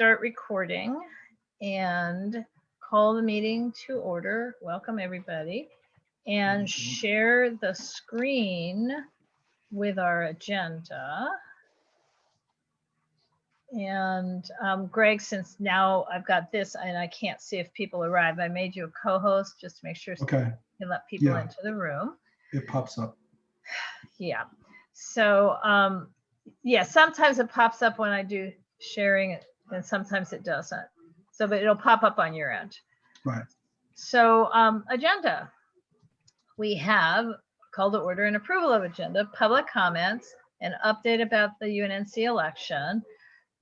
start recording and call the meeting to order. Welcome everybody, and share the screen with our agenda. And Greg, since now I've got this and I can't see if people arrive, I made you a co-host just to make sure Okay. you can let people Yeah. into the room. It pops up. Yeah. So yeah, sometimes it pops up when I do sharing it, and sometimes it doesn't. So, but it'll pop up on your end. Right. So agenda. We have call to order and approval of agenda, public comments, an update about the UNNC election.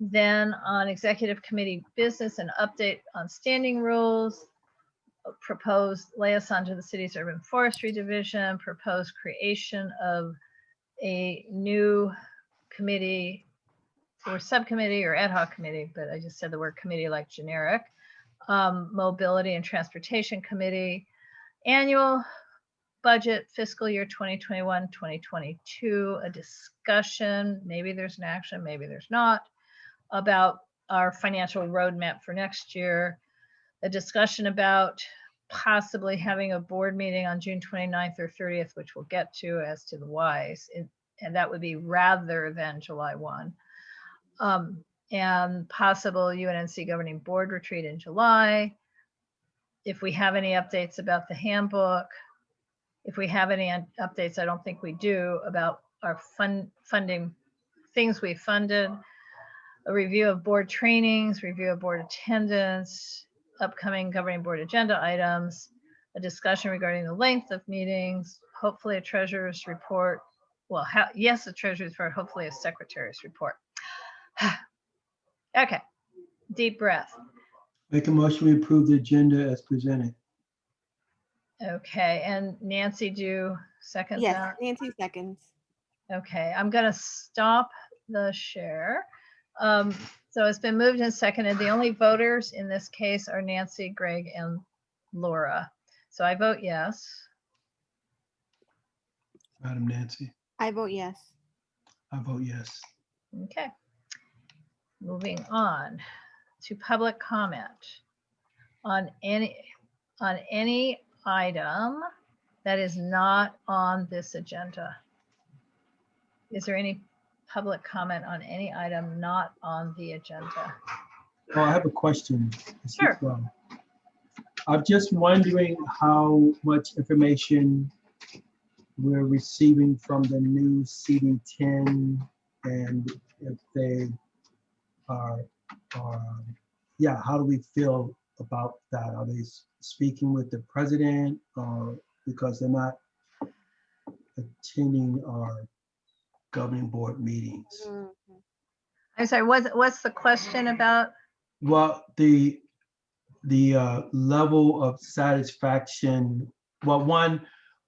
Then on executive committee business, an update on standing rules, proposed liaison to the city's urban forestry division, proposed creation of a new committee or subcommittee or ad hoc committee, but I just said the word committee like generic, mobility and transportation committee, annual budget fiscal year 2021-2022, a discussion, maybe there's an action, maybe there's not, about our financial roadmap for next year, a discussion about possibly having a board meeting on June 29th or 30th, which we'll get to as to the whys, and that would be rather than July 1. And possible UNNC governing board retreat in July. If we have any updates about the handbook, if we have any updates, I don't think we do, about our funding, things we funded, a review of board trainings, review of board attendance, upcoming governing board agenda items, a discussion regarding the length of meetings, hopefully a treasurer's report. Well, yes, a treasurer's report, hopefully a secretary's report. Okay, deep breath. Make a motion to approve the agenda as presented. Okay, and Nancy, do second Yes, that? Nancy seconds. Okay, I'm gonna stop the share. So it's been moved and seconded. The only voters in this case are Nancy, Greg, and Laura. So I vote yes. Madam Nancy, I vote yes. I vote yes. Okay. Moving on to public comment on any item that is not on this agenda. Is there any public comment on any item not on the agenda? Oh, I have a question. Sure. I'm just wondering how much information we're receiving from the new CD10, and if they are, yeah, how do we feel about that? Are they speaking with the president, or because they're not attending our governing board meetings? I'm sorry, what's the question about? Well, the level of satisfaction. Well, one,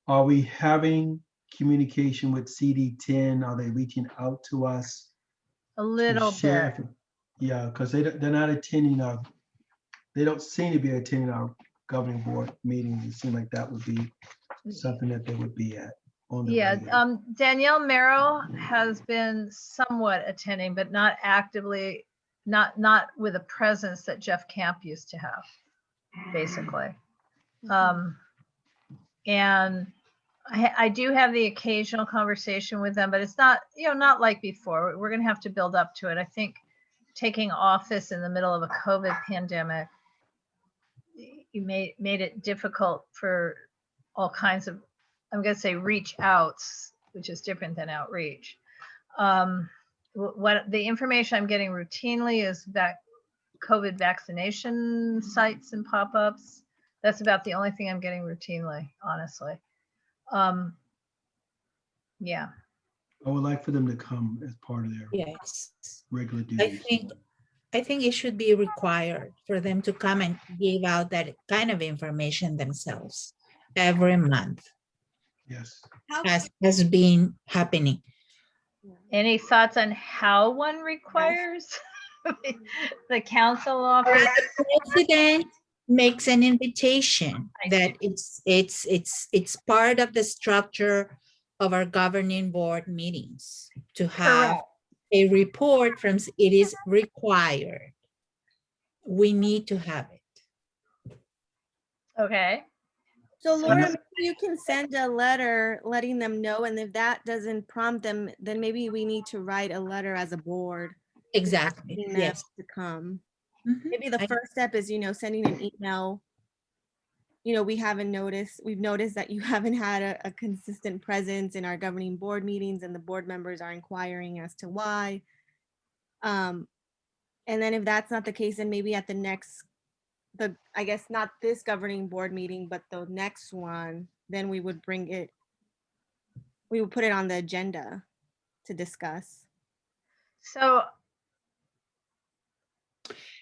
are we having communication with CD10? Are they reaching out to us? A little bit. Yeah, because they're not attending our, they don't seem to be attending our governing board meetings. It seems like that would be something that they would be at. Yeah, Danielle Merrill has been somewhat attending, but not actively, not with a presence that Jeff Camp used to have, basically. And I do have the occasional conversation with them, but it's not, not like before. We're going to have to build up to it. I think taking office in the middle of a COVID pandemic, you made it difficult for all kinds of, I'm going to say reach outs, which is different than outreach. What the information I'm getting routinely is that COVID vaccination sites and pop-ups. That's about the only thing I'm getting routinely, honestly. Yeah. I would like for them to come as part of their regular duties. I think it should be required for them to come and give out that kind of information themselves every month. Yes. As has been happening. Any thoughts on how one requires the council office? The president makes an invitation that it's part of the structure of our governing board meetings to have a report from, it is required. we need to have it. Okay. So So- Laura, maybe you can send a letter letting them know, and if that doesn't prompt them, then maybe we need to write a letter as a board. Exactly. asking them Yes. to come. Mhm. Maybe the I- first step is, sending an email. We've noticed that you haven't had a consistent presence in our governing board meetings, and the board members are inquiring as to why. And then if that's not the case, then maybe at the next, I guess not this governing board meeting, but the next one, then we would put it on the agenda to discuss. So,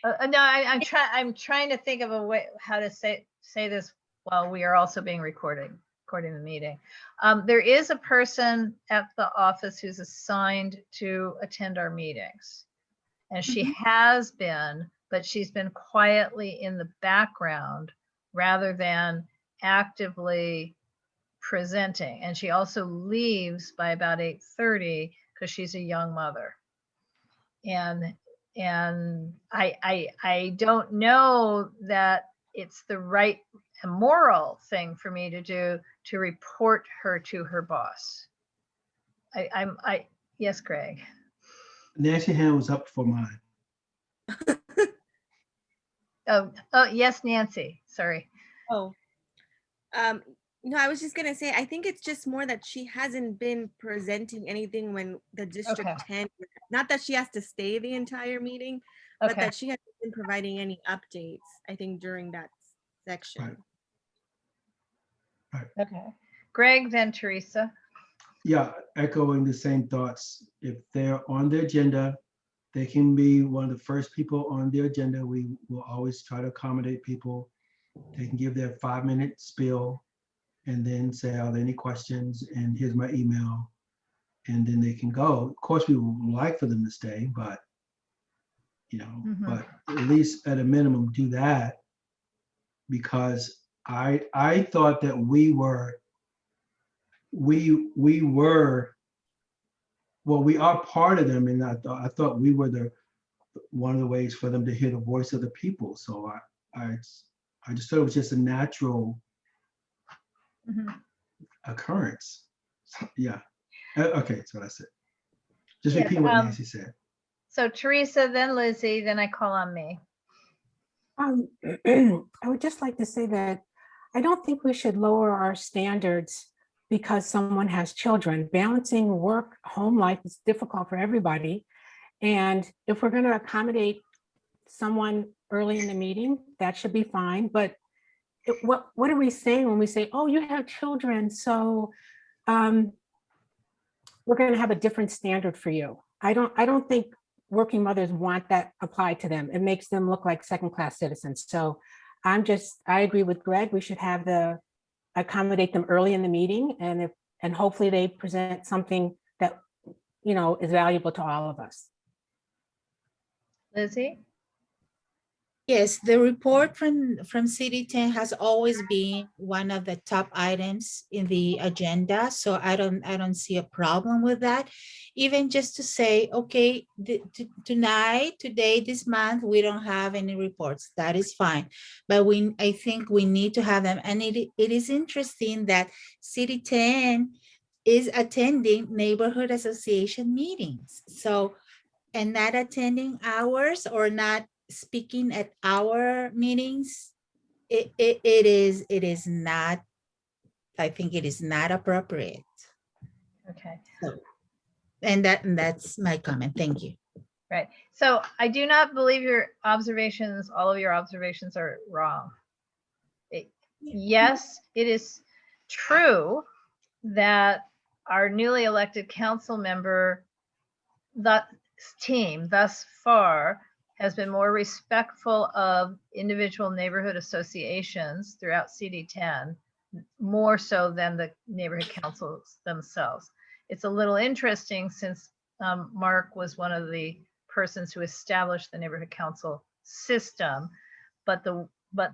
no, I'm trying to think of a way how to say this while we are also being recording the meeting. There is a person at the office who's assigned to attend our meetings, and she has been, but she's been quietly in the background rather than actively presenting. And she also leaves by about 8:30 because she's a young mother. And I don't know that it's the right moral thing for me to do to report her to her boss. Yes, Greg. Nancy hand was up for mine. Oh, yes, Nancy. Sorry. Oh, no, I was just gonna say, I think it's just more that she hasn't been presenting anything when the district Okay. 10, not that she has to stay the entire meeting, but Okay. that she hasn't been providing any updates, I think, during that section. Okay. Greg, then Teresa. Yeah, echoing the same thoughts. If they're on the agenda, they can be one of the first people on the agenda. We will always try to accommodate people. They can give their 5-minute spiel and then say, are there any questions? And here's my email. And then they can go. Of course, we would like for them to stay, but but at least at a minimum do that, because I thought that we were well, we are part of them, and I thought we were one of the ways for them to hear the voice of the people. So I just thought it was just a natural occurrence. So, yeah. Okay, that's what I said. Just Yes, repeat what Nancy said. So Teresa, then Lizzie, then I call on me. I would just like to say that I don't think we should lower our standards because someone has children. Balancing work, home life is difficult for everybody. And if we're going to accommodate someone early in the meeting, that should be fine. But what are we saying when we say, oh, you have children, so we're going to have a different standard for you? I don't think working mothers want that applied to them. It makes them look like second-class citizens. So I agree with Greg. We should have accommodate them early in the meeting, and hopefully they present something that is valuable to all of us. Lizzie? Yes, the report from CD10 has always been one of the top items in the agenda, so I don't see a problem with that. Even just to say, okay, today, this month, we don't have any reports. That is fine, but I think we need to have them, and it is interesting that CD10 is attending neighborhood association meetings. So, and not attending ours or not speaking at our meetings, it is not, I think it is not appropriate. Okay. So, and that's my comment. Thank you. Right. So I do not believe all of your observations are wrong. Yes, it is true that our newly elected council member, the team thus far, has been more respectful of individual neighborhood associations throughout CD10, more so than the neighborhood councils themselves. It's a little interesting since Mark was one of the persons who established the neighborhood council system, but the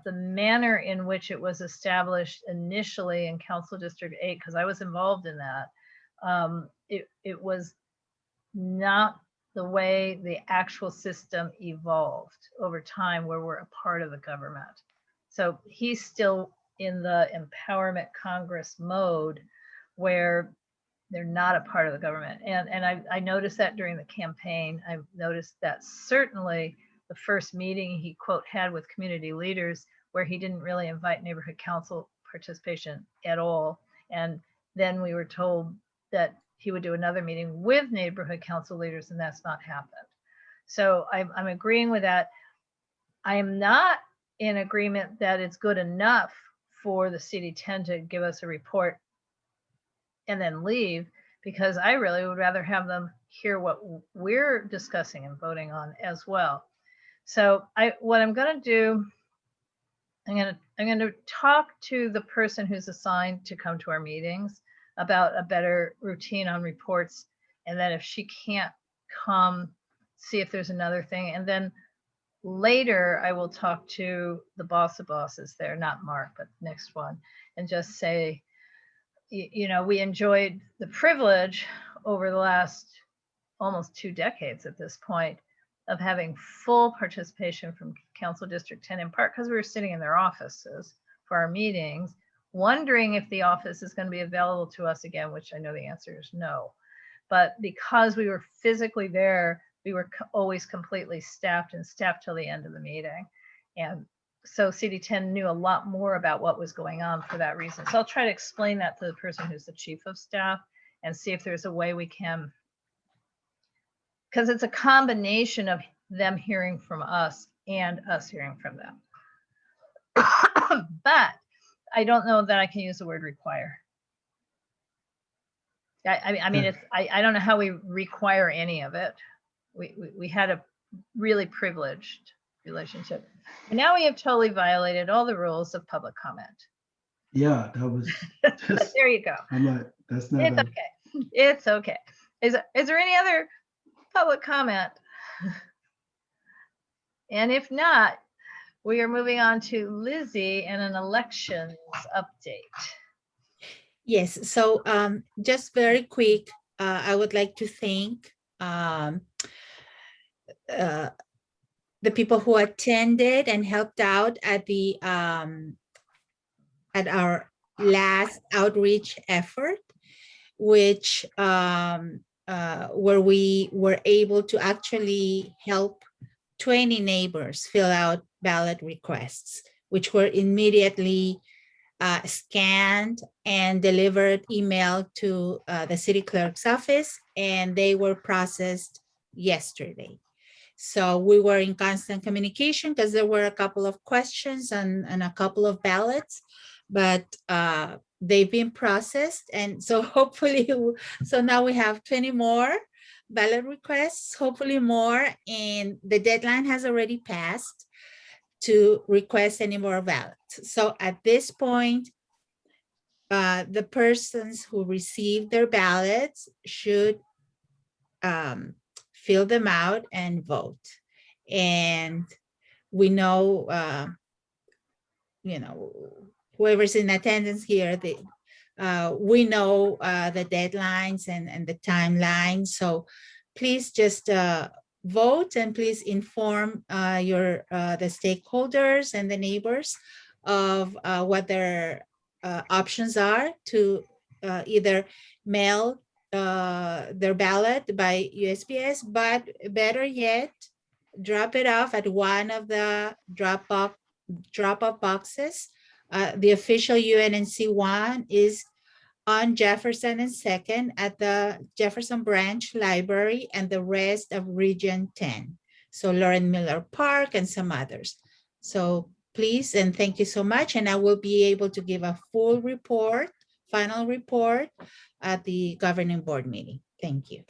manner in which it was established initially in Council District 8, because I was involved in that, it was not the way the actual system evolved over time where we're a part of the government. So he's still in the empowerment Congress mode where they're not a part of the government. And I noticed that during the campaign. I've noticed that certainly the first meeting he quote had with community leaders where he didn't really invite neighborhood council participation at all. And then we were told that he would do another meeting with neighborhood council leaders, and that's not happened. So I'm agreeing with that. I am not in agreement that it's good enough for the CD10 to give us a report and then leave, because I really would rather have them hear what we're discussing and voting on as well. So what I'm going to do, I'm going to talk to the person who's assigned to come to our meetings about a better routine on reports. And then if she can't come, see if there's another thing. And then later I will talk to the boss of bosses there, not Mark, but the next one, and just say, you know, we enjoyed the privilege over the last almost 2 decades at this point of having full participation from Council District 10, in part because we were sitting in their offices for our meetings, wondering if the office is going to be available to us again, which I know the answer is no. But because we were physically there, we were always completely staffed and staffed till the end of the meeting. And so CD10 knew a lot more about what was going on for that reason. So I'll try to explain that to the person who's the chief of staff and see if there's a way we can, because it's a combination of them hearing from us and us hearing from them. But I don't know that I can use the word require. I mean, it's, I don't know how we require any of it. We had a really privileged relationship. And now we have totally violated all the rules of public comment. Yeah, that was. But there you go. I'm like, that's not. It's okay. It's okay. Is there any other public comment? And if not, we are moving on to Lizzie and an elections update. Yes, so just very quick, I would like to thank the people who attended and helped out at the at our last outreach effort, which where we were able to actually help 20 neighbors fill out ballot requests, which were immediately scanned and delivered email to the city clerk's office, and they were processed yesterday. So we were in constant communication because there were a couple of questions and a couple of ballots, but they've been processed. And so hopefully, so now we have 20 more ballot requests, hopefully more, and the deadline has already passed to request any more ballots. So at this point, the persons who received their ballots should fill them out and vote. And we know, you know, whoever's in attendance here, we know the deadlines and the timeline. So please just vote, and please inform the stakeholders and the neighbors of what their options are to either mail their ballot by USPS, but better yet, drop it off at one of the drop-off boxes. The official UNNC one is on Jefferson and 2nd at the Jefferson Branch Library, and the rest of Region 10. So Lauren Miller Park and some others. So please, and thank you so much. And I will be able to give a full report, final report at the governing board meeting. Thank you.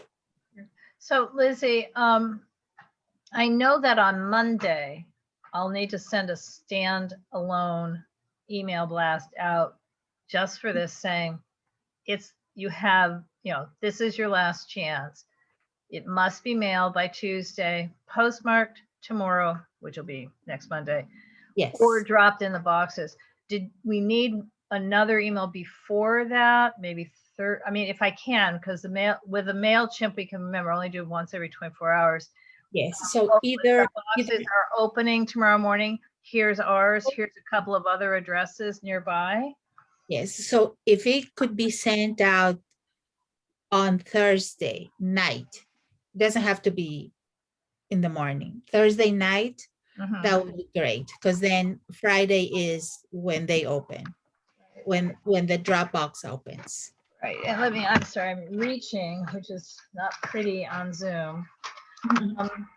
So Lizzie, I know that on Monday, I'll need to send a standalone email blast out just for this, saying you have, this is your last chance. It must be mailed by Tuesday, postmarked tomorrow, which will be next Monday. Yes. Or dropped in the boxes. Did we need another email before that? Maybe I mean, if I can, because with the MailChimp, we can remember only do once every 24 hours. Yes, so Hopefully either, the boxes are opening tomorrow morning. Here's ours. Here's a couple of other addresses nearby. yes, so if it could be sent out on Thursday night, doesn't have to be in the morning, Thursday night, Mhm. that would be great, because then Friday is when they open, when the Dropbox opens. Right, and I'm sorry, I'm reaching, which is not pretty on Zoom. Um,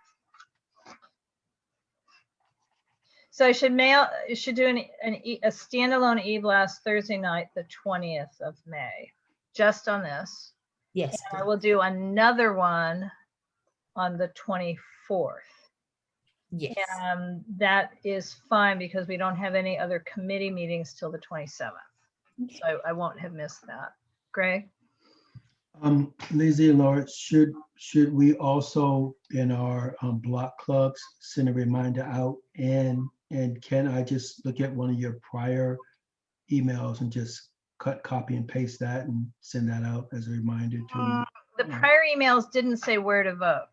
So I should do a standalone e-blast Thursday night, the 20th of May, just on this. Yes, And I will do another one on the 24th. yes. And that is fine because we don't have any other committee meetings till the 27th. So I won't have missed that. Greg? Lizzie and Laura, should we also in our block clubs send a reminder out, and can I just look at one of your prior emails and just copy and paste that and send that out as a reminder to? The prior emails didn't say where to vote.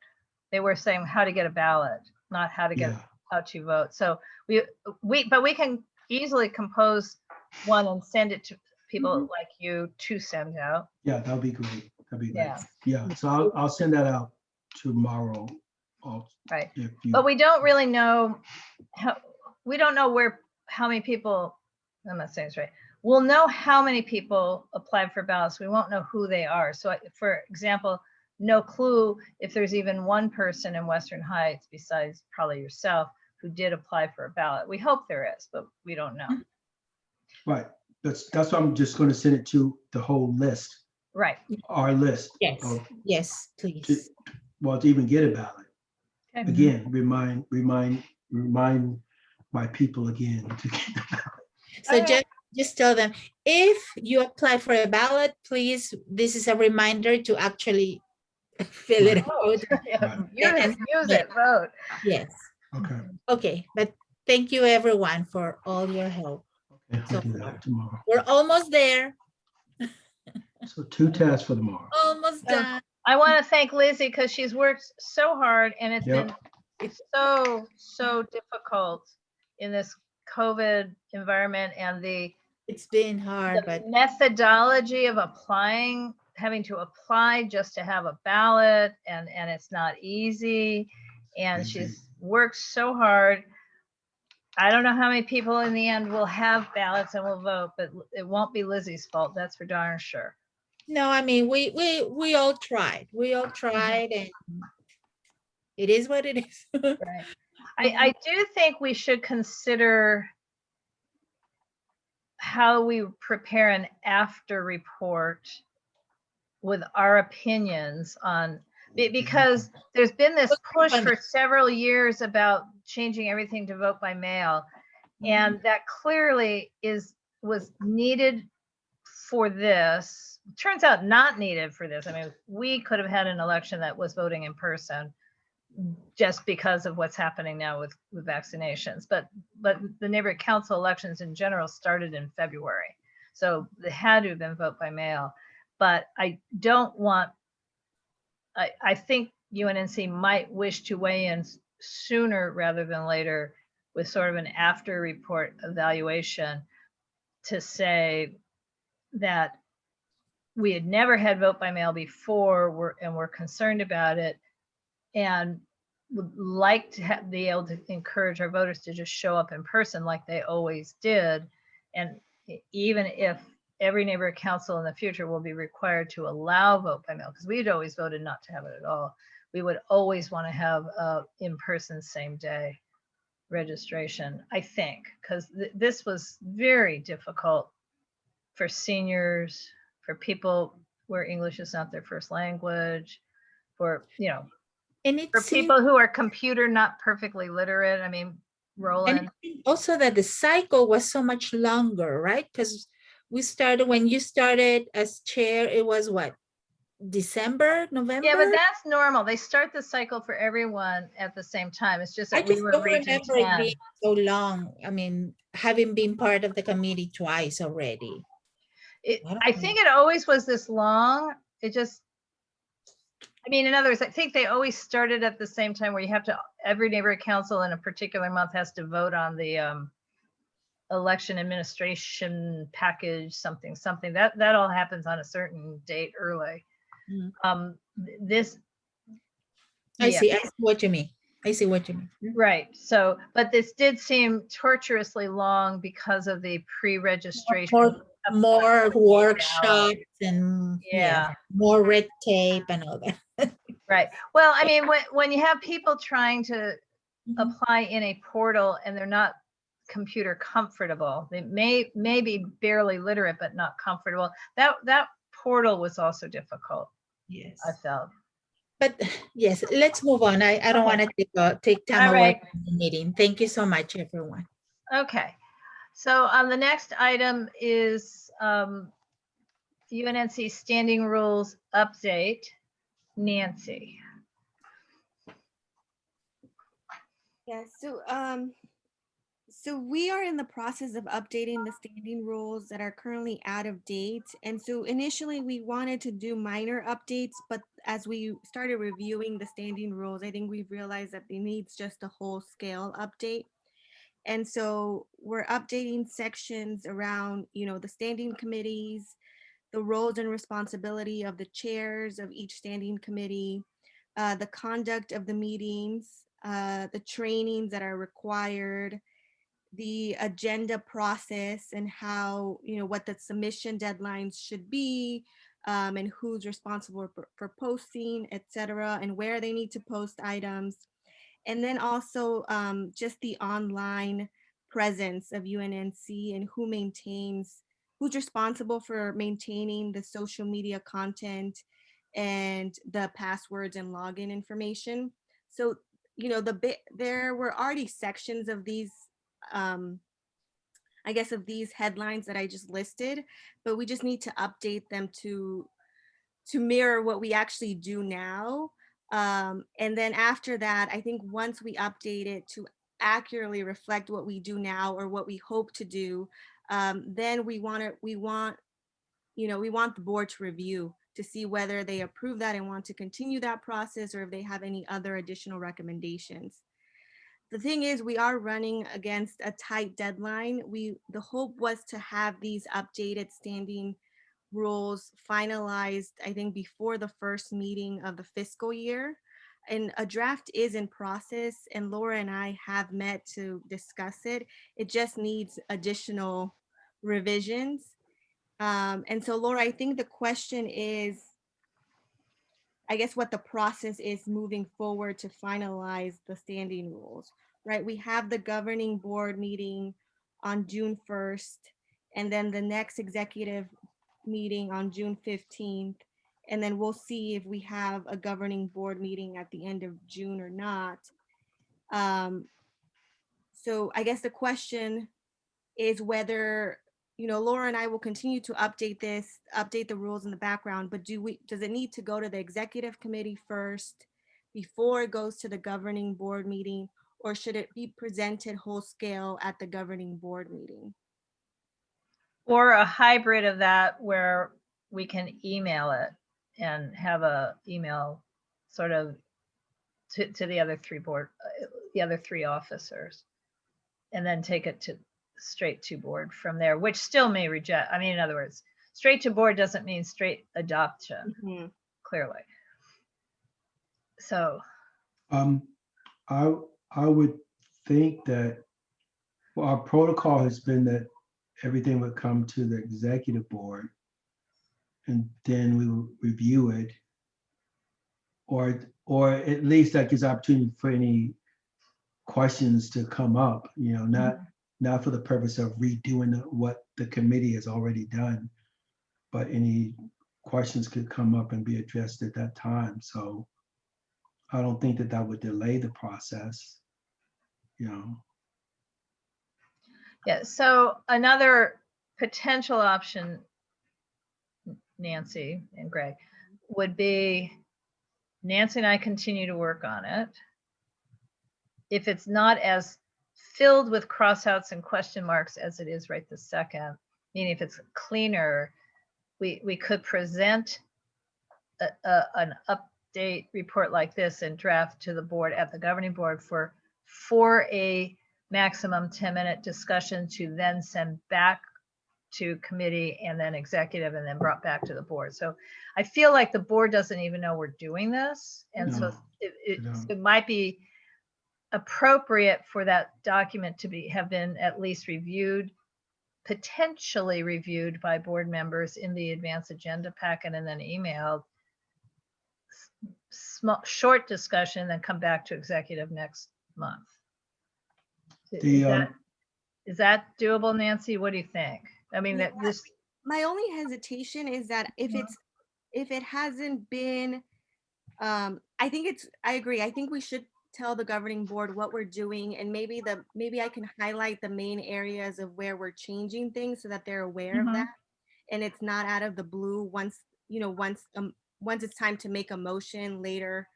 They were saying how to get a ballot, not how to get Yeah, how to vote. So but we can easily compose one and send it to people like you to send out. yeah, that'll be great. That'd be great. Yeah. Yeah, so I'll send that out tomorrow. Right. If you, But we don't really know how many people, I'm not saying this right. We'll know how many people applied for ballots. We won't know who they are. So for example, no clue if there's even one person in Western Heights besides probably yourself who did apply for a ballot. We hope there is, but we don't know. right, that's why I'm just going to send it to the whole list, Right. our list. Yes, of- yes, to, please. well, to even get a ballot. Okay. Again, remind my people again to get the ballot. So Okay. just tell them, if you apply for a ballot, please, this is a reminder to actually fill it out. Yeah, Right. use it, vote. Yes, Okay, okay, but thank you everyone for all your help. okay, So I'll do far. that tomorrow. We're almost there, So 2 tasks for tomorrow. almost Yeah. done. I want to thank Lizzie because she's worked so hard and it's Yep. been so difficult in this COVID environment, and the It's been hard, but methodology of having to apply just to have a ballot, and it's not easy. And Easy. she's worked so hard. I don't know how many people in the end will have ballots and will vote, but it won't be Lizzie's fault. That's for darn sure. no, I mean, we all tried. We all tried, and it is what it is. Right. I do think we should consider how we prepare an after report with our opinions on, because there's been this push for several years about changing everything to vote by mail. And that clearly was needed for this. Turns out not needed for this. I mean, we could have had an election that was voting in person just because of what's happening now with vaccinations. But the neighborhood council elections in general started in February. So they had to have been vote by mail. But I don't want, I think UNNC might wish to weigh in sooner rather than later with sort of an after report evaluation to say that we had never had vote by mail before, and we're concerned about it, and would like to be able to encourage our voters to just show up in person like they always did. And even if every neighborhood council in the future will be required to allow vote by mail, because we'd always voted not to have it at all, we would always want to have in-person same day registration, I think, because this was very difficult for seniors, for people where English is not their first language, for, And it for seems, people who are computer not perfectly literate. I mean, Roland. and it seems also that the cycle was so much longer, right? Because when you started as chair, it was what, December, November? Yeah, but that's normal. They start the cycle for everyone at the same time. It's just I that we just were don't Region remember it 10. being so long. I mean, having been part of the committee twice already. I think it always was this long. It just, I mean, in other words, I think they always started at the same time where you have to, every neighborhood council in a particular month has to vote on the election administration package, something. That all happens on a certain date early. Mhm. This, I yeah, see what you mean. I see what you mean. right. So, but this did seem torturously long because of the pre-registration. More workshops and Yeah. more red tape and all that. Right. Well, I mean, when you have people trying to Mhm. apply in a portal and they're not computer comfortable, they may be barely literate but not comfortable. That portal was also difficult, Yes. I felt. But yes, let's move on. I don't want to take time All away right. from the meeting. Thank you so much, everyone. Okay. So the next item is UNNC standing rules update. Nancy. Yeah, so we are in the process of updating the standing rules that are currently out of date. And so initially we wanted to do minor updates, but as we started reviewing the standing rules, I think we've realized that it needs just a whole scale update. And so we're updating sections around, the standing committees, the roles and responsibility of the chairs of each standing committee, the conduct of the meetings, the trainings that are required, the agenda process and how, what the submission deadlines should be, and who's responsible for posting, et cetera, and where they need to post items. And then also just the online presence of UNNC and who's responsible for maintaining the social media content and the passwords and login information. So, there were already sections of these, I guess, of these headlines that I just listed, but we just need to update them to mirror what we actually do now. And then after that, I think once we update it to accurately reflect what we do now or what we hope to do, then we want the board to review to see whether they approve that and want to continue that process or if they have any other additional recommendations. The thing is, we are running against a tight deadline. The hope was to have these updated standing rules finalized, I think, before the first meeting of the fiscal year. And a draft is in process, and Laura and I have met to discuss it. It just needs additional revisions. And so, Laura, I think the question is, I guess, what the process is moving forward to finalize the standing rules, right? We have the governing board meeting on June 1st, and then the next executive meeting on June 15th. And then we'll see if we have a governing board meeting at the end of June or not. So I guess the question is whether, Laura and I will continue to update the rules in the background, but does it need to go to the executive committee first before it goes to the governing board meeting, or should it be presented whole scale at the governing board meeting? Or a hybrid of that where we can email it and have a email sort of to the other three officers, and then take it straight to board from there, which still may reject. I mean, in other words, straight to board doesn't mean straight adoption, clearly. So I would think that, well, our protocol has been that everything would come to the executive board and then we will review it, or at least that gives opportunity for any questions to come up, not for the purpose of redoing what the committee has already done, but any questions could come up and be addressed at that time. So I don't think that would delay the process, Yeah, so another potential option, Nancy and Greg, would be Nancy and I continue to work on it. If it's not as filled with crossouts and question marks as it is right this second, meaning if it's cleaner, we could present an update report like this and draft to the board at the governing board for a maximum 10-minute discussion to then send back to committee and then executive and then brought back to the board. So I feel like the board doesn't even know we're doing this. And so No, don't. it might be appropriate for that document to have been at least reviewed, potentially reviewed by board members in the advance agenda packet and then emailed. Small, short discussion, then come back to executive next month. Is that doable, Nancy? What do you think? I mean, Yeah, that this, my only hesitation is that if it hasn't been, I agree. I think we should tell the governing board what we're doing, and maybe I can highlight the main areas of where we're changing things so that they're aware of that, and it's not out of the blue once it's time to make a motion later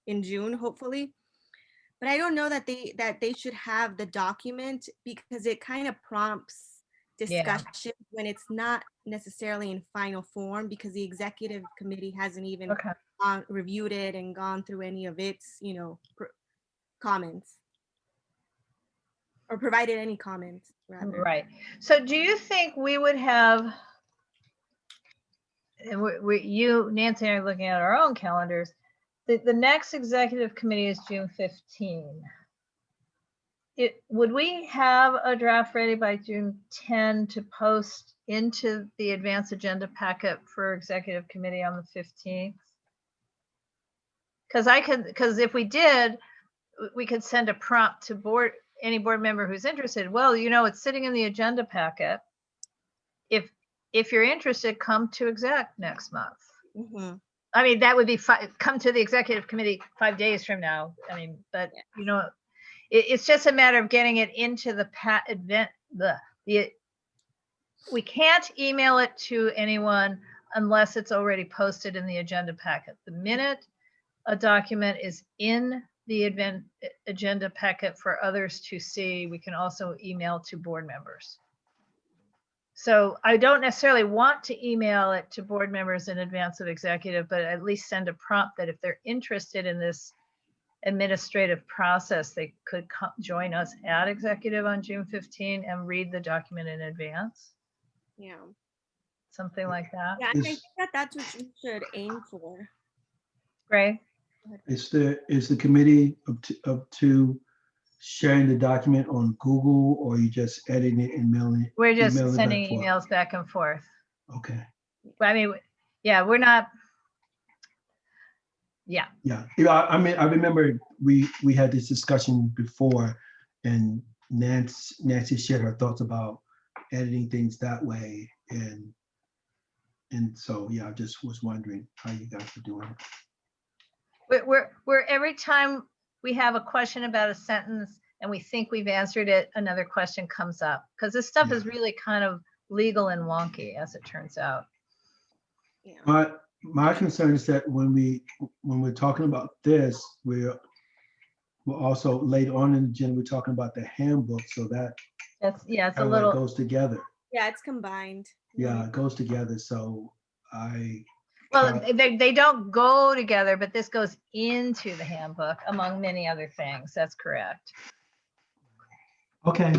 in June, hopefully. But I don't know that they should have the document, because it kind of prompts discussion when it's not necessarily in final form, because the executive committee hasn't even okay. reviewed it and gone through any of its, comments, or provided any comments, rather. Right. So do you think we would have, and you, Nancy and I are looking at our own calendars, the next executive committee is June 15. Would we have a draft ready by June 10 to post into the advance agenda packet for executive committee on the 15th? Because if we did, we could send a prompt to any board member who's interested. Well, it's sitting in the agenda packet. If you're interested, come to exec next month. Mm-hmm. I mean, that would be come to the executive committee 5 days from now. I mean, but it's just a matter of getting it into the we can't email it to anyone unless it's already posted in the agenda packet. The minute a document is in the agenda packet for others to see, we can also email to board members. So I don't necessarily want to email it to board members in advance of executive, but at least send a prompt that if they're interested in this administrative process, they could join us at executive on June 15 and read the document in advance. Yeah. Something like that. Yeah, and I think that's what you should aim for. Great. Is the committee up to sharing the document on Google, or you just editing it and mailing it? We're just emailing it sending back forth? emails back and forth. Okay. I mean, yeah, we're not. Yeah. Yeah. I mean, I remember we had this discussion before, and Nancy shared her thoughts about editing things that way, and so yeah, I just was wondering how you guys are doing it. We're every time we have a question about a sentence and we think we've answered it, another question comes up, because this stuff is really kind of legal and wonky, as it turns out. Yeah. My concern is that when we're talking about this, we're also later on in the agenda, we're talking about the handbook, so It's a how little that goes together. Yeah, it's combined. Yeah, it goes together. So well, they don't go together, but this goes into the handbook among many other things. That's correct. Okay,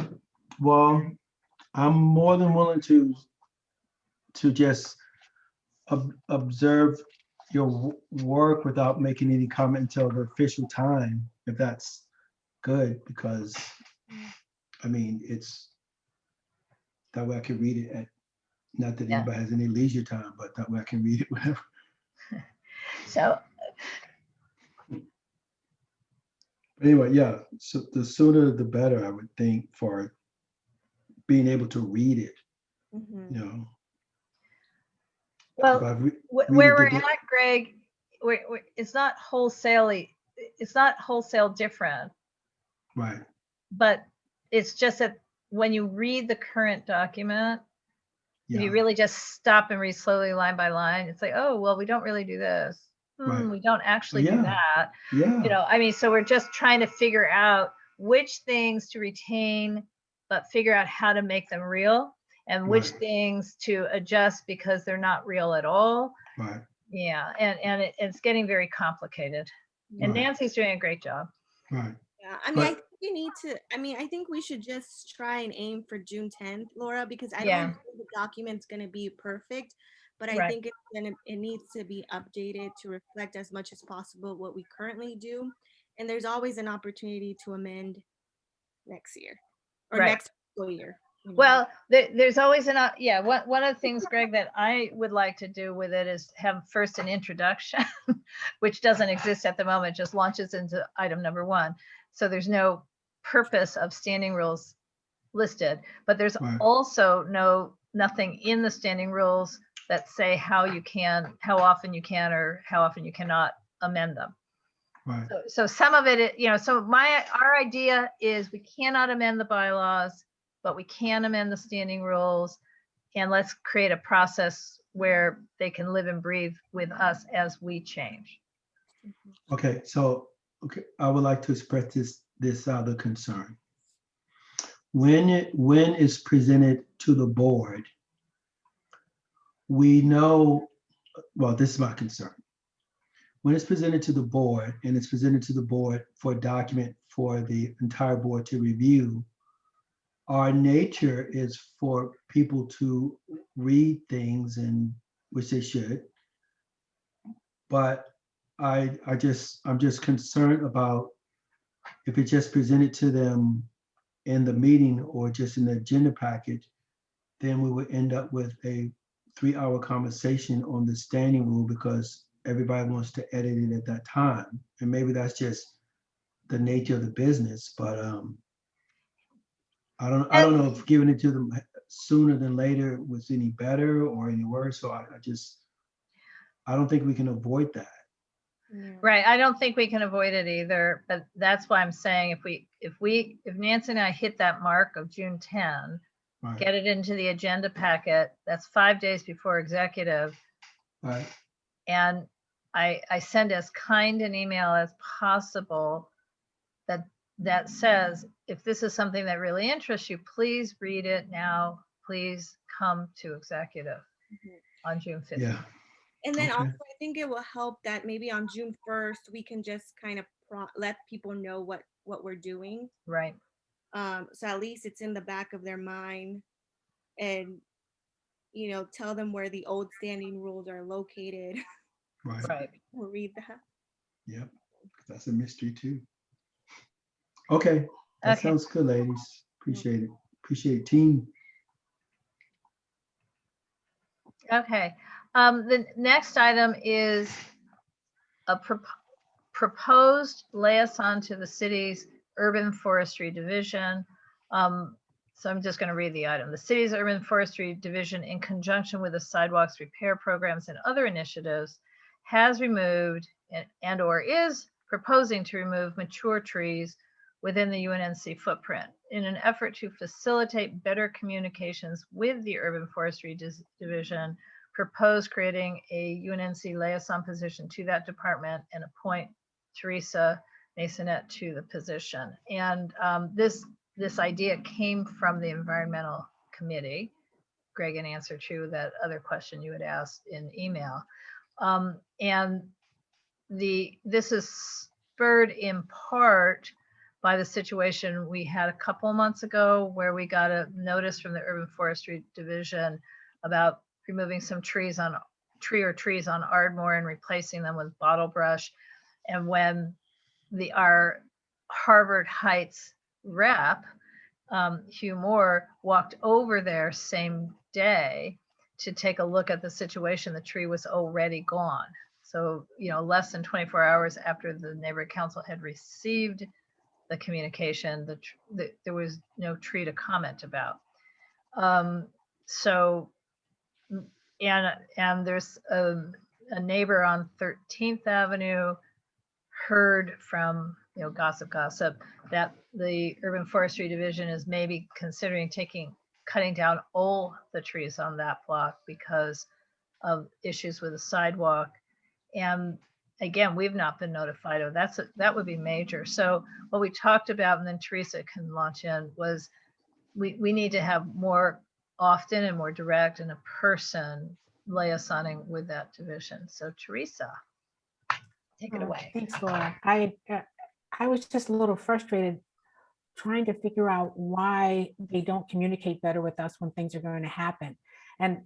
well, I'm more than willing to just observe your work without making any comment until the official time, if that's good, because I mean, it's that way I can read it not that anybody has any leisure time, but that way I can read it whenever. So anyway, yeah, so the sooner the better, I would think, for being able to read it. Mm-hmm. Well, where we're at, Greg, it's not wholesale different. Right. But it's just that when you read the current document, if you really just stop and read slowly line by line, it's like, oh, well, we don't really do this. Right. We don't actually do that. Yeah. I mean, so we're just trying to figure out which things to retain, but figure out how to make them real. and which Right. things to adjust because they're not real at all. Right. Yeah, and it's getting very complicated. And Right. Nancy's doing a great job. Right. Yeah, I mean, But- I think you need to, I mean, I think we should just try and aim for June 10th, Laura, because I Yeah. don't think the document's gonna be perfect, but I Right. think it needs to be updated to reflect as much as possible what we currently do. And there's always an opportunity to amend next year or Right. next school year. you know. Well, there's always yeah, one of the things, Greg, that I would like to do with it is have first an introduction, which doesn't exist at the moment, just launches into item number 1. So there's no purpose of standing rules listed, but there's Right. also nothing in the standing rules that say how often you can or how often you cannot amend them. Right. So some of it, so our idea is we cannot amend the bylaws, but we can amend the standing rules, and let's create a process where they can live and breathe with us as we change. Okay, so I would like to express this other concern. When it's presented to the board, we know, well, this is my concern. When it's presented to the board and it's presented to the board for a document for the entire board to review, our nature is for people to read things, and which they should. But I'm just concerned about if it's just presented to them in the meeting or just in the agenda package, then we would end up with a 3-hour conversation on the standing rule because everybody wants to edit it at that time. And maybe that's just the nature of the business, but I don't know if giving it to them sooner than later was any better or any worse. So I don't think we can avoid that. Yeah. Right. I don't think we can avoid it either, but that's why I'm saying if Nancy and I hit that mark of June 10, Right. get it into the agenda packet, that's 5 days before executive. Right. And I send as kind an email as possible that says, if this is something that really interests you, please read it now. Please come to executive on June 15th. Yeah. And then Okay. also, I think it will help that maybe on June 1st, we can just kind of let people know what we're doing. Right. So at least it's in the back of their mind, and tell them where the old standing rules are located. Right. Right. We'll read that. Yep. That's a mystery too. Okay. That Okay. sounds good, ladies. Appreciate it. Appreciate team. Okay. The next item is a proposed liaison to the city's urban forestry division. So I'm just going to read the item. The city's urban forestry division, in conjunction with the sidewalks repair programs and other initiatives, has removed and or is proposing to remove mature trees within the UNNC footprint in an effort to facilitate better communications with the urban forestry division. Propose creating a UNNC liaison position to that department and appoint Teresa Masonette to the position. And this idea came from the environmental committee, Greg, in answer to that other question you had asked in email. And this is spurred in part by the situation we had a couple of months ago where we got a notice from the urban forestry division about removing some trees on Ardmore and replacing them with bottle brush. And when our Harvard Heights rep, Hugh Moore, walked over there same day to take a look at the situation, the tree was already gone. So, less than 24 hours after the neighborhood council had received the communication, there was no tree to comment about. And there's a neighbor on 13th Avenue heard from, gossip, that the urban forestry division is maybe considering cutting down all the trees on that block because of issues with the sidewalk. And again, we've not been notified of that would be major. So what we talked about, and then Teresa can launch in, was we need to have more often and more direct, and a person liaisoning with that division. So Teresa, take it Oh, away. Thanks, Laura. I was just a little frustrated trying to figure out why they don't communicate better with us when things are going to happen. And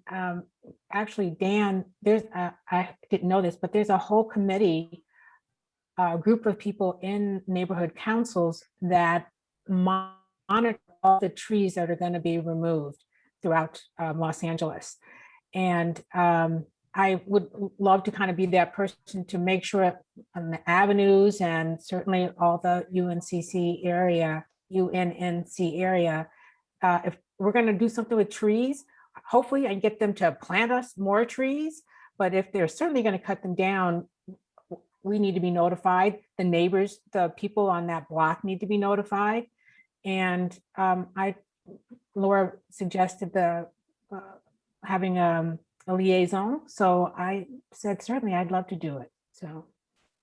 actually, Dan, I didn't know this, but there's a whole committee, group of people in neighborhood councils that monitor all the trees that are going to be removed throughout Los Angeles. And I would love to kind of be that person to make sure on the avenues and certainly all the UNCC area, if we're going to do something with trees, hopefully I can get them to plant us more trees. But if they're certainly going to cut them down, we need to be notified. The neighbors, the people on that block need to be notified. And Laura suggested having a liaison. So I said, certainly I'd love to do it. So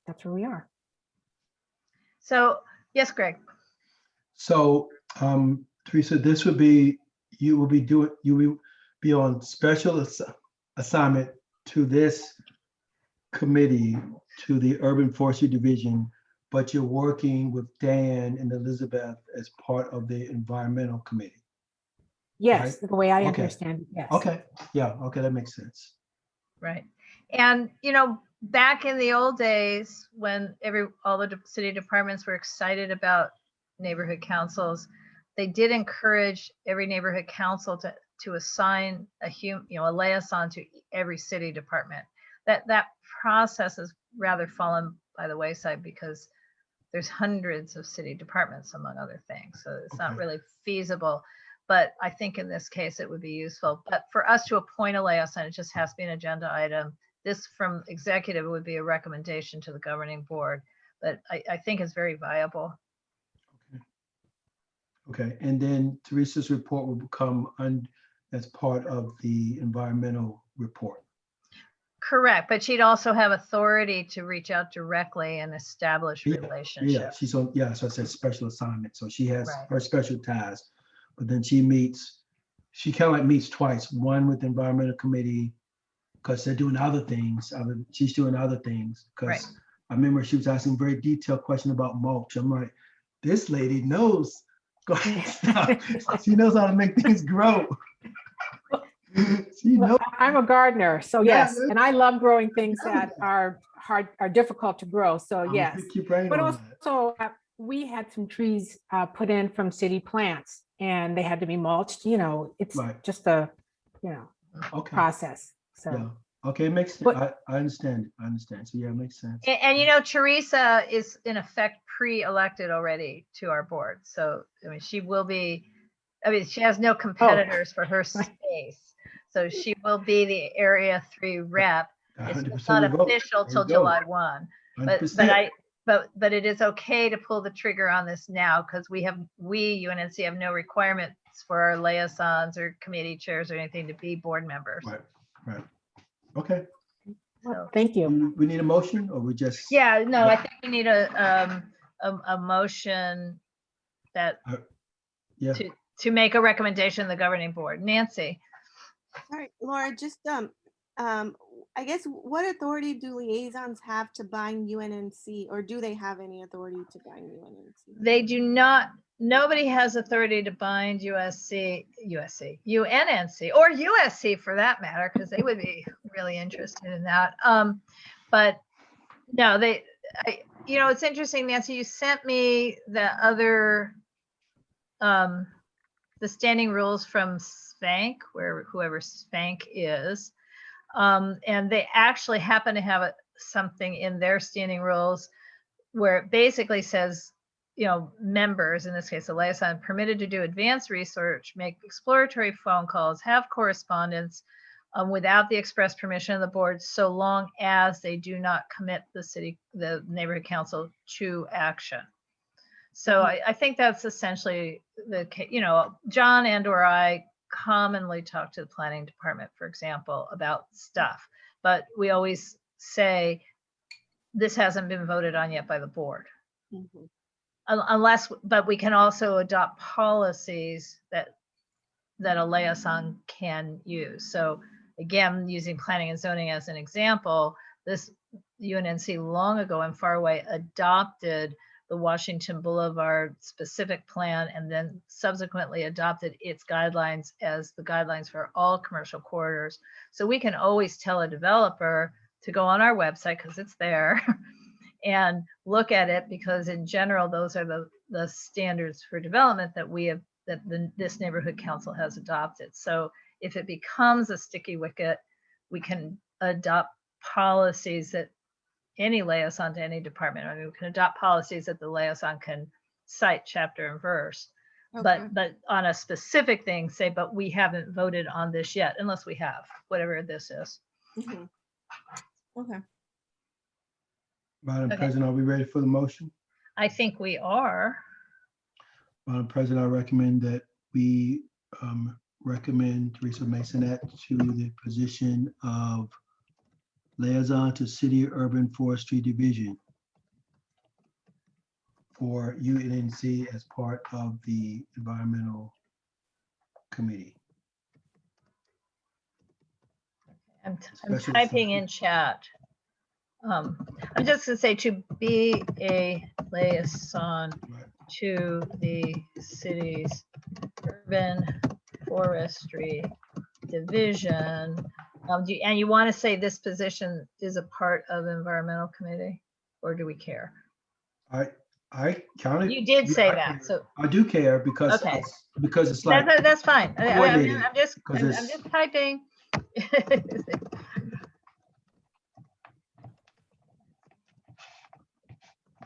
that's where we are. So yes, Greg. So, Teresa, you will be on special assignment to this committee, to the Urban Forestry Division, but you're working with Dan and Elizabeth as part of the Environmental Committee. Yes, the way I Okay. understand it, yes. Okay, yeah, okay, that makes sense. Right. And, back in the old days when all the city departments were excited about neighborhood councils, they did encourage every neighborhood council to assign a liaison to every city department. That process has rather fallen by the wayside because there's hundreds of city departments, among other things. So it's not Okay. really feasible. But I think in this case, it would be useful. But for us to appoint a liaison, it just has to be an agenda item. This from executive would be a recommendation to the governing board, but I think it's very viable. Okay, and then Teresa's report will come as part of the environmental report. Correct, but she'd also have authority to reach out directly and establish Yeah, relationships. she's on, so I said special assignment. So she has Right. her special task, but then she kind of like meets twice, one with the environmental committee, because they're doing other things. She's doing other things. Because Right. I remember she was asking very detailed question about mulch. I'm like, this lady knows. She knows how to make things grow. She knows. I'm a gardener, so Yeah, yes, and I love growing things that are difficult to grow, so I'll yes. pick your brain But on that. also, we had some trees put in from city plants and they had to be mulched, it's Right. just a, Okay. process, so. Yeah. Okay, it makes sense. But- I understand. So yeah, it makes sense. And Teresa is in effect pre-elected already to our board. So, she will be, she has no competitors for her space. So she will be the Area 3 rep. It's 100% not of the vote. official There till you go. July 1. 100%. But it is okay to pull the trigger on this now because we UNNC have no requirements for our liaisons or committee chairs or anything to be board members. Right. Okay. Well, thank you. We need a motion or we just? Yeah, no, I think we need a motion that Yeah. to make a recommendation to the governing board. Nancy. All right, Laura, just I guess what authority do liaisons have to bind UNNC, or do they have any authority to bind UNNC? They do not. Nobody has authority to bind UNNC, or USC for that matter, because they would be really interested in that. But no, it's interesting, Nancy. You sent me the other, the standing rules from Spank, whoever Spank is. And they actually happen to have something in their standing rules where it basically says, members, in this case, the liaison, permitted to do advanced research, make exploratory phone calls, have correspondence without the express permission of the board, so long as they do not commit the neighborhood council to action. So I think that's essentially John and/or I commonly talk to the planning department, for example, about stuff, but we always say this hasn't been voted on yet by the board. But we can also adopt policies that a liaison can use. So again, using planning and zoning as an example, this UNNC long ago and far away adopted the Washington Boulevard specific plan and then subsequently adopted its guidelines as the guidelines for all commercial corridors. So we can always tell a developer to go on our website because it's there and look at it, because in general, those are the standards for development that we have, that this neighborhood council has adopted. So if it becomes a sticky wicket, we can adopt policies that any liaison to any department, I mean, we can adopt policies that the liaison can cite chapter and verse. Okay. But on a specific thing, say, but we haven't voted on this yet, unless we have, whatever this is. Mhm. Okay. Madam Okay. President, are we ready for the motion? I think we are. Madam President, I recommend that we recommend Teresa Masonette to the position of liaison to City Urban Forestry Division for UNNC as part of the Environmental Committee. I'm Special typing in assistant. chat. I'm just gonna say to be a liaison Right. to the city's urban forestry division. And you want to say this position is a part of environmental committee, or do we care? I counted. You did say I that, care. so I do care because okay. it's like, That's fine. coordinated, I'm just 'cause I'm it's- just typing.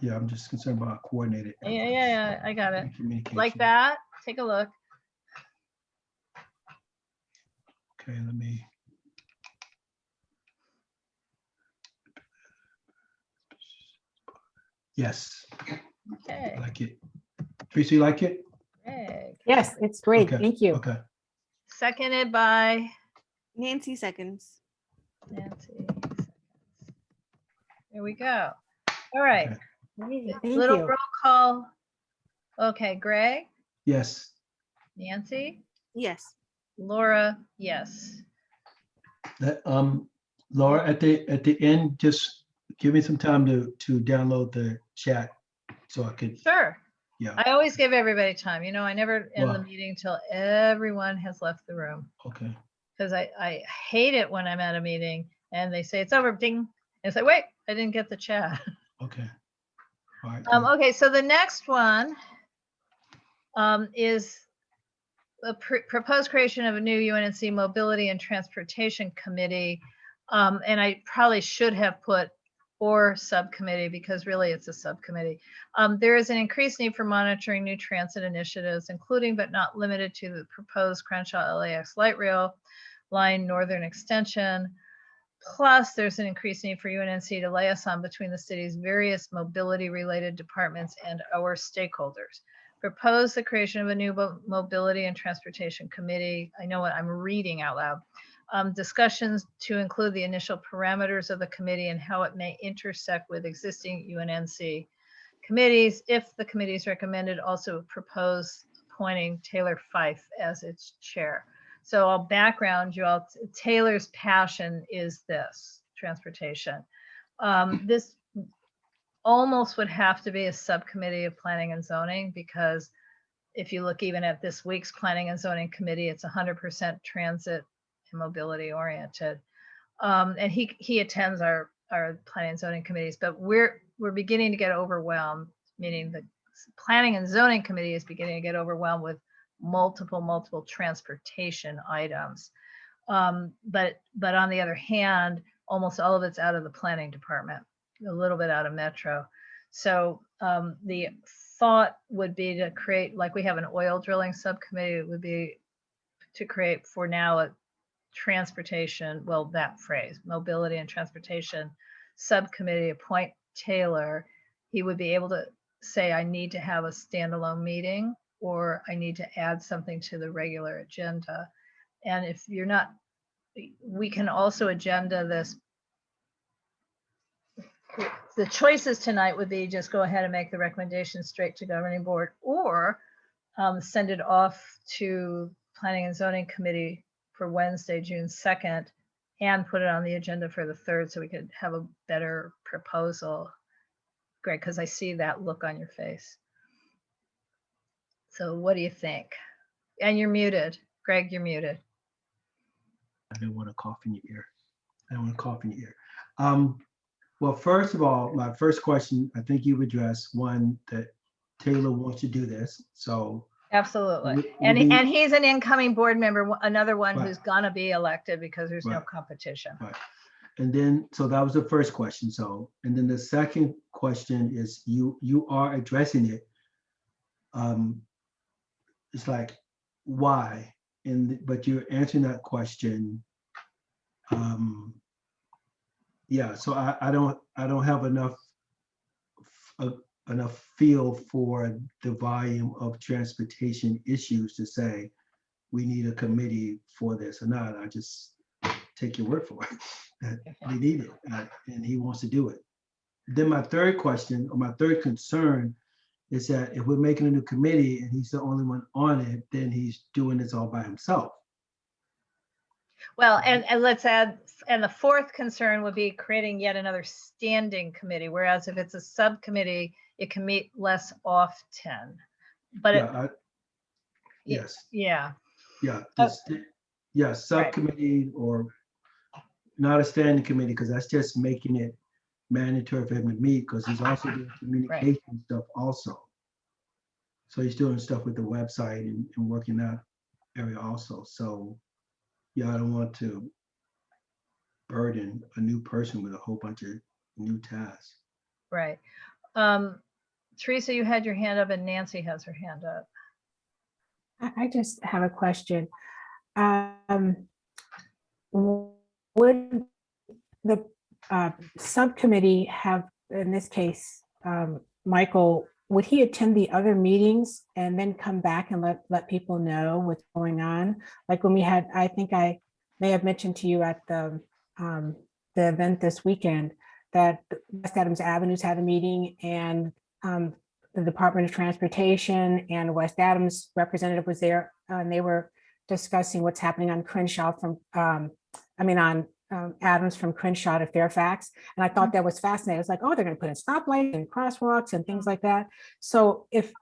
yeah, I'm just concerned about coordinated. Yeah, I got it. and communication. Like that. Take a look. Okay, let me. Yes, Okay, I like it. Teresa, you like it? Greg. Yes, it's great. Okay, Thank you. Okay, Seconded by Nancy seconds. Nancy. There we go. All right. Okay. Great, thank Little you. roll call. Okay, Greg, yes. Nancy, Yes. Laura, yes. That, Laura, at the end, just give me some time to download the chat so I could, Sure. yeah, I always give everybody time. You know, I never end the Well- meeting till everyone has left the room. okay. Because I hate it when I'm at a meeting and they say it's over, ding. And it's like, wait, I didn't get the chat. Okay. All right. good. Okay, so the next one is a proposed creation of a new UNNC Mobility and Transportation Committee. And I probably should have put or subcommittee because really it's a subcommittee. There is an increased need for monitoring new transit initiatives, including but not limited to the proposed Crenshaw LAX light rail line northern extension. Plus, there's an increased need for UNNC to liaison between the city's various mobility-related departments and our stakeholders. Propose the creation of a new mobility and transportation committee. I know what I'm reading out loud. Discussions to include the initial parameters of the committee and how it may intersect with existing UNNC committees. If the committee is recommended, also propose appointing Taylor Fife as its chair. So I'll background you all. Taylor's passion is this, transportation. This almost would have to be a subcommittee of planning and zoning, because if you look even at this week's planning and zoning committee, it's 100% transit and mobility oriented. And he attends our planning and zoning committees, but we're beginning to get overwhelmed, meaning the planning and zoning committee is beginning to get overwhelmed with multiple transportation items. But on the other hand, almost all of it's out of the planning department, a little bit out of Metro. So the thought would be to create, like we have an oil drilling subcommittee, it would be to create for now a transportation, well, that phrase, mobility and transportation subcommittee, appoint Taylor. He would be able to say, I need to have a standalone meeting, or I need to add something to the regular agenda. And if you're not, we can also agenda this. The choices tonight would be just go ahead and make the recommendation straight to governing board, or send it off to Planning and Zoning Committee for Wednesday, June 2nd, and put it on the agenda for the 3rd so we could have a better proposal. Greg, because I see that look on your face. So what do you think? And you're muted. Greg, you're muted. I don't want to cough in your ear. I don't want to cough in your ear. Well, first of all, my first question, I think you've addressed one, that Taylor wants to do this. So Absolutely. Would- And, would be- and he's an incoming board member, another one Right. who's gonna be elected because there's no Right. competition. Right. And then, so that was the first question. So, and then the second question is you are addressing it. It's like, why? But you're answering that question. Yeah, so I don't have enough feel for the volume of transportation issues to say we need a committee for this or not. I just take your word for it that we need it, and he wants to do it. Then my third question, or my third concern, is that if we're making a new committee and he's the only one on it, then he's doing this all by himself. Well, and let's add, and the fourth concern would be creating yet another standing committee, whereas if it's a subcommittee, it can meet less often. But it, Yeah, yes, yeah, yeah, Oh. yeah, subcommittee or not a standing committee, because that's just making it mandatory for him to meet, because he's also doing communication stuff also. So he's doing stuff with the website and working that area also. So yeah, I don't want to burden a new person with a whole bunch of new tasks. right. Teresa, you had your hand up and Nancy has her hand up. I just have a question. Would the subcommittee have, in this case, Michael, would he attend the other meetings and then come back and let people know what's going on? Like when we had, I think I may have mentioned to you at the event this weekend that West Adams Avenues had a meeting, and the Department of Transportation and West Adams representative was there, and they were discussing what's happening on Crenshaw from, Adams from Crenshaw to Fairfax. And I thought that was fascinating. It's like, oh, they're going to put in stoplights and crosswalks and things like that. So if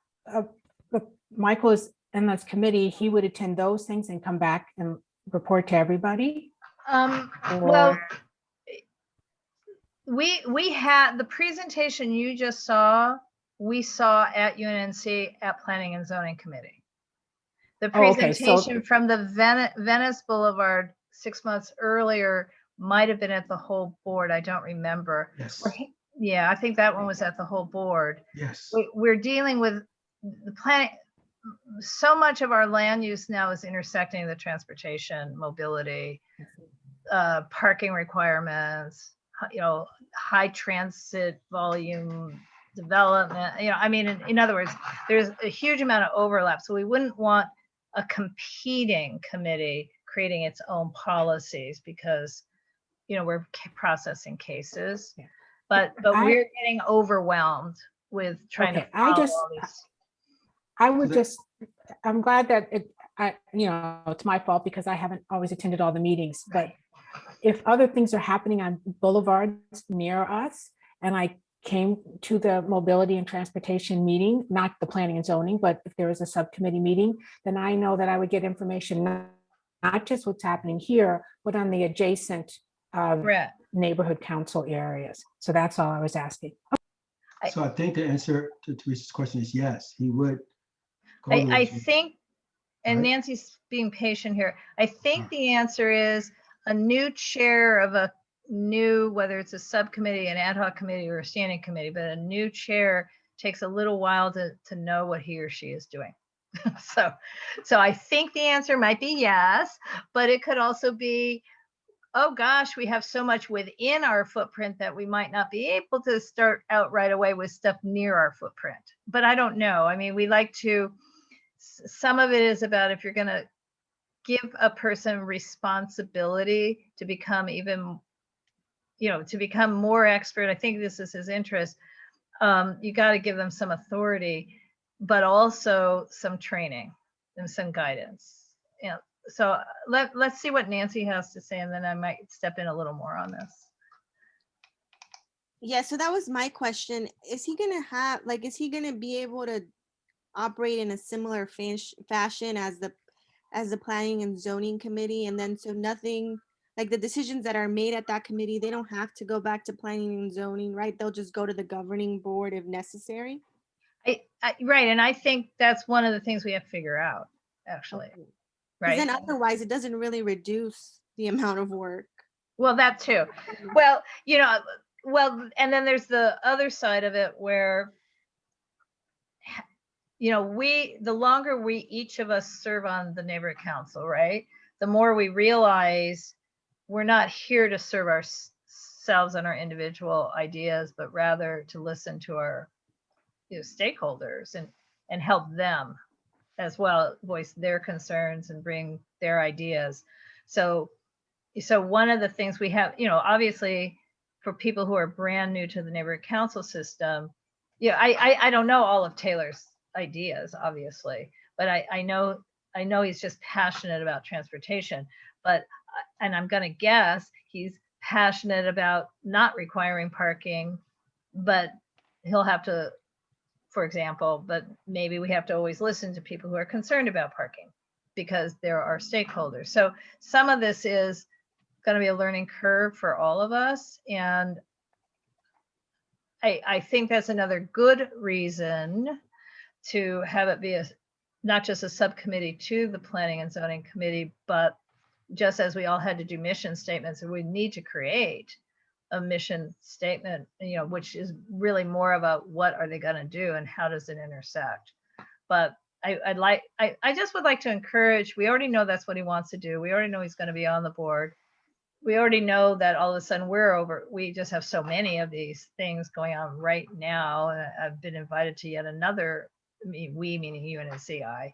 Michael is in this committee, he would attend those things and come back and report to everybody? Well, we had the presentation you just saw, we saw at UNNC at Planning and Zoning Committee. The presentation from the Venice Boulevard 6 months earlier might have been at the whole board. I don't remember. Yes. Yeah, I think that one was at the whole board. Yes. We're dealing with the planning. So much of our land use now is intersecting the transportation, mobility, parking requirements, high transit volume development. I mean, in other words, there's a huge amount of overlap. So we wouldn't want a competing committee creating its own policies because, we're processing cases, but we're getting overwhelmed with trying to follow all these. I'm glad that it's my fault because I haven't always attended all the meetings, but if other things are happening on boulevards near us, and I came to the mobility and transportation meeting, not the planning and zoning, but if there was a subcommittee meeting, then I know that I would get information, not just what's happening here, but on the adjacent neighborhood council areas. So that's all I was asking. So I think the answer to Teresa's question is yes, he would. I think, and Right. Nancy's being patient here, I think the answer is a new chair of a new, whether it's a subcommittee, an ad hoc committee, or a standing committee, but a new chair takes a little while to know what he or she is doing. So I think the answer might be yes, but it could also be, oh gosh, we have so much within our footprint that we might not be able to start out right away with stuff near our footprint. But I don't know. I mean, we like to, some of it is about if you're going to give a person responsibility to become even, to become more expert. I think this is his interest. You got to give them some authority, but also some training and some guidance. yeah, so let's see what Nancy has to say, and then I might step in a little more on this. Yeah, so that was my question. Is he gonna have, like, is he gonna be able to operate in a similar fashion as the planning and zoning committee? And then so nothing, like the decisions that are made at that committee, they don't have to go back to planning and zoning, right? They'll just go to the governing board if necessary. Right, and I think that's one of the things we have to figure out, actually, Because right? then otherwise it doesn't really reduce the amount of work. Well, that too. Well, and then there's the other side of it where, the longer we, each of us serve on the neighborhood council, right? The more we realize we're not here to serve ourselves and our individual ideas, but rather to listen to our stakeholders and help them as well, voice their concerns and bring their ideas. So one of the things we have, obviously for people who are brand new to the neighborhood council system, I don't know all of Taylor's ideas, obviously, but I know he's just passionate about transportation, and I'm going to guess he's passionate about not requiring parking, but he'll have to, for example, but maybe we have to always listen to people who are concerned about parking because there are stakeholders. So some of this is going to be a learning curve for all of us. And I think that's another good reason to have it be not just a subcommittee to the planning and zoning committee, but just as we all had to do mission statements, and we need to create a mission statement, which is really more about what are they going to do and how does it intersect. But I just would like to encourage, we already know that's what he wants to do. We already know he's going to be on the board. We already know that all of a sudden we just have so many of these things going on right now. And I've been invited to yet another, we meaning UNNC,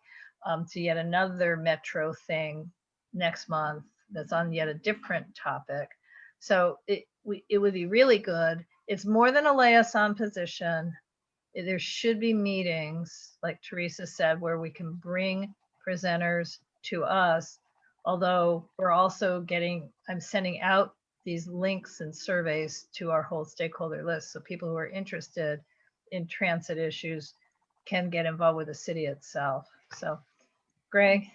to yet another metro thing next month that's on yet a different topic. So it would be really good. It's more than a liaison position. There should be meetings, like Teresa said, where we can bring presenters to us. Although we're also I'm sending out these links and surveys to our whole stakeholder list. So people who are interested in transit issues can get involved with the city itself. So, Greg?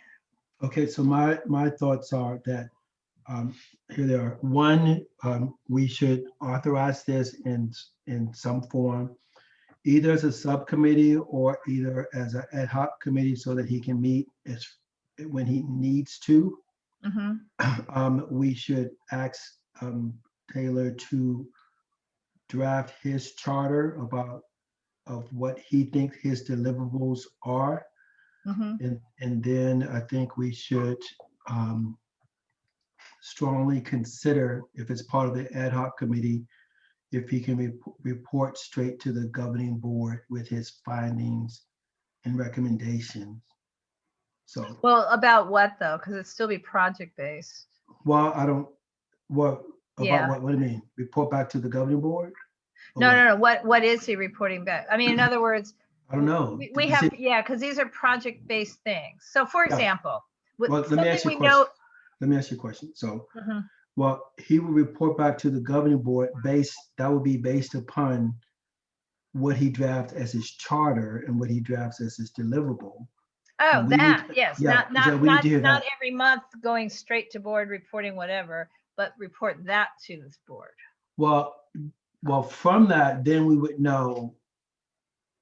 Okay, so my thoughts are that here they are. One, we should authorize this in some form, either as a subcommittee or either as an ad hoc committee, so that he can meet when he needs to. Mm-hmm. We should ask Taylor to draft his charter of what he thinks his deliverables are. Mm-hmm. And then I think we should strongly consider, if it's part of the ad hoc committee, if he can report straight to the governing board with his findings and recommendations. So, Well, about what though? Because it'd still be project based. well, what Yeah. what do you mean? Report back to the governing board? Or No. what? What is he reporting back? I mean, in other words, I don't know. we have, because these are project based things. So for example, Well, let me ask you a question. Let me ask you a question. So, well, he will report back to the governing board that would be based upon what he drafts as his charter and what he drafts as his deliverable. Oh, yes. Yeah, Not every month going straight to board reporting whatever, but report that to this board. Well, from that, then we would know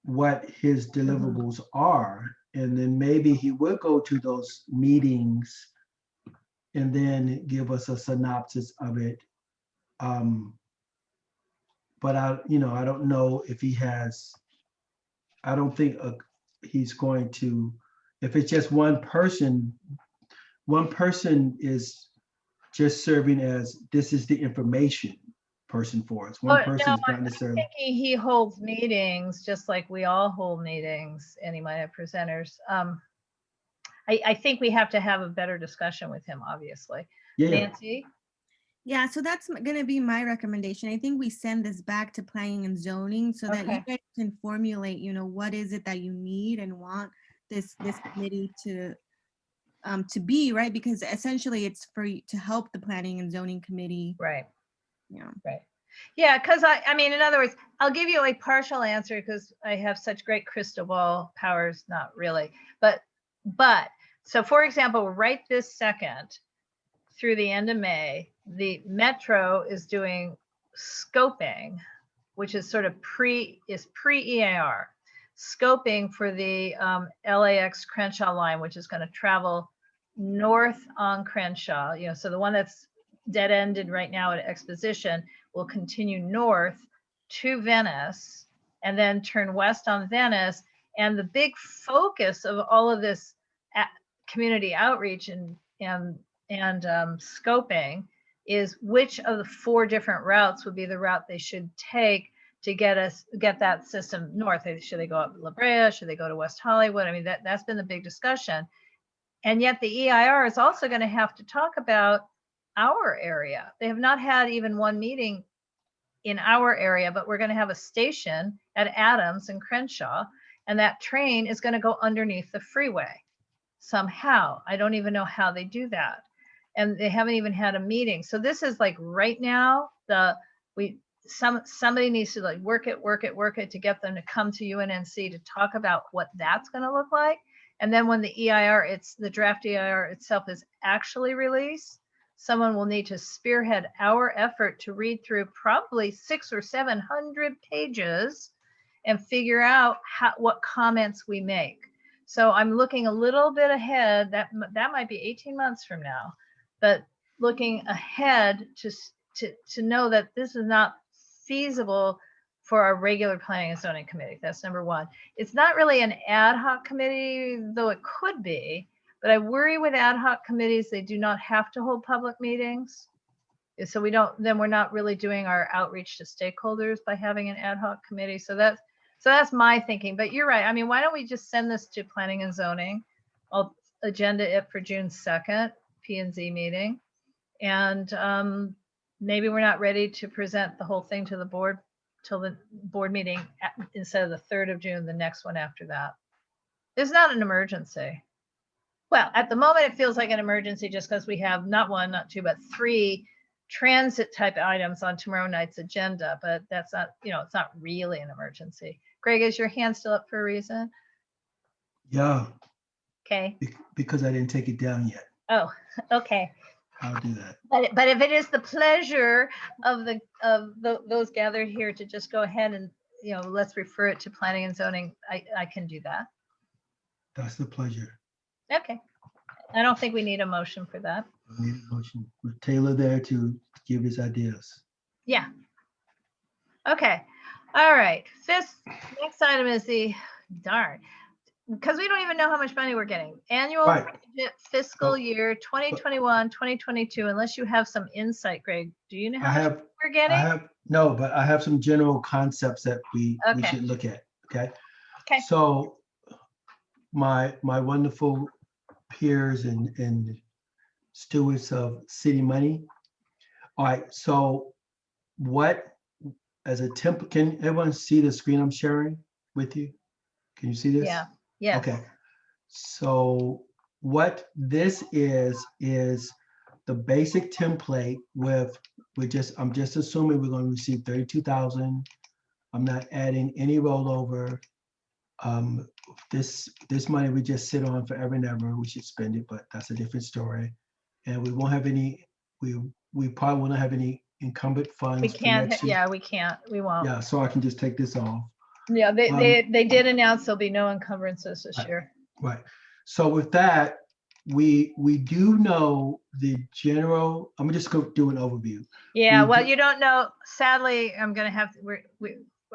what his deliverables are. And then maybe he would go to those meetings and then give us a synopsis of it. But I don't know if he has, I don't think he's going to, if it's just one person is just serving as, this is the information person for us. One person is not necessarily. I'm thinking he holds meetings just like we all hold meetings, and he might have presenters. I think we have to have a better discussion with him, obviously. Yeah. Nancy? Yeah, so that's going to be my recommendation. I think we send this back to planning and zoning so that you guys can formulate, what is it that you need and want this committee to to be, right? Because essentially it's to help the planning and zoning committee. Right. Yeah. Right. Yeah, because I mean, in other words, I'll give you a partial answer because I have such great crystal ball powers, not really. But so for example, right this second through the end of May, the Metro is doing scoping, which is sort of pre-EAR, scoping for the LAX Crenshaw line, which is going to travel north on Crenshaw, so the one that's dead ended right now at Exposition will continue north to Venice and then turn west on Venice. And the big focus of all of this community outreach and scoping is which of the 4 different routes would be the route they should take to get that system north. Should they go up La Brea? Should they go to West Hollywood? I mean, that's been the big discussion. And yet the EIR is also going to have to talk about our area. They have not had even one meeting in our area, but we're going to have a station at Adams and Crenshaw, and that train is going to go underneath the freeway somehow. I don't even know how they do that. And they haven't even had a meeting. So this is like right now, somebody needs to like work it to get them to come to UNNC to talk about what that's going to look like. And then when the EIR, the draft EIR itself is actually released, someone will need to spearhead our effort to read through probably 600 or 700 pages and figure out what comments we make. So I'm looking a little bit ahead. That might be 18 months from now, but looking ahead to know that this is not feasible for our regular planning and zoning committee. That's number one. It's not really an ad hoc committee, though it could be, but I worry with ad hoc committees, they do not have to hold public meetings. So we're not really doing our outreach to stakeholders by having an ad hoc committee. So that's my thinking, but you're right. I mean, why don't we just send this to planning and zoning? I'll agenda it for June 2nd, P&Z meeting. And maybe we're not ready to present the whole thing to the board till the board meeting instead of the 3rd of June, the next one after that. It's not an emergency. Well, at the moment, it feels like an emergency just because we have not 1, not 2, but 3 transit type items on tomorrow night's agenda, but that's not, it's not really an emergency. Greg, is your hand still up for a reason? Yeah. Okay. Because I didn't take it down yet. Oh, okay. I'll do that. But if it is the pleasure of those gathered here to just go ahead and, let's refer it to planning and zoning, I can do that. That's the pleasure. Okay. I don't think we need a motion for that. I need a motion with Taylor there to give his ideas. Yeah. Okay. All right. Next item is because we don't even know how much money we're getting. Annual budget fiscal year 2021, 2022, unless you have some insight, Greg. Do you know how much we're getting? No, but I have some general concepts that we should look at. Okay. Okay. So my wonderful peers and stewards of city money. All right. So as a template, can everyone see the screen I'm sharing with you? Can you see this? Yeah. Yes. Okay. So what this is the basic template I'm just assuming we're going to receive 32,000. I'm not adding any rollover. This money we just sit on forever and ever. We should spend it, but that's a different story. And we won't have any, we probably won't have any incumbent funds. We can't, we can't, we won't. Yeah, so I can just take this off. Yeah, they did announce there'll be no encumbrances this year. Right. So with that, we do know the general, I'm just going to do an overview. Yeah, well, you don't know. Sadly, I'm going to have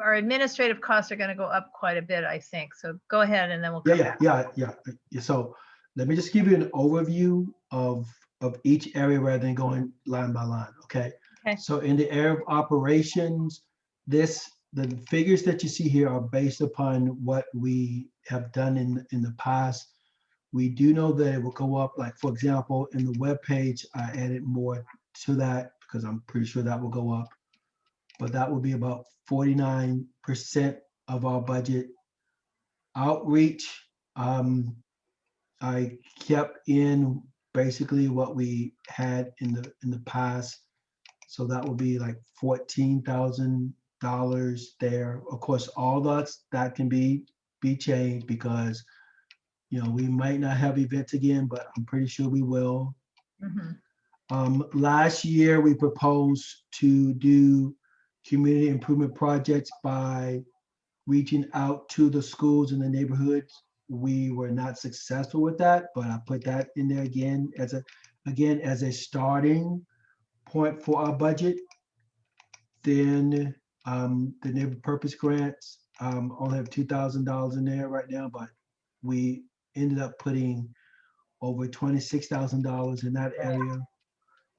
our administrative costs are going to go up quite a bit, I think. So go ahead and then we'll come back. Yeah. So let me just give you an overview of each area rather than going line by line. Okay. So in the area of operations, the figures that you see here are based upon what we have done in the past. We do know that it will go up, like, for example, in the web page, I added more to that because I'm pretty sure that will go up. But that will be about 49% of our budget. Outreach, I kept in basically what we had in the past. So that would be like $14,000 there. Of course, all that can be changed because, you know, we might not have events again, but I'm pretty sure we will. Mhm. Last year, we proposed to do community improvement projects by reaching out to the schools in the neighborhoods. We were not successful with that, but I put that in there again as a starting point for our budget. Then the neighborhood purpose grants only have $2,000 in there right now, but we ended up putting over $26,000 in that Right. area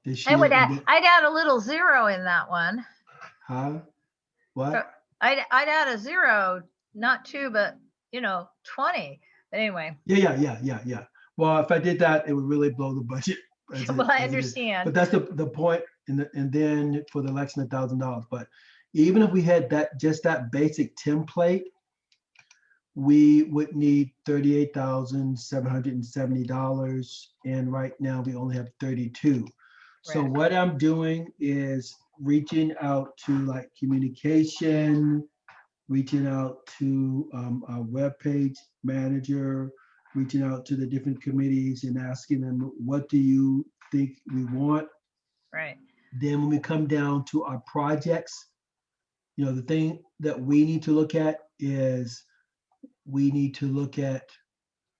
this I year. would And add, then- I'd add a little zero in that one. Huh? What? I'd add a zero, not two, but 20. But anyway, Yeah. Well, if I did that, it would really blow the budget. well, I But understand. that's the point. And then for the election, $1,000. But even if we had just that basic template, we would need $38,770. And right now we only have 32. So Right. what I'm doing is reaching out to like communication, reaching out to our webpage manager, reaching out to the different committees and asking them, what do you think we want? Right. Then when we come down to our projects, you know, the thing that we need to look at is we need to look at,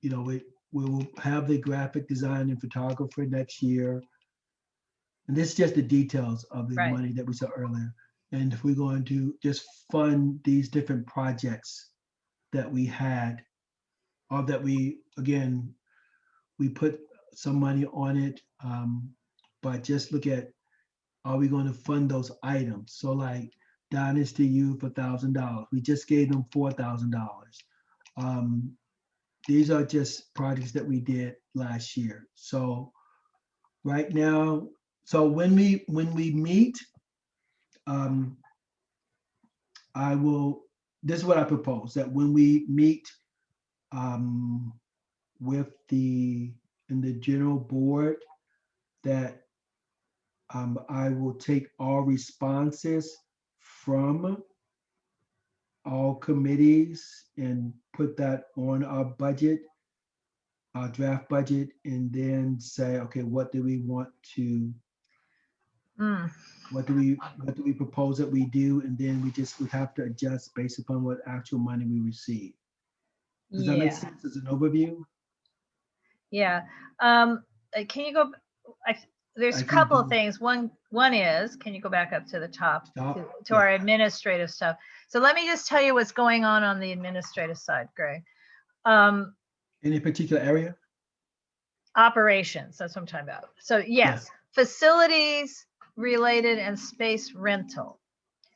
you know, we will have the graphic design and photographer next year. And this is just the details of the Right. money that we saw earlier. And if we're going to just fund these different projects that we had, or that we, again, we put some money on it, but just look at, are we going to fund those items? So like Dynasty Youth, $1,000. We just gave them $4,000. These are just projects that we did last year. So right now, so when we meet, I will, this is what I propose, that when we meet with in the general board, that I will take all responses from all committees and put that on our budget, our draft budget, and then say, okay, what do we want to, Mm. what do we propose that we do? And then we have to adjust based upon what actual money we receive. Does that make Yeah. sense as an overview? Yeah. Can you go? There's I a can couple of do- things. One is, can you go back up to the top Top, to our administrative stuff? So let me just tell you what's going on the administrative side, Greg. Any particular area? Operations, that's what I'm talking about. So yes, facilities related and space rental.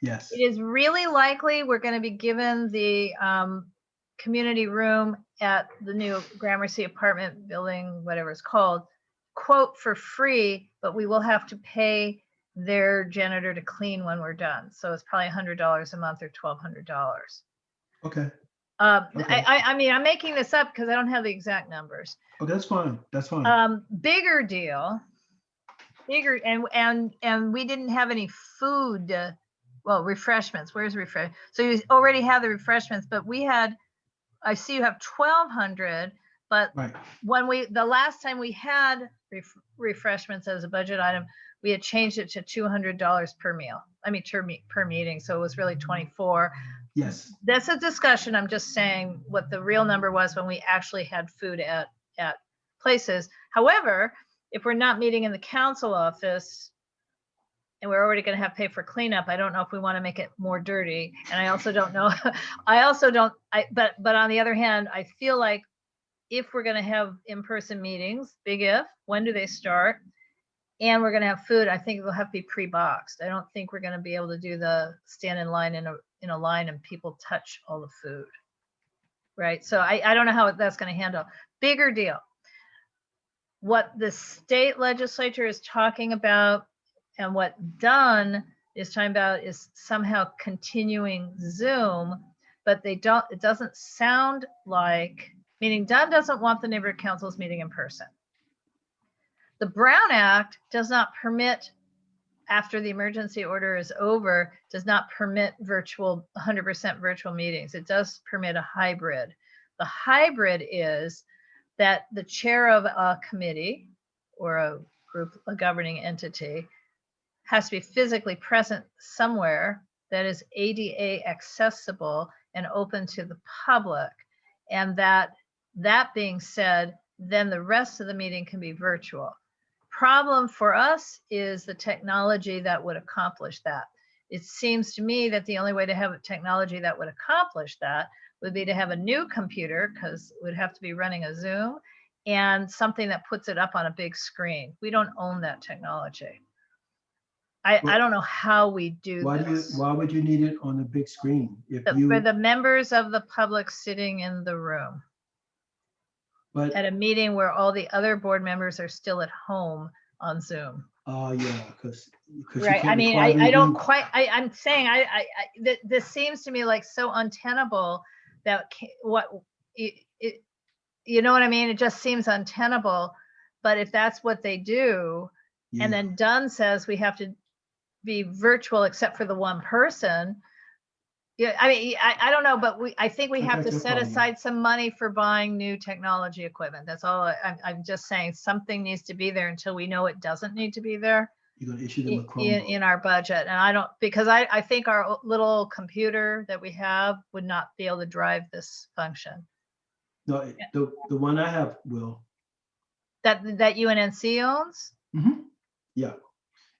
Yes. It is really likely we're going to be given the community room at the new Gramercy apartment building, whatever it's called, quote, for free, but we will have to pay their janitor to clean when we're done. So it's probably $100 a month or $1,200. Okay. Okay. I mean, I'm making this up because I don't have the exact numbers. Okay, that's fine. That's fine. Bigger deal, and we didn't have any food. Well, refreshments. Where's refresh? So you already have the refreshments, but we had. I see you have 1,200, but Right. when the last time we had refreshments as a budget item, we had changed it to $200 per meal. I mean, per meeting, so it was really 24. Yes. That's a discussion. I'm just saying what the real number was when we actually had food at places. However, if we're not meeting in the council office and we're already going to have to pay for cleanup, I don't know if we want to make it more dirty. And I also don't know. But on the other hand, I feel like if we're going to have in-person meetings, big if, when do they start? And we're going to have food, I think it'll have to be pre-boxed. I don't think we're going to be able to do the stand in line in a line and people touch all the food. Right. So I don't know how that's going to handle. Bigger deal. What the state legislature is talking about and what Dunn is talking about is somehow continuing Zoom, but it doesn't sound like meaning Dunn doesn't want the neighborhood councils meeting in person. The Brown Act does not permit, after the emergency order is over, does not permit 100% virtual meetings. It does permit a hybrid. The hybrid is that the chair of a committee or a group, a governing entity, has to be physically present somewhere that is ADA accessible and open to the public. And that being said, then the rest of the meeting can be virtual. Problem for us is the technology that would accomplish that. It seems to me that the only way to have a technology that would accomplish that would be to have a new computer, because it would have to be running a Zoom, and something that puts it up on a big screen. We don't own that technology. I don't know how we do this. Why would you need it on a big screen? For the members of the public sitting in the room But, at a meeting where all the other board members are still at home on Zoom. oh yeah, because. Right, I mean, I don't quite, I'm saying, this seems to me like so untenable that you know what I mean? It just seems untenable. But if that's what they do, and then Dunn says we have to be virtual except for the one person. Yeah, I mean, I don't know, but I think we have to set aside some money for buying new technology equipment. That's all. I'm just saying something needs to be there until we know it doesn't need to be there. You're gonna issue them a Chromebook. In our budget. And I don't, because I think our little computer that we have would not be able to drive this function. No, the one I have will. That UNNC owns? Yeah.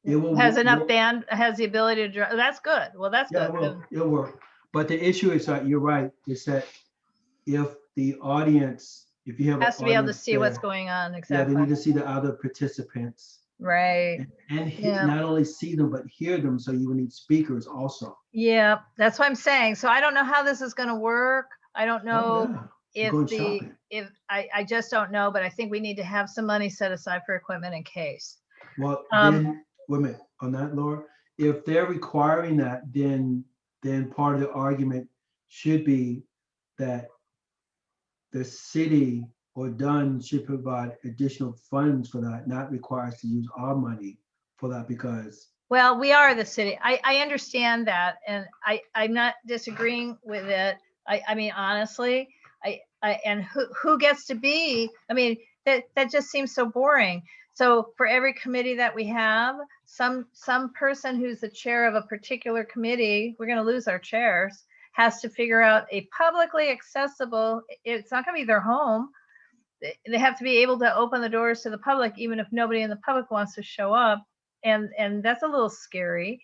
It will has enough band, has the ability to drive. That's good. Well, that's yeah, good. It'll work. But the issue is that you're right, is that if the audience, if you have has to be able to see what's going on. Exactly. Yeah, they need to see the other participants. Right. And not only see them, but hear them. So you will need speakers also. Yeah, that's what I'm saying. So I don't know how this is going to work. I don't know if I just don't know, but I think we need to have some money set aside for equipment in case. Well, then, wait a minute on that, Laura. If they're requiring that, then part of the argument should be that the city or Dunn should provide additional funds for that, not require us to use our money for that, because. Well, we are the city. I understand that, and I'm not disagreeing with it. I mean, honestly, and who gets to be? I mean, that just seems so boring. So for every committee that we have, some person who's the chair of a particular committee, we're going to lose our chairs, has to figure out a publicly accessible, it's not going to be their home. They have to be able to open the doors to the public, even if nobody in the public wants to show up. And that's a little scary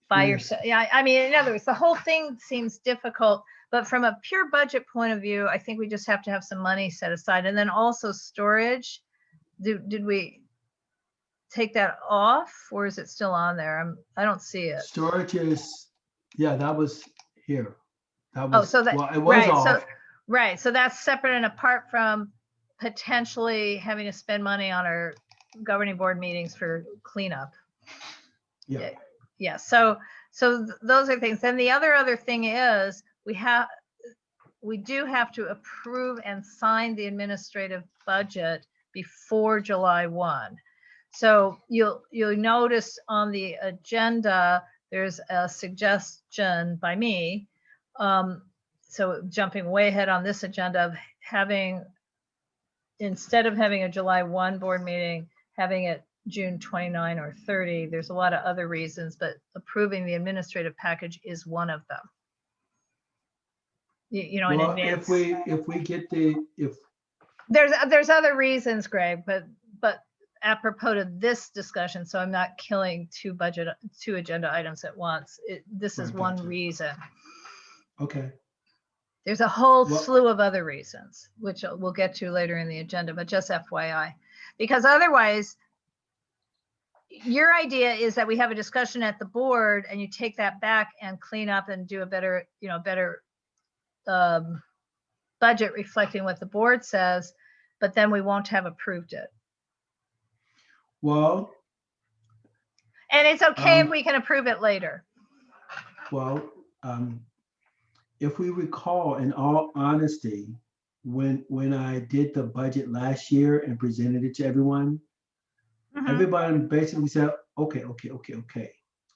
by yourself. Yeah, I mean, in other words, the whole thing seems difficult, but from a pure budget point of view, I think we just have to have some money set aside. And then also storage. Did we take that off, or is it still on there? I don't see it. Storage is, yeah, that was here. That was, so that, well, it was off. So that's separate and apart from potentially having to spend money on our governing board meetings for cleanup. Yeah. So those are things. Then the other thing is we do have to approve and sign the administrative budget before July 1. So you'll notice on the agenda, there's a suggestion by me. So jumping way ahead on this agenda of having, instead of having a July 1 board meeting, having it June 29 or 30, there's a lot of other reasons, but approving the administrative package is one of them. You know, well, in advance. If we get there's other reasons, Greg, but apropos to this discussion, so I'm not killing two agenda items at once. This is one reason. Okay. There's a whole slew of other reasons, which we'll get to later in the agenda, but just FYI, because otherwise, your idea is that we have a discussion at the board and you take that back and clean up and do a better, budget reflecting what the board says, but then we won't have approved it. Well. And it's okay if we can approve it later. Well, if we recall, in all honesty, when I did the budget last year and presented it to everyone, everybody basically said, okay, okay, okay, okay,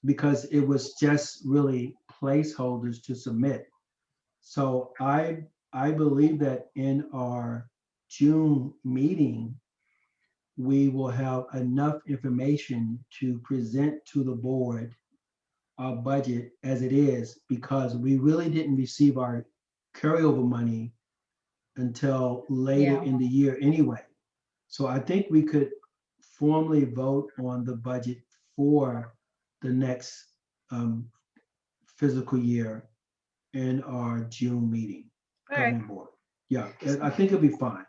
because it was just really placeholders to submit. So I believe that in our June meeting, we will have enough information to present to the board our budget as it is, because we really didn't receive our carryover money until later Yeah. in the year anyway. So I think we could formally vote on the budget for the next fiscal year in our June meeting, All right. governing board. Yeah, I think it'll be fine.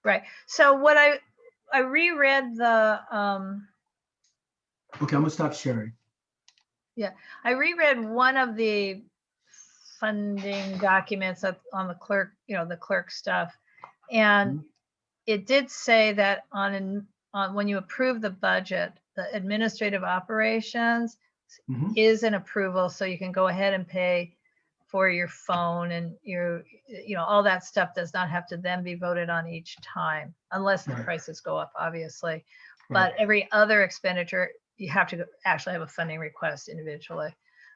Right. So what I reread the Okay, I'm gonna stop sharing. I reread one of the funding documents on the clerk, the clerk stuff. And it did say that on when you approve the budget, the administrative operations Mhm. is an approval, so you can go ahead and pay for your phone and all that stuff does not have to then be voted on each time unless the Right. prices go up, obviously. Right. But every other expenditure, you have to actually have a funding request individually.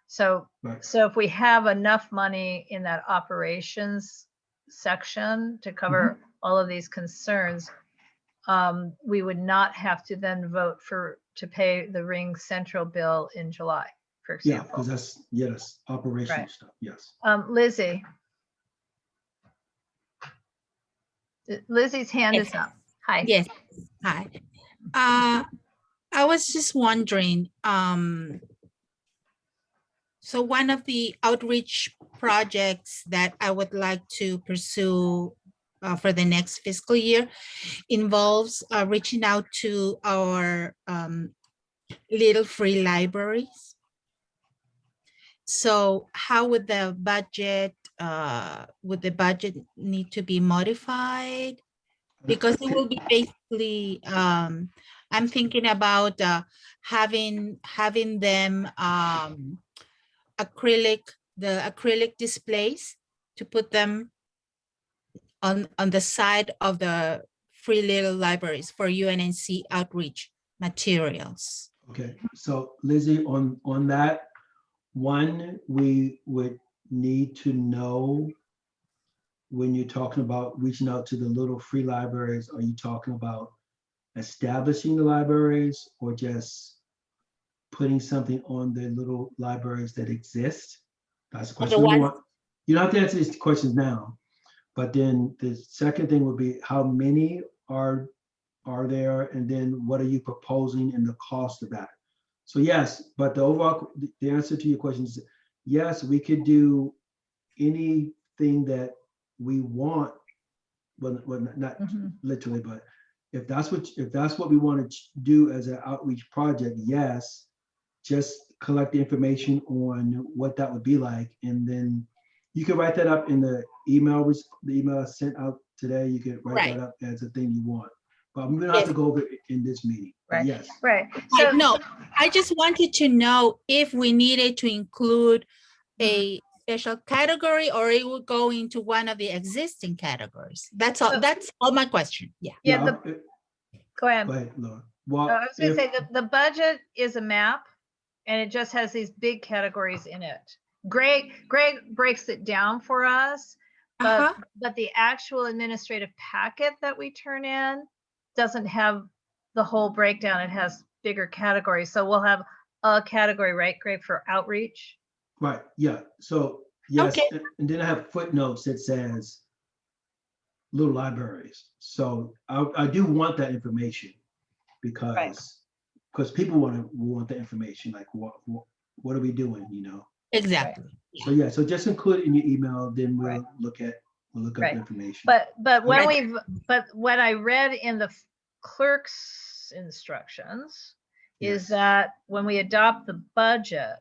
So Right. so if we have enough money in that operations section to cover all of these concerns, we would not have to then vote to pay the Ring Central bill in July, for Yeah, example. because that's operational Right. stuff. Yes. Lizzie. Lizzie's hand Yes. is up. Hi. Yes, hi. I was just wondering, so one of the outreach projects that I would like to pursue for the next fiscal year involves reaching out to our little free libraries. So how would the budget need to be modified? Because it will be basically, I'm thinking about having them acrylic displays to put them on the side of the free little libraries for UNNC outreach materials. Okay, so Lizzie, on that one, we would need to know when you're talking about reaching out to the little free libraries, are you talking about establishing the libraries or just putting something on the little libraries that exist? That's question number one. You don't have to answer these questions now, but then the second thing would be how many are there, and then what are you proposing and the cost of that? So yes, but the answer to your question is yes, we could do anything that we want. Well, not literally, but if that's what we want to do as an outreach project, yes, just collect the information on what that would be like, and then you can write that up in the email I sent out today. You can write that up as a thing you want. But we don't have to go over it in this meeting. But Right. yes. Right. So No, I just wanted to know if we needed to include a special category or it would go into one of the existing categories. That's all. That's all my question. Yeah. yeah, Go go ahead. ahead, Laura. Well, I was going to say that the budget is a map and it just has these big categories in it. Greg breaks it down for us, but the actual administrative packet that we turn in doesn't have the whole breakdown. It has bigger categories. So we'll have a category, right, Greg, for outreach? right, yeah. So yes, Okay. and then I have footnotes that says little libraries. So I do want that information because people want the information, like what are we doing, Exactly. So yeah, so just include it in your email, then we'll look up the information. But what I read in the clerk's instructions is that when we adopt the budget,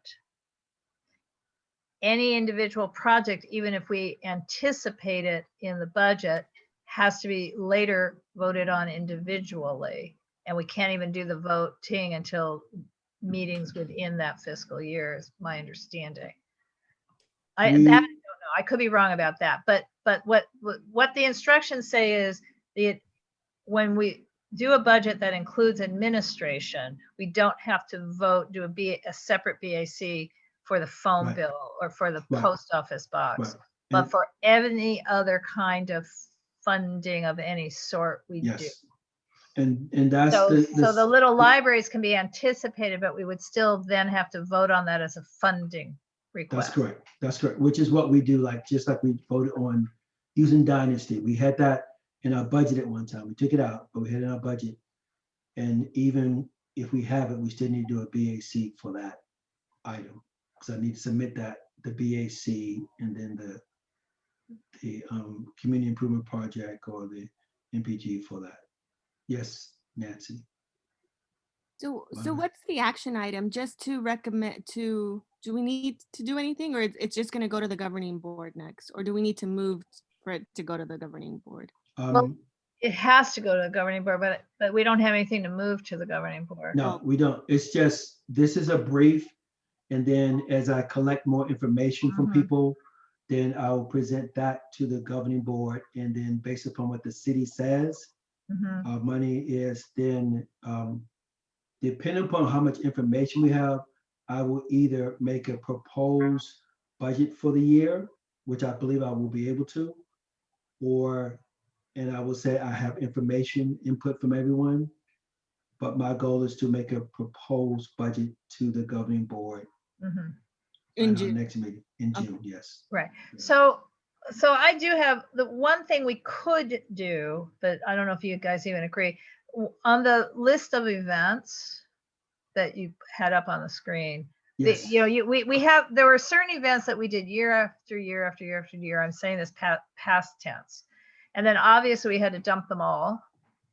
any individual project, even if we anticipate it in the budget, has to be later voted on individually. And we can't even do the voting until meetings within that fiscal year, is my understanding. I don't know I could be wrong about that, but what the instructions say is when we do a budget that includes administration, we don't have to do a separate BAC for the phone Right. bill or for the Right. post office box. Right. But And- for any other kind of funding of any sort, we do. Yes. And that's So the the little libraries can be anticipated, but we would still then have to vote on that as a funding request. That's correct. That's correct. Which is what we do, like, just like we voted on using Dynasty. We had that in our budget at one time. We took it out, but we had it in our budget. And even if we have it, we still need to do a BAC for that item. So I need to submit that, the BAC, and then the community improvement project or the MPG for that. Yes, Nancy. So Wow. what's the action item? Just to recommend do we need to do anything, or it's just gonna go to the governing board next? Or do we need to move for it to go to the governing board? It has to go to the governing board, but we don't have anything to move to the governing board. No, we don't. It's just, this is a brief. And then as I collect more information from Mhm. people, then I'll present that to the governing board. And then based upon what the city says, Mhm. our money is, then depending upon how much information we have, I will either make a proposed budget for the year, which I believe I will be able to, and I will say I have information input from everyone, but my goal is to make a proposed budget to the governing board Mhm. In at our June. next meeting in Okay. June, yes. Right. So I do have the one thing we could do, but I don't know if you guys even agree. On the list of events that you had up on the screen, Yes. there were certain events that we did year after year after year after year. I'm saying this past tense. And then obviously we had to dump them all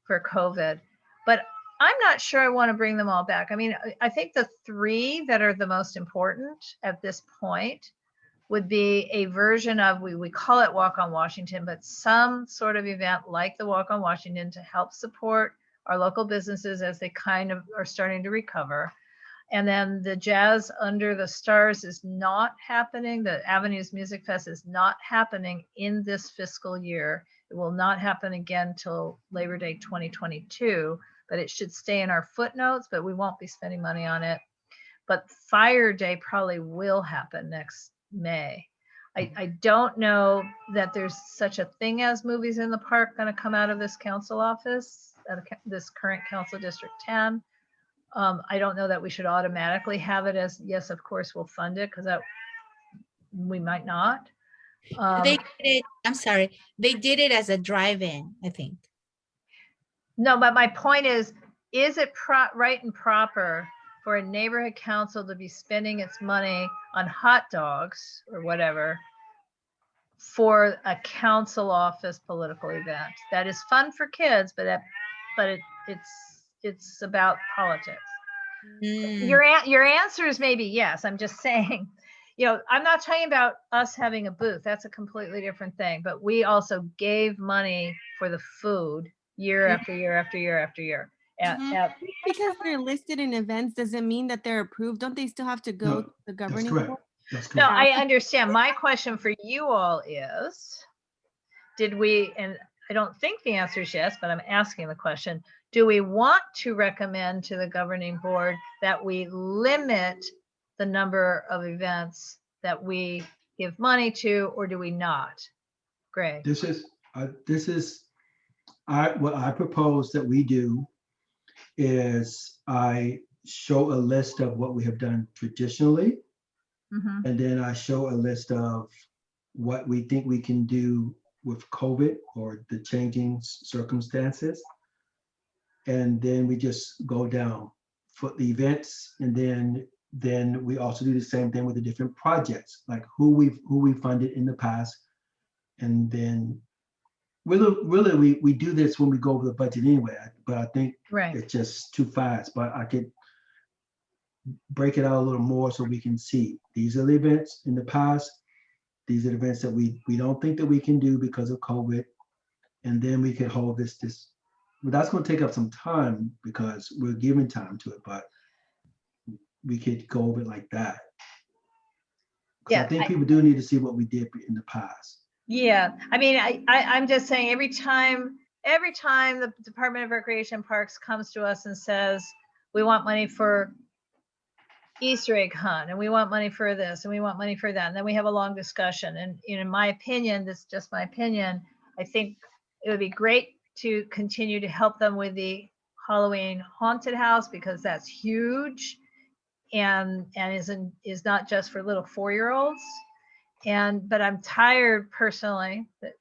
for COVID. But I'm not sure I want to bring them all back. I mean, I think the three that are the most important at this point would be a version of, we call it Walk on Washington, but some sort of event like the Walk on Washington to help support our local businesses as they kind of are starting to recover. And then the Jazz Under the Stars is not happening. The Avenues Music Fest is not happening in this fiscal year. It will not happen again till Labor Day 2022, but it should stay in our footnotes, but we won't be spending money on it. But Fire Day probably will happen next May. I don't know that there's such a thing as Movies in the Park going to come out of this council office, this current council District 10. I don't know that we should automatically have it as, yes, of course, we'll fund it, because that we might not. They did it, I'm sorry, they did it as a drive-in, I think. No, but my point is it right and proper for a neighborhood council to be spending its money on hot dogs or whatever for a council office political event? That is fun for kids, but it's about politics. Mm. Your answer is maybe yes. I'm just saying, I'm not talking about us having a booth. That's a completely different thing. But we also gave money for the food year after year after year after year. Because they're listed in events doesn't mean that they're approved. Don't they still have to go No, to the That's governing correct. board? That's No, correct. I understand. My question for you all is, did we, and I don't think the answer is yes, but I'm asking the question, do we want to recommend to the governing board that we limit the number of events that we give money to, or do we not? Greg? What I propose that we do is I show a list of what we have done traditionally, Mhm. and then I show a list of what we think we can do with COVID or the changing circumstances. And then we just go down for the events, and then we also do the same thing with the different projects, like who we funded in the past. And then really we do this when we go over the budget anyway, but I think Right. it's just too fast. But I could break it out a little more so we can see these are the events in the past. These are the events that we don't think that we can do because of COVID. And then we could hold this, but that's going to take up some time because we're giving time to it, but we could go over it like that. 'Cause I think people do need to see what we did in the past. Yeah, I mean, I'm just saying every time the Department of Recreation and Parks comes to us and says, we want money for Easter egg hunt and we want money for this and we want money for that. And then we have a long discussion. And in my opinion, this is just my opinion, I think it would be great to continue to help them with the Halloween haunted house because that's huge and is not just for little 4-year-olds. But I'm tired personally that,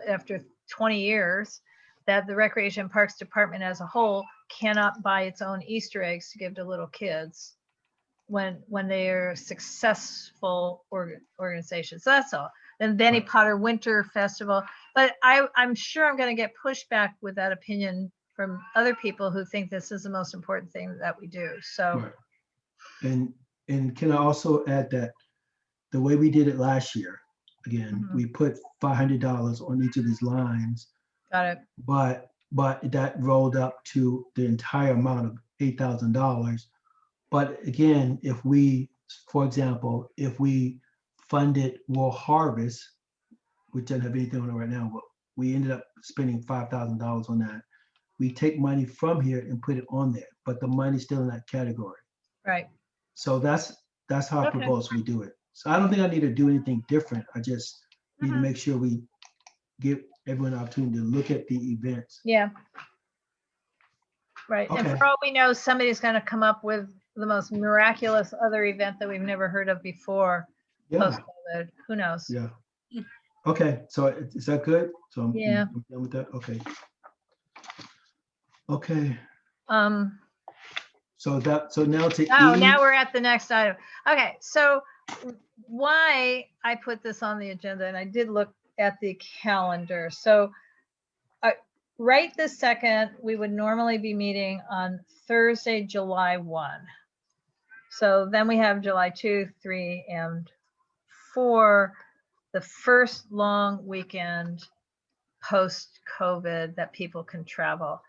after 20 years, that the Recreation Parks Department as a whole cannot buy its own Easter eggs to give to little kids when they are successful organizations. So that's all. And Benny Potter Winter Festival. But I'm sure I'm going to get pushback with that opinion from other people who think this is the most important thing that we do. So. Right. And can I also add that the way we did it last year, again, we put $500 on each of these lines. Got it. But that rolled up to the entire amount of $8,000. But again, if we, for example, if we funded World Harvest, which doesn't have anything on it right now, but we ended up spending $5,000 on that. We take money from here and put it on there, but the money's still in that category. Right. So that's how I Okay. propose we do it. So I don't think I need to do anything different. I just need to make sure we give everyone an opportunity to look at the events. Yeah. Right. And Okay. for all we know, somebody's going to come up with the most miraculous other event that we've never heard of before. Yeah, Post-COVID. Who knows? yeah. Okay, so is that good? So I'm Yeah. done with that. Okay. Okay. So now to Oh, E. now we're at the next item. Okay, so why I put this on the agenda, and I did look at the calendar. So right this second, we would normally be meeting on Thursday, July 1. So then we have July 2, 3, and 4, the first long weekend post-COVID that people can travel.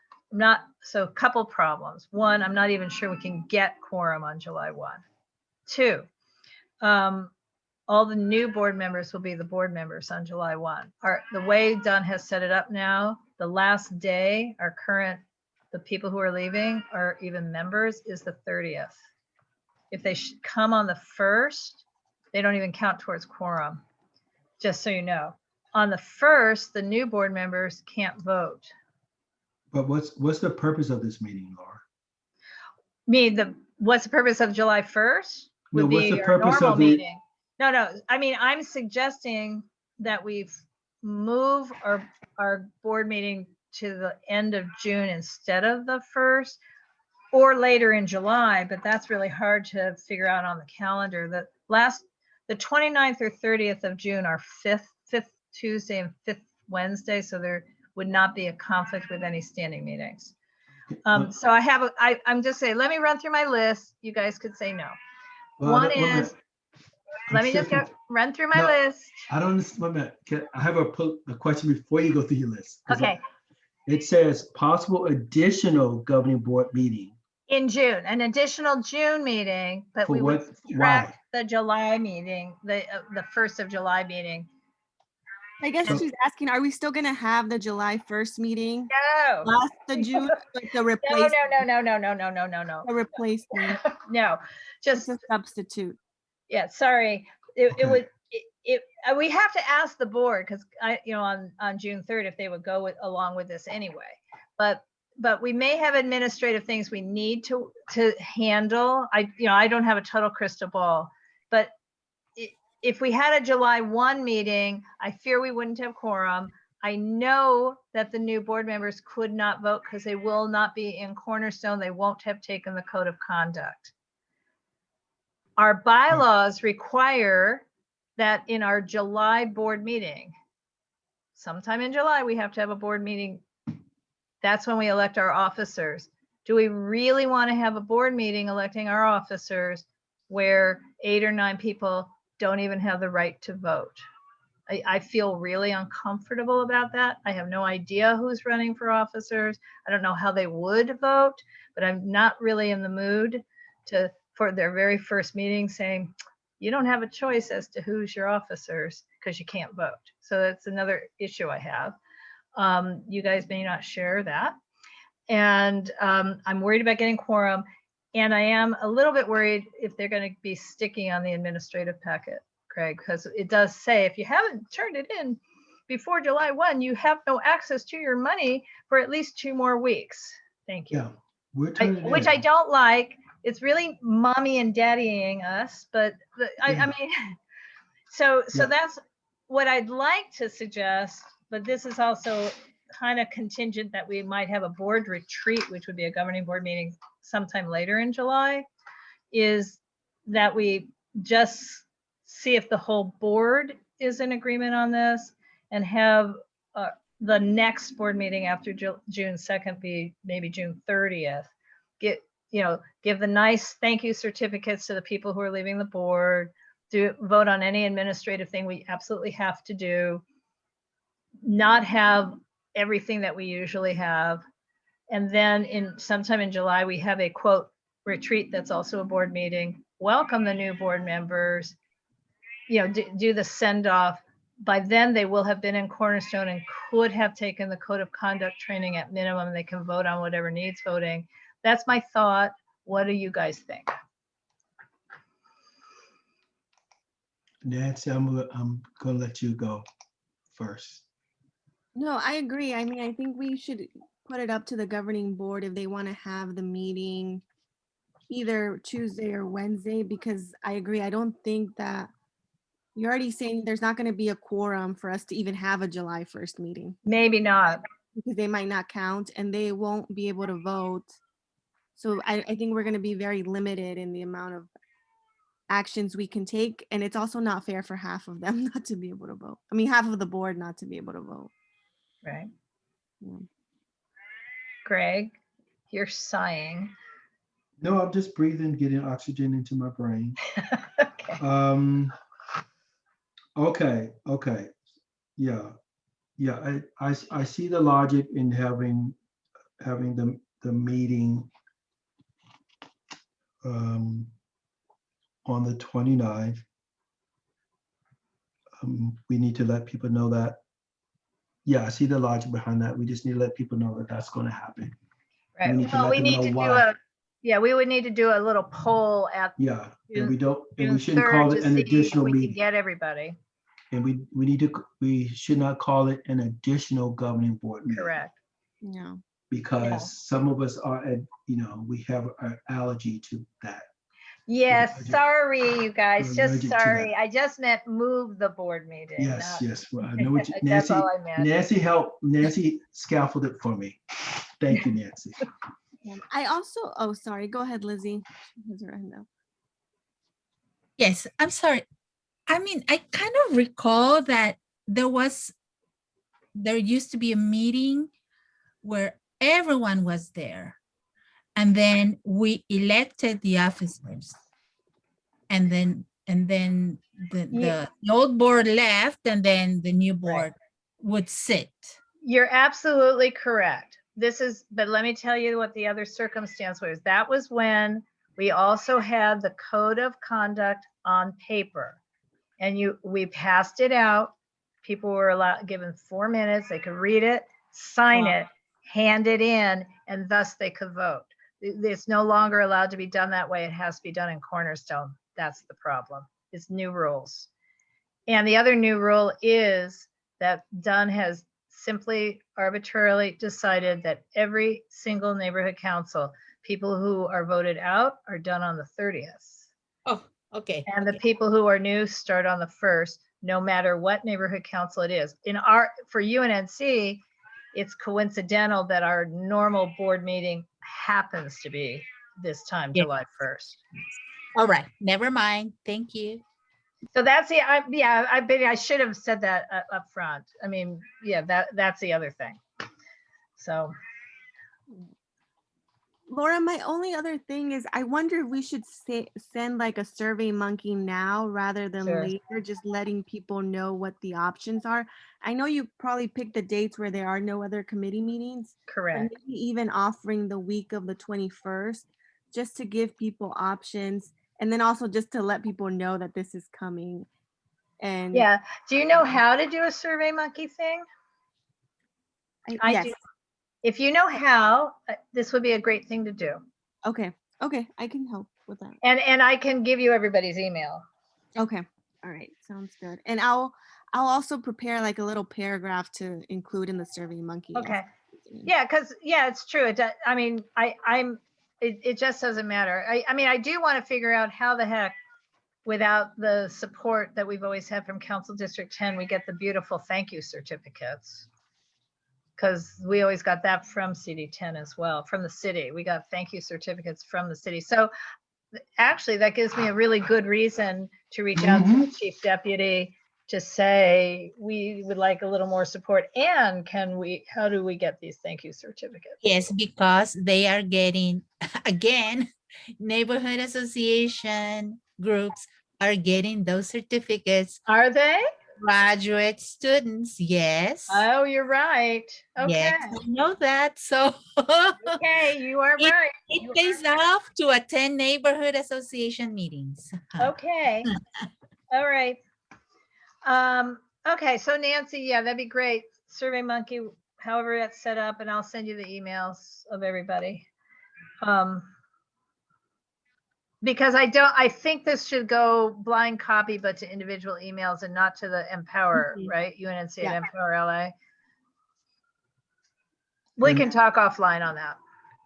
So a couple problems. One, I'm not even sure we can get quorum on July 1. 2, all the new board members will be the board members on July 1. The way Dunn has set it up now, the last day, the people who are leaving or even members is the 30th. If they come on the 1st, they don't even count towards quorum, just so you know. On the 1st, the new board members can't vote. But what's the purpose of this meeting, Laura? What's the purpose of July 1st? No, what's the purpose of it? Meeting. No. I mean, I'm suggesting that we move our board meeting to the end of June instead of the 1st, or later in July, but that's really hard to figure out on the calendar. The 29th or 30th of June are fifth Tuesday and 5th Wednesday, so there would not be a conflict with any standing meetings. So I'm just saying, let me run through my list. You guys could say no. One is, let me just run through my list. I don't understand. I have a question before you go through your list. Okay. It says possible additional governing board meeting. In June, an additional June meeting, but we would subtract the July meeting, the 1st of July meeting. I guess she's asking, are we still going to have the July 1st meeting? No. Last of June, like the replacement? No. The replacement. No, just a substitute. Yeah, sorry. We have to ask the board because on June 3rd if they would go along with this anyway. But we may have administrative things we need to handle. I don't have a total crystal ball, but if we had a July 1 meeting, I fear we wouldn't have quorum. I know that the new board members could not vote because they will not be in Cornerstone. They won't have taken the code of conduct. Our bylaws require that in our July board meeting, sometime in July, we have to have a board meeting. That's when we elect our officers. Do we really want to have a board meeting electing our officers where 8 or 9 people don't even have the right to vote? I feel really uncomfortable about that. I have no idea who's running for officers. I don't know how they would vote, but I'm not really in the mood for their very first meeting saying, you don't have a choice as to who's your officers because you can't vote. So that's another issue I have. You guys may not share that. And I'm worried about getting quorum. And I am a little bit worried if they're going to be sticky on the administrative packet, Craig, because it does say if you haven't turned it in before July 1, you have no access to your money for at least 2 more weeks. Thank you. Yeah, we're turning it Which in. I don't like. It's really mommy and daddying us, but I mean, so Yeah. that's what I'd like to suggest, but this is also kind of contingent that we might have a board retreat, which would be a governing board meeting sometime later in July, is that we just see if the whole board is in agreement on this and have the next board meeting after June 2nd be maybe June 30th. Give the nice thank you certificates to the people who are leaving the board, vote on any administrative thing we absolutely have to do, not have everything that we usually have. And then sometime in July, we have a quote retreat that's also a board meeting. Welcome the new board members, do the send off. By then they will have been in Cornerstone and could have taken the code of conduct training at minimum. They can vote on whatever needs voting. That's my thought. What do you guys think? Nancy, I'm gonna let you go first. No, I agree. I mean, I think we should put it up to the governing board if they want to have the meeting either Tuesday or Wednesday, because I agree. I don't think that you're already saying there's not going to be a quorum for us to even have a July 1st meeting Maybe not. because they might not count and they won't be able to vote. So I think we're going to be very limited in the amount of actions we can take. And it's also not fair for half of them not to be able to vote. I mean, half of the board not to be able to vote. Right. Yeah. Greg, you're sighing. No, I'm just breathing, getting oxygen into my brain. Okay. Okay. Yeah. I see the logic in having the meeting on the 29th. We need to let people know that. Yeah, I see the logic behind that. We just need to let people know that that's going to happen. Right. We need to Well, let we them need know to do why. we would need to do a little poll at Yeah, and we June shouldn't 3rd call to it an see additional if we can meeting. get everybody. And we should not call it an additional governing board meeting. Correct. Yeah. Because some of us are, we have an allergy to that. Yes, sorry, you guys, We're just allergic to sorry. that. I just meant move the board meeting. Yes, not- yes. Well, I know what you, That's Nancy. all I meant. Nancy helped. Nancy scaffolded for me. Thank you, Nancy. I also, oh, sorry. Go ahead, Lizzie. She has her hand up. Yes, I'm sorry. I mean, I kind of recall that there used to be a meeting where everyone was there. And then we elected the officers. And then the old board left and then the new board would sit. You're absolutely correct. But let me tell you what the other circumstance was. That was when we also had the code of conduct on paper. And we passed it out. People were given 4 minutes. They could read it, sign it, hand it in, and thus they could vote. It's no longer allowed to be done that way. It has to be done in Cornerstone. That's the problem. It's new rules. And the other new rule is that Dunn has simply arbitrarily decided that every single neighborhood council, people who are voted out are done on the 30th. Oh, okay. And the people who are new start on the 1st, no matter what neighborhood council it is. For UNNC, it's coincidental that our normal board meeting happens to be this time, July 1st. All right, never mind. Thank you. So that's I should have said that up front. I mean, yeah, that's the other thing. So. Laura, my only other thing is I wonder if we should send like a Survey Monkey now rather than later, just letting people know what the options are. I know you probably picked the dates where there are no other committee meetings. Correct. Maybe even offering the week of the 21st, just to give people options. And then also just to let people know that this is coming. And Yeah. Do you know how to do a Survey Monkey thing? I yes. do. If you know how, this would be a great thing to do. Okay. Okay. I can help with that. And I can give you everybody's email. Okay. All right. Sounds good. And I'll also prepare like a little paragraph to include in the Survey Monkey. Okay. Yeah, because it's true. I mean, it just doesn't matter. I mean, I do want to figure out how the heck, without the support that we've always had from Council District 10, we get the beautiful thank you certificates. Because we always got that from CD10 as well, from the city. We got thank you certificates from the city. So actually, that gives me a really good reason to reach out to the chief deputy to say, we would like a little more support. And how do we get these thank you certificates? Yes, because they are getting, again, neighborhood association groups are getting those certificates. Are they? Graduate students, yes. Oh, you're right. Okay. Yes, I know that. So Okay, you are right. it pays off to attend neighborhood association meetings. Okay. All right. Okay, so Nancy, yeah, that'd be great. Survey Monkey, however that's set up, and I'll send you the emails of everybody. Because I think this should go blind copy, but to individual emails and not to the Empower, right? UNNC Yeah. and Empower LA. We can talk offline on that.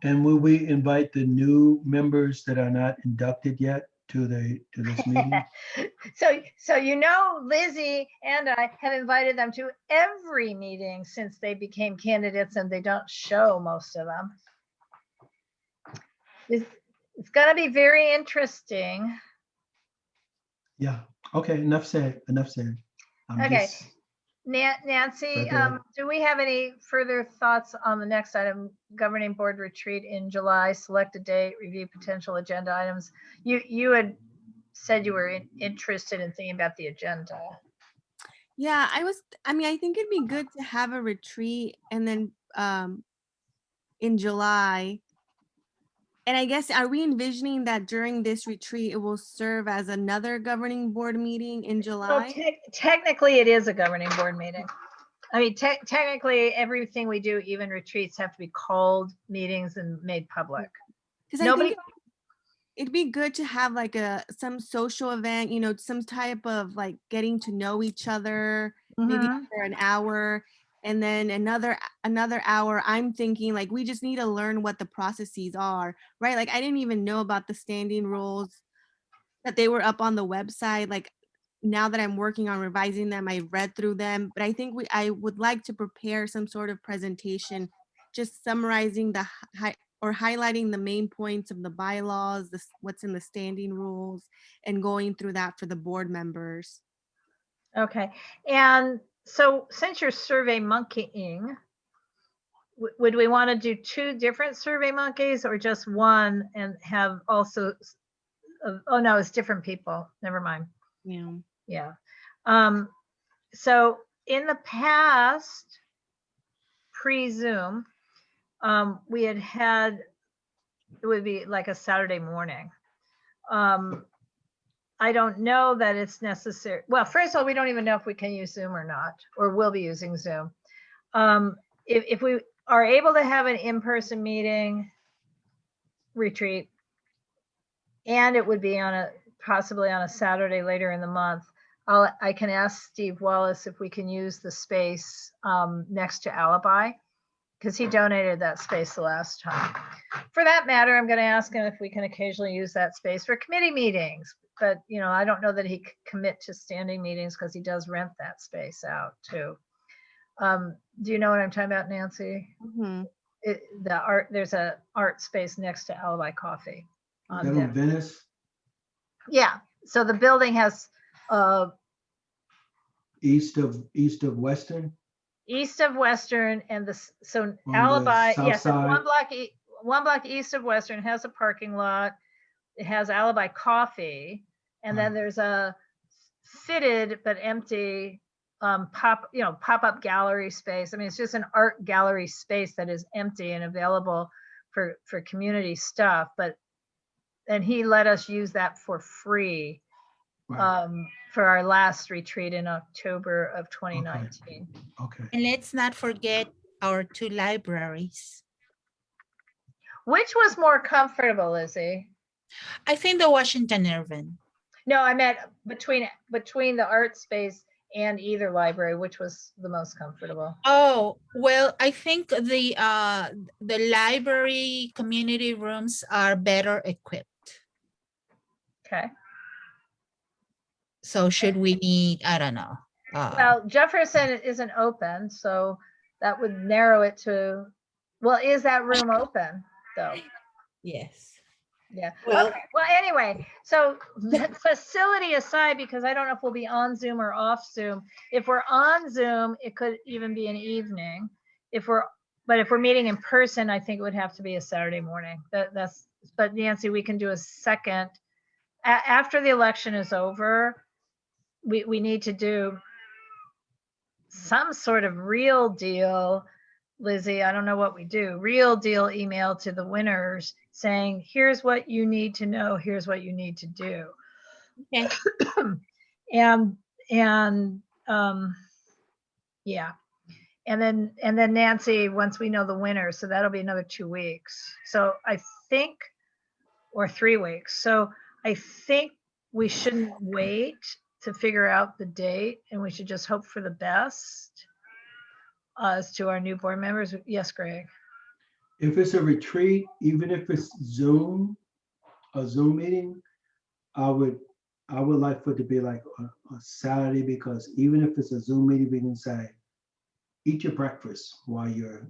And will we invite the new members that are not inducted yet to this meeting? So Lizzie and I have invited them to every meeting since they became candidates, and they don't show, most of them. It's going to be very interesting. Yeah. Okay. Enough said. Enough said. Okay. Nancy, do we have any further thoughts on the next item? Governing board retreat in July, select a date, review potential agenda items. You had said you were interested in thinking about the agenda. Yeah, I mean, I think it'd be good to have a retreat and then in July. And I guess, are we envisioning that during this retreat, it will serve as another governing board meeting in July? Well, technically, it is a governing board meeting. I mean, technically, everything we do, even retreats, have to be called meetings and made public. Because I think it'd be good to have like some social event, some type of like getting to know each other, maybe for an hour. And then another hour, I'm thinking like, we just need to learn what the processes are, right? Like, I didn't even know about the standing rules, that they were up on the website. Like, now that I'm working on revising them, I read through them, but I think I would like to prepare some sort of presentation, just summarizing or highlighting the main points of the bylaws, what's in the standing rules, and going through that for the board members. Okay. And so since you're survey monkeying, would we want to do two different survey monkeys or just one and have also, oh no, it's different people. Never mind. Yeah. Yeah. So in the past, pre-Zoom, we had, it would be like a Saturday morning. I don't know that it's necessary. Well, first of all, we don't even know if we can use Zoom or not, or will be using Zoom. If we are able to have an in-person meeting retreat, and it would be possibly on a Saturday later in the month, I can ask Steve Wallace if we can use the space next to Alibi, because he donated that space the last time. For that matter, I'm going to ask him if we can occasionally use that space for committee meetings. But, I don't know that he could commit to standing meetings because he does rent that space out too. Do you know what I'm talking about, Nancy? Mm-hmm. There's a art space next to Alibi Coffee. Is that on Venice? Yeah. So the building has East of Western? East of Western, and so Alibi, yes, it's one block east of Western, has a parking lot. It has Alibi Coffee, and then there's a fitted but empty pop-up gallery space. I mean, it's just an art gallery space that is empty and available for community stuff. But and he let us use that for free Right, for our last retreat in October of 2019. okay. And let's not forget our 2 libraries. Which was more comfortable, Lizzie? I think the Washington Irving. No, I meant between the art space and either library, which was the most comfortable? Oh, well, I think the library community rooms are better equipped. Okay. So should we need, I don't know. Well, Jefferson isn't open, so that would narrow it to, well, is that room open though? Yes. Yeah. Well- Okay. Well, anyway, so facility aside, because I don't know if we'll be on Zoom or off Zoom. If we're on Zoom, it could even be an evening. But if we're meeting in person, I think it would have to be a Saturday morning. But Nancy, we can do a second after the election is over. We need to do some sort of real deal, Lizzie. I don't know what we do. Real deal email to the winners saying, here's what you need to know. Here's what you need to do. Okay. and yeah. And then Nancy, once we know the winner, so that'll be another 2 weeks. So I think, or 3 weeks. So I think we shouldn't wait to figure out the date, and we should just hope for the best as to our new board members. Yes, Greg. If it's a retreat, even if it's Zoom, a Zoom meeting, I would like for it to be like a Saturday, because even if it's a Zoom meeting, we can say, eat your breakfast while you're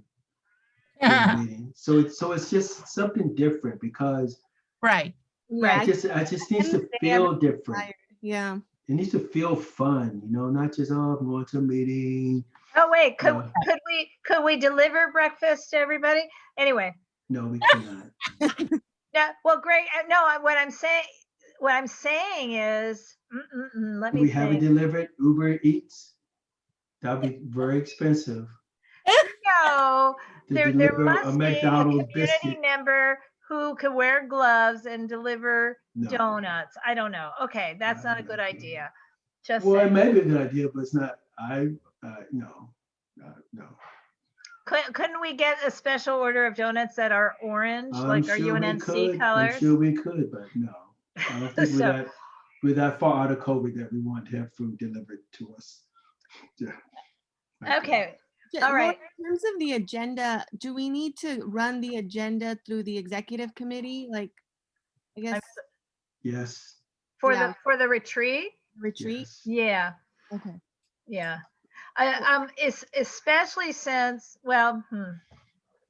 in the meeting. So it's just something different, because Right. Yeah, it just needs to feel different. yeah. It needs to feel fun, not just, oh, I'm going to a meeting. Oh wait, could we deliver breakfast to everybody? Anyway. No, we cannot. Yeah, well, Greg, no, what I'm saying is, let me We have it think. delivered, Uber Eats. That'd be very expensive. No, To there deliver must a be a McDonald's community biscuit. member who could wear gloves and deliver No. donuts. I don't know. Okay, that's not a good idea. Just Well, it saying. may be a good idea, but it's not. No. Couldn't we get a special order of donuts that are orange, I'm like our sure we UNNC could. colors? I'm sure we could, but no. I don't think So- we're that far out of COVID that we want to have food delivered to us. Yeah. Okay, Ju- all Laura, right. In terms of the agenda, do we need to run the agenda through the executive committee? Like, I guess Yes. For Yeah. the retreat? retreat? Yes. Yeah, Okay. yeah. It's especially since, well,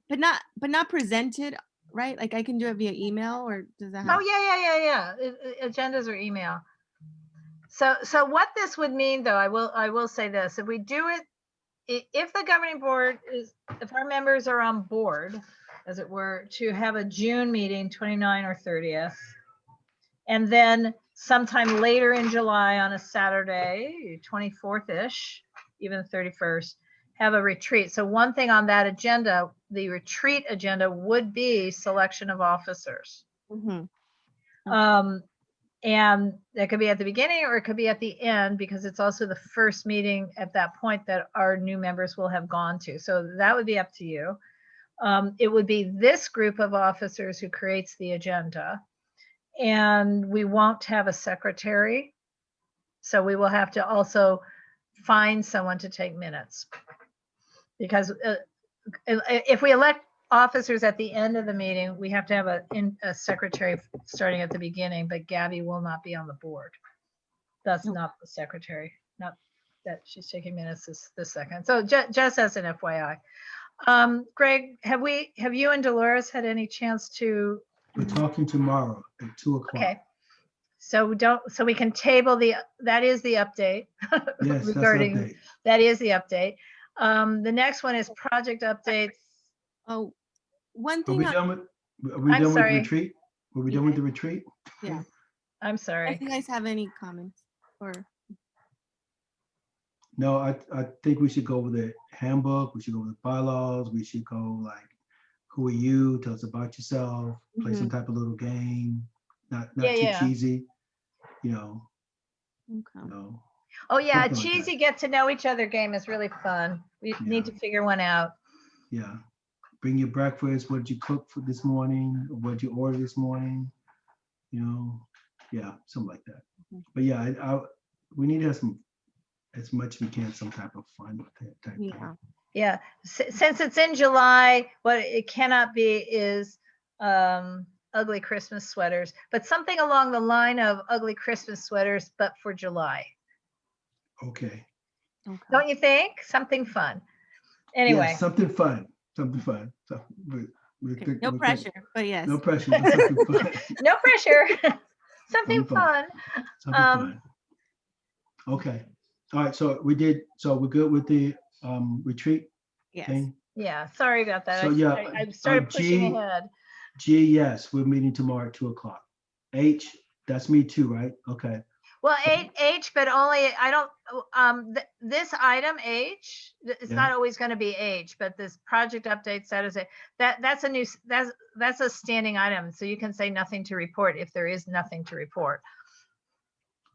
But not presented, right? Like I can do it via email, or does that Oh, have? yeah. Agendas are email. So what this would mean, though, I will say this: if we do it, if the governing board if our members are on board, as it were, to have a June meeting, 29 or 30th, and then sometime later in July on a Saturday, 24th-ish, even the 31st, have a retreat. So one thing on that agenda, the retreat agenda, would be selection of officers. Mhm. And that could be at the beginning or it could be at the end, because it's also the first meeting at that point that our new members will have gone to. So that would be up to you. It would be this group of officers who creates the agenda. And we won't have a secretary. So we will have to also find someone to take minutes. Because if we elect officers at the end of the meeting, we have to have a secretary starting at the beginning, but Gabby will not be on the board. That's not the secretary, not that she's taking minutes this second. So just as an FYI. Greg, have you and Dolores had any chance to? We're talking tomorrow at 2:00. Okay. So we can table that is the update. Yes, regarding, that's update. that is the update. The next one is project updates. Oh, one Are thing. we done with the sorry. retreat? Are we done with the retreat? Yeah. I'm If sorry. you guys have any comments or? No, I think we should go with the handbook. We should go with the bylaws. We should go like, who are you? Tell us about yourself. Play some type of little game. not Yeah, too yeah. cheesy, you know, Okay. Oh yeah, Something like that. cheesy get to know each other game is really fun. We need to figure one out. yeah. Bring your breakfast. What did you cook for this morning? What did you order this morning? You know, yeah, something like that. Mhm. But yeah, we need to have some, as much as we can, some type of fun with that type thing. Yeah. Yeah, since it's in July, what it cannot be is ugly Christmas sweaters, but something along the line of ugly Christmas sweaters, but for July. Okay. Okay. Don't you think? Something fun. Yeah, Anyway, something fun. Something fun. So Okay. No pressure, but yes. No pressure, but something fun. no pressure. Something Something fun. fun. Something Um, fun. Okay. All right. So we're good with the retreat Yes. thing. Yeah, sorry about that. So yeah, I started pushing G, ahead. G, yes, we're meeting tomorrow at 2:00. H, that's me too, right? Okay. Well, H, but only I don't. This item H, it's Yeah. not always going to be H, but this project update status that's a new that's a standing item, so you can say nothing to report if there is nothing to report,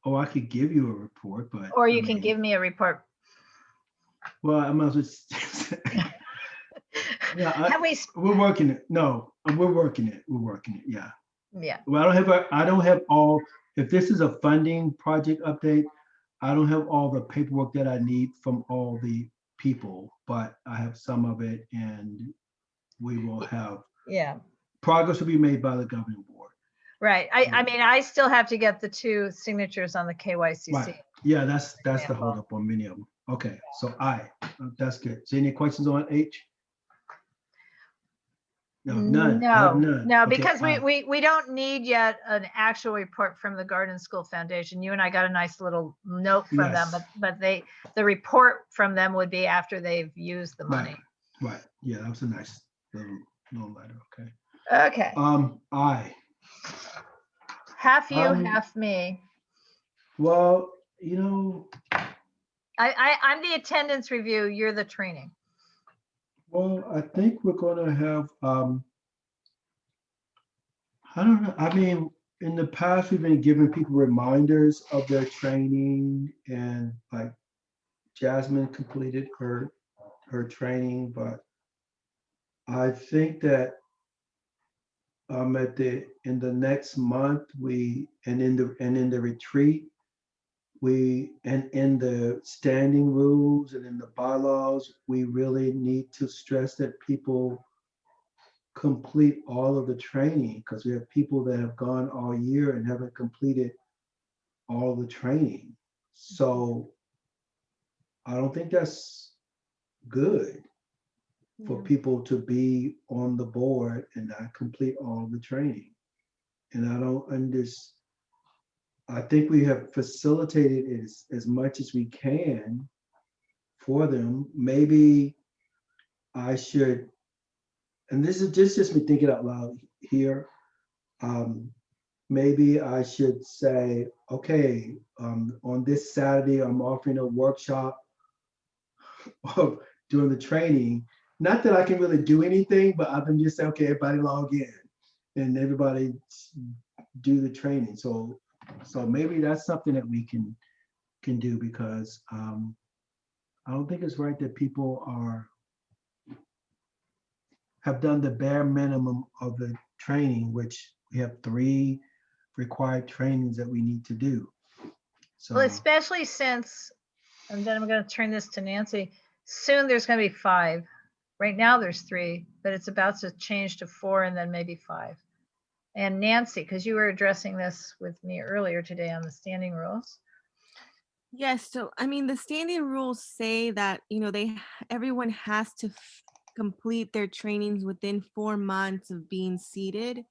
Oh, I could give you a report, but or I you can mean, give me a report. well, I might as well. Yeah, Have we? we're working it. No, we're working it. We're working it. Yeah. Yeah. Well, I don't have all, if this is a funding project update, I don't have all the paperwork that I need from all the people, but I have some of it, and we will have, Yeah. progress will be made by the governing board. Right. I mean, I still have to get the 2 signatures on the KYCC. Right. Yeah, that's the example. holdup on many of them. Okay, so that's good. So any questions on H? No, none. I have none. No, Okay, because I. we don't need yet an actual report from the Garden School Foundation. You and I got a nice little note from them, Yes. but the report from them would be after they've used the money. Right. Yeah, that was a nice little letter. Okay. Okay. I. Half you, half me. Well, you know, I'm the attendance review. You're the training. well, I think we're gonna have, I don't know, I mean, in the past, we've been giving people reminders of their training, and like Jasmine completed her training, but I think that in the next month, in the retreat, and in the standing rules and in the bylaws, we really need to stress that people complete all of the training, because we have people that have gone all year and haven't completed all the training. So I don't think that's good for Yeah. people to be on the board and not complete all the training. And I don't understand. I think we have facilitated it as much as we can for them. Maybe I should, and this is just me thinking out loud here. Maybe I should say, okay, on this Saturday, I'm offering a workshop of doing the training. Not that I can really do anything, but I've been just saying, okay, everybody log in and everybody do the training. So maybe that's something that we can do, because I don't think it's right that people have done the bare minimum of the training, which we have 3 required trainings that we need to do. So Well, especially since, and then I'm going to turn this to Nancy. Soon there's going to be 5. Right now there's 3, but it's about to change to 4 and then maybe 5. And Nancy, because you were addressing this with me earlier today on the standing rules. Yes. So, I mean, the standing rules say that, everyone has to complete their trainings within 4 months of being seated.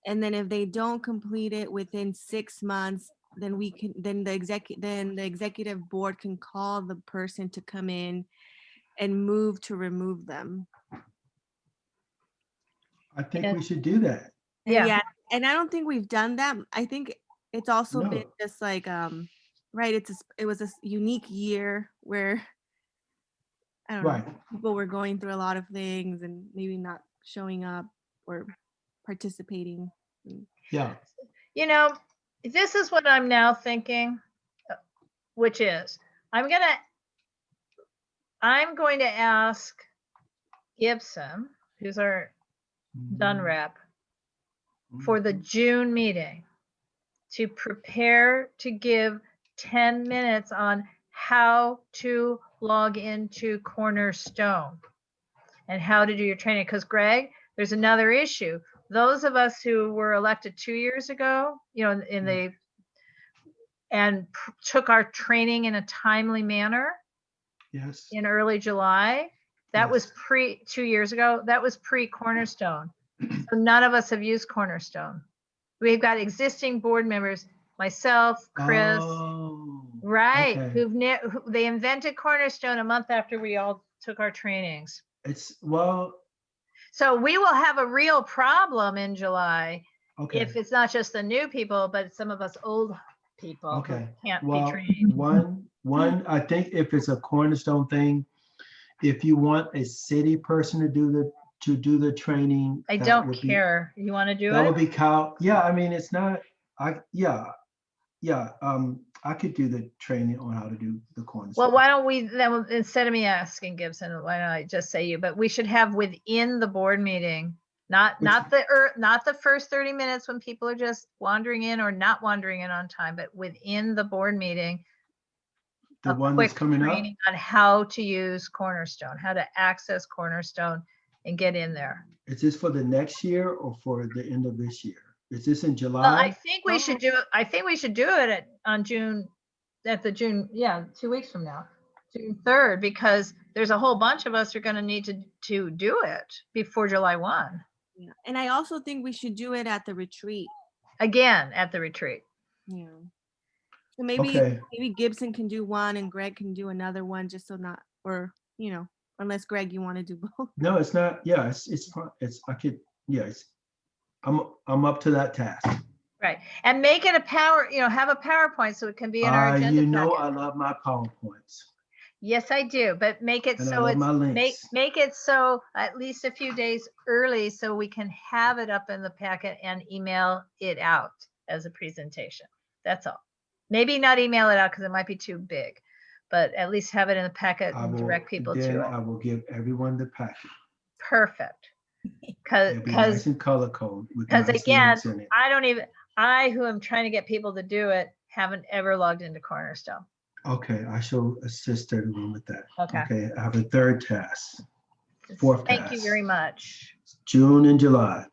And then if they don't complete it within 6 months, then the executive board can call the person to come in and move to remove them. I think we should do that. And Yeah. and I don't think we've done that. I think it's also been No. just like right, it was a unique year where I don't Right. know, people were going through a lot of things and maybe not showing up or participating. Yeah. You know, this is what I'm now thinking, which is I'm going to ask Gibson, who's our done rep, for the June meeting to prepare to give 10 minutes on how to log into Cornerstone and how to do your training. Because Greg, there's another issue. Those of us who were elected 2 years ago, you know, took our training in a timely manner Yes. in early July, that was Yes. 2 years ago, that was pre-Cornerstone. So none of us have used Cornerstone. We've got existing board members, myself, Chris, Oh, right, okay. they invented Cornerstone a month after we all took our trainings. It's, well, So we will have a real problem in July okay. if it's not just the new people, but some of us old people who Okay. can't be Well, trained. I think if it's a Cornerstone thing, if you want a city person to do the training, I that don't would be, care. You want to do that would it? be Cal. Yeah, I mean, it's not, yeah, I could do the training on how to do the Well, Cornerstone. why don't we then, instead of me asking Gibson, why don't I just say you? But we should have within the board meeting, not the first 30 minutes when people are just wandering in or not wandering in on time, but within the board meeting, The a one that's quick coming up? training on how to use Cornerstone, how to access Cornerstone and get in there. Is this for the next year or for the end of this year? Is this in Well, July? I think we should do it. I think we should do it at June 2 weeks from now, June 3rd, because there's a whole bunch of us who are going to need to do it before July 1. Yeah. And I also think we should do it at the retreat. Again, at the retreat. Yeah. So maybe Okay. Gibson can do one and Greg can do another one, just so not, or, you know, unless Greg, you want to do both. No, it's not. Yeah, it's fine. I could, yeah, I'm up to that task. Right. And make it have a PowerPoint so it can be in our agenda You know, packet. I love my PowerPoints. Yes, I do, but make it And I so love my links. make it so at least a few days early so we can have it up in the packet and email it out as a presentation. That's all. Maybe not email it out because it might be too big, but at least have it in the packet and direct people to I it. will give everyone the packet. Perfect. It'll be nice and color code with Because nice again, links in it. I who am trying to get people to do it, haven't ever logged into Cornerstone. Okay, I shall assist everyone with that. Okay. I have a third task, fourth task. Thank you very much. June and July.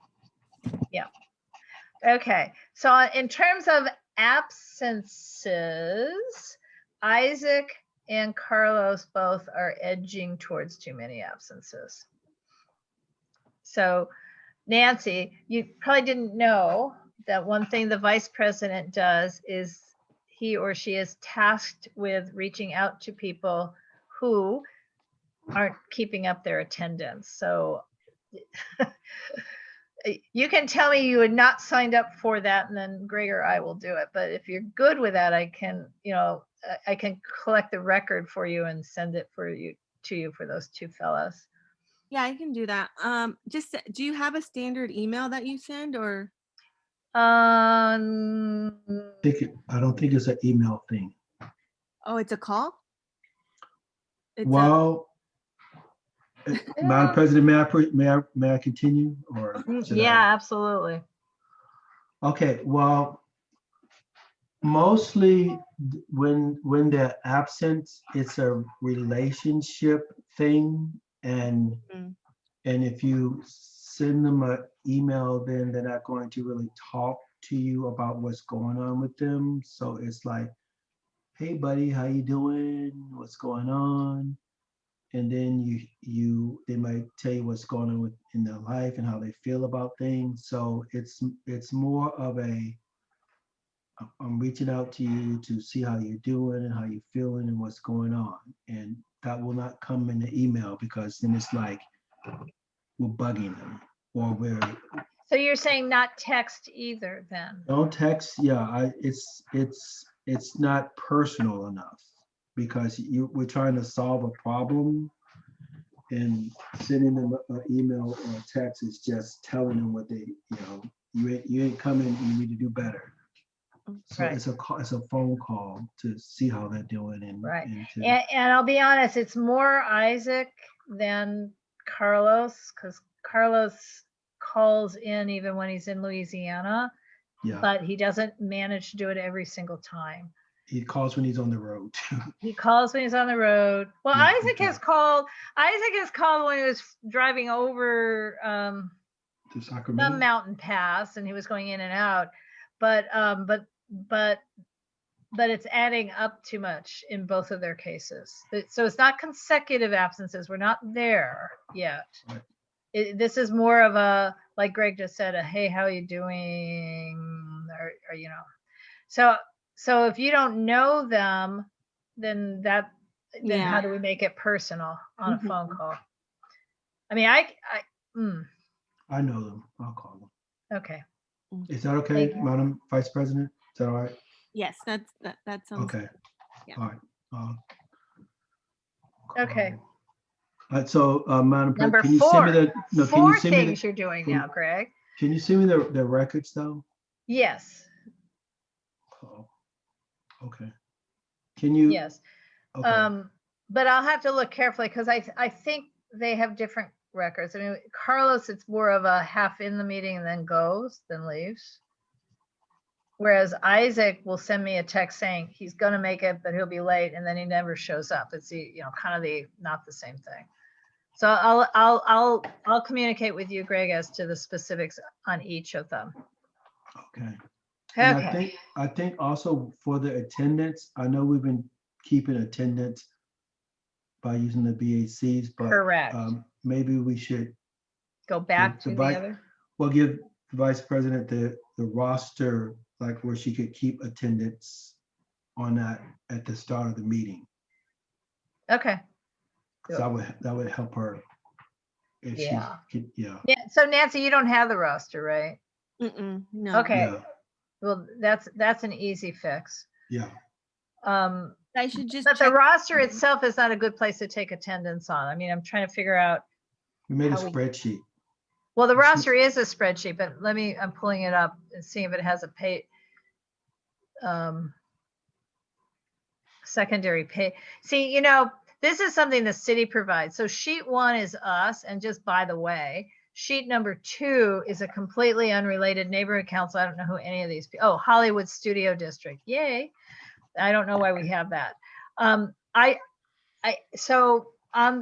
Yeah. Okay. So in terms of absences, Isaac and Carlos both are edging towards too many absences. So Nancy, you probably didn't know that one thing the vice president does is he or she is tasked with reaching out to people who aren't keeping up their attendance. So you can tell me you had not signed up for that and then Greg or I will do it. But if you're good with that, I can collect the record for you and send it to you for those two fellows. Yeah, I can do that. Just, do you have a standard email that you send, or? I don't think it's an email thing. Oh, it's a call? Well, Madam President, may I continue, or should I? Yeah, absolutely. Okay, well, mostly when they're absent, it's a relationship thing, and if you send them an email, then they're not going to really talk to you about what's going on with them. So it's like, hey buddy, how you doing? What's going on? And then they might tell you what's going on in their life and how they feel about things. So it's more of I'm reaching out to you to see how you're doing and how you're feeling and what's going on. And that will not come in the email, because then it's like we're bugging them, or So you're saying not text either then? don't text. Yeah, it's not personal enough, because we're trying to solve a problem, and sending them an email or a text is just telling them what they, you ain't coming, you need to do better. So Right. it's a phone call to see how they're doing and, Right. and to, And I'll be honest, it's more Isaac than Carlos, because Carlos calls in even when he's in Louisiana, yeah, but he doesn't manage to do it every single time. he calls when he's on the road. He calls when he's on the road. Well, Yeah, Isaac has called. Isaac has called when he was driving over To some Sacramento. mountain pass, and he was going in and out. But it's adding up too much in both of their cases. So it's not consecutive absences. We're not there yet. Right. This is more of a, like Greg just said, a hey, how you doing, or you know. So if you don't know them, then Yeah. how do we make it personal on a Mhm. phone call? I mean, I know them. I'll call them. okay. Is that okay, Thank you. Madam Vice President? Is that all right? Yes, that sounds. Okay. Yeah. All right. Okay. So, Madam Number President, can you send me 4. the, no, can you Four send me things the, you're doing can- now, Greg. can you send me the records though? Yes. Oh, okay. Can you? Yes. Okay. But I'll have to look carefully because I think they have different records. I mean, Carlos, it's more of a half in the meeting and then goes, then leaves. Whereas Isaac will send me a text saying he's going to make it, but he'll be late, and then he never shows up. It's kind of not the same thing. So I'll communicate with you, Greg, as to the specifics on each of them. Okay. And Okay. I think also for the attendance, I know we've been keeping attendance by using the BACs, but Correct. maybe we should Go back to the vice- other. well give the Vice President the roster, like where she could keep attendance on that at the start of the meeting. Okay. So that would help her. If Yeah. she could, yeah. Yeah. So Nancy, you don't have the roster, right? No. Okay. Yeah. Well, that's an easy fix. Yeah. I should just But the check. roster itself is not a good place to take attendance on. I mean, I'm trying to figure out. We made a How we- spreadsheet. Well, the It's not- roster is a spreadsheet, but I'm pulling it up and seeing if it has a pay. Secondary pay. See, this is something the city provides. So sheet 1 is us, and just by the way, sheet number 2 is a completely unrelated neighborhood council. I don't know who any of these people. Oh, Hollywood Studio District. Yay. I don't know why we have that. So on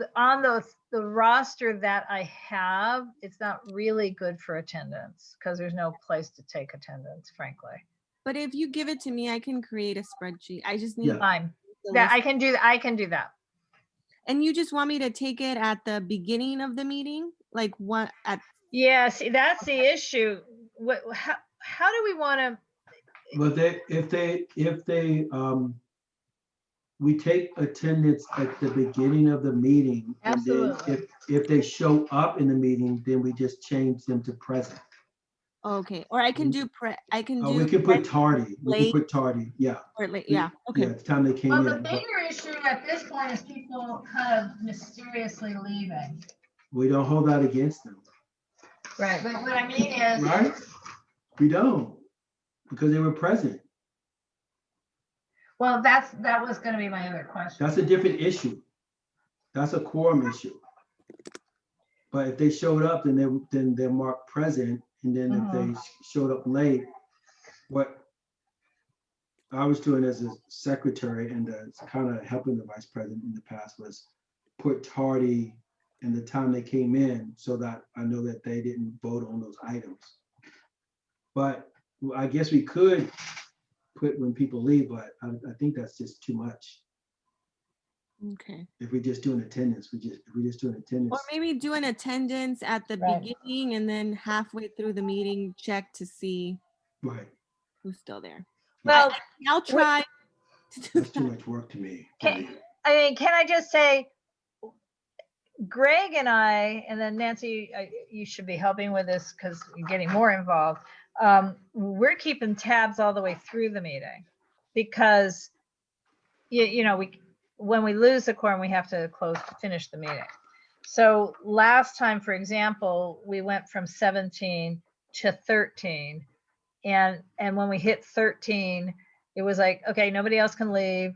the roster that I have, it's not really good for attendance because there's no place to take attendance, frankly. But if you give it to me, I can create a spreadsheet. I just need Yeah. Fine. the That list. I can do that. I can do that. And you just want me to take it at the beginning of the meeting? Like what at Yeah, see, that's the issue. How do we want to? But if they we take attendance at the beginning of the meeting, and then Absolutely. if they show up in the meeting, then we just change them to present. okay. Or I can do We can put tardy. We can late. put tardy. Yeah. or late. We- Yeah. Okay. Yeah, it's time they came Well, the in. But bigger issue at this point is people kind of mysteriously leaving. we don't hold that against them, Right. But what I mean is, right? We don't, because they were present. well, that was going to be my other question. That's a different issue. That's a quorum issue. But if they showed up, then they're marked present, and then if they showed up late, what I was doing as a secretary and kind of helping the vice president in the past was put tardy in the time they came in so that I know that they didn't vote on those items. But I guess we could put when people leave, but I think that's just too much. Okay. If we just do an attendance, if we just do an attendance. Or maybe do an attendance at the Right. beginning and then halfway through the meeting, check to see Right, who's still there. Well, I'll try to do that's too that. much work to me. can I just say, Greg and I, and then Nancy, you should be helping with this because you're getting more involved. We're keeping tabs all the way through the meeting because, when we lose the quorum, we have to finish the meeting. So last time, for example, we went from 17 to 13. And when we hit 13, it was like, okay, nobody else can leave.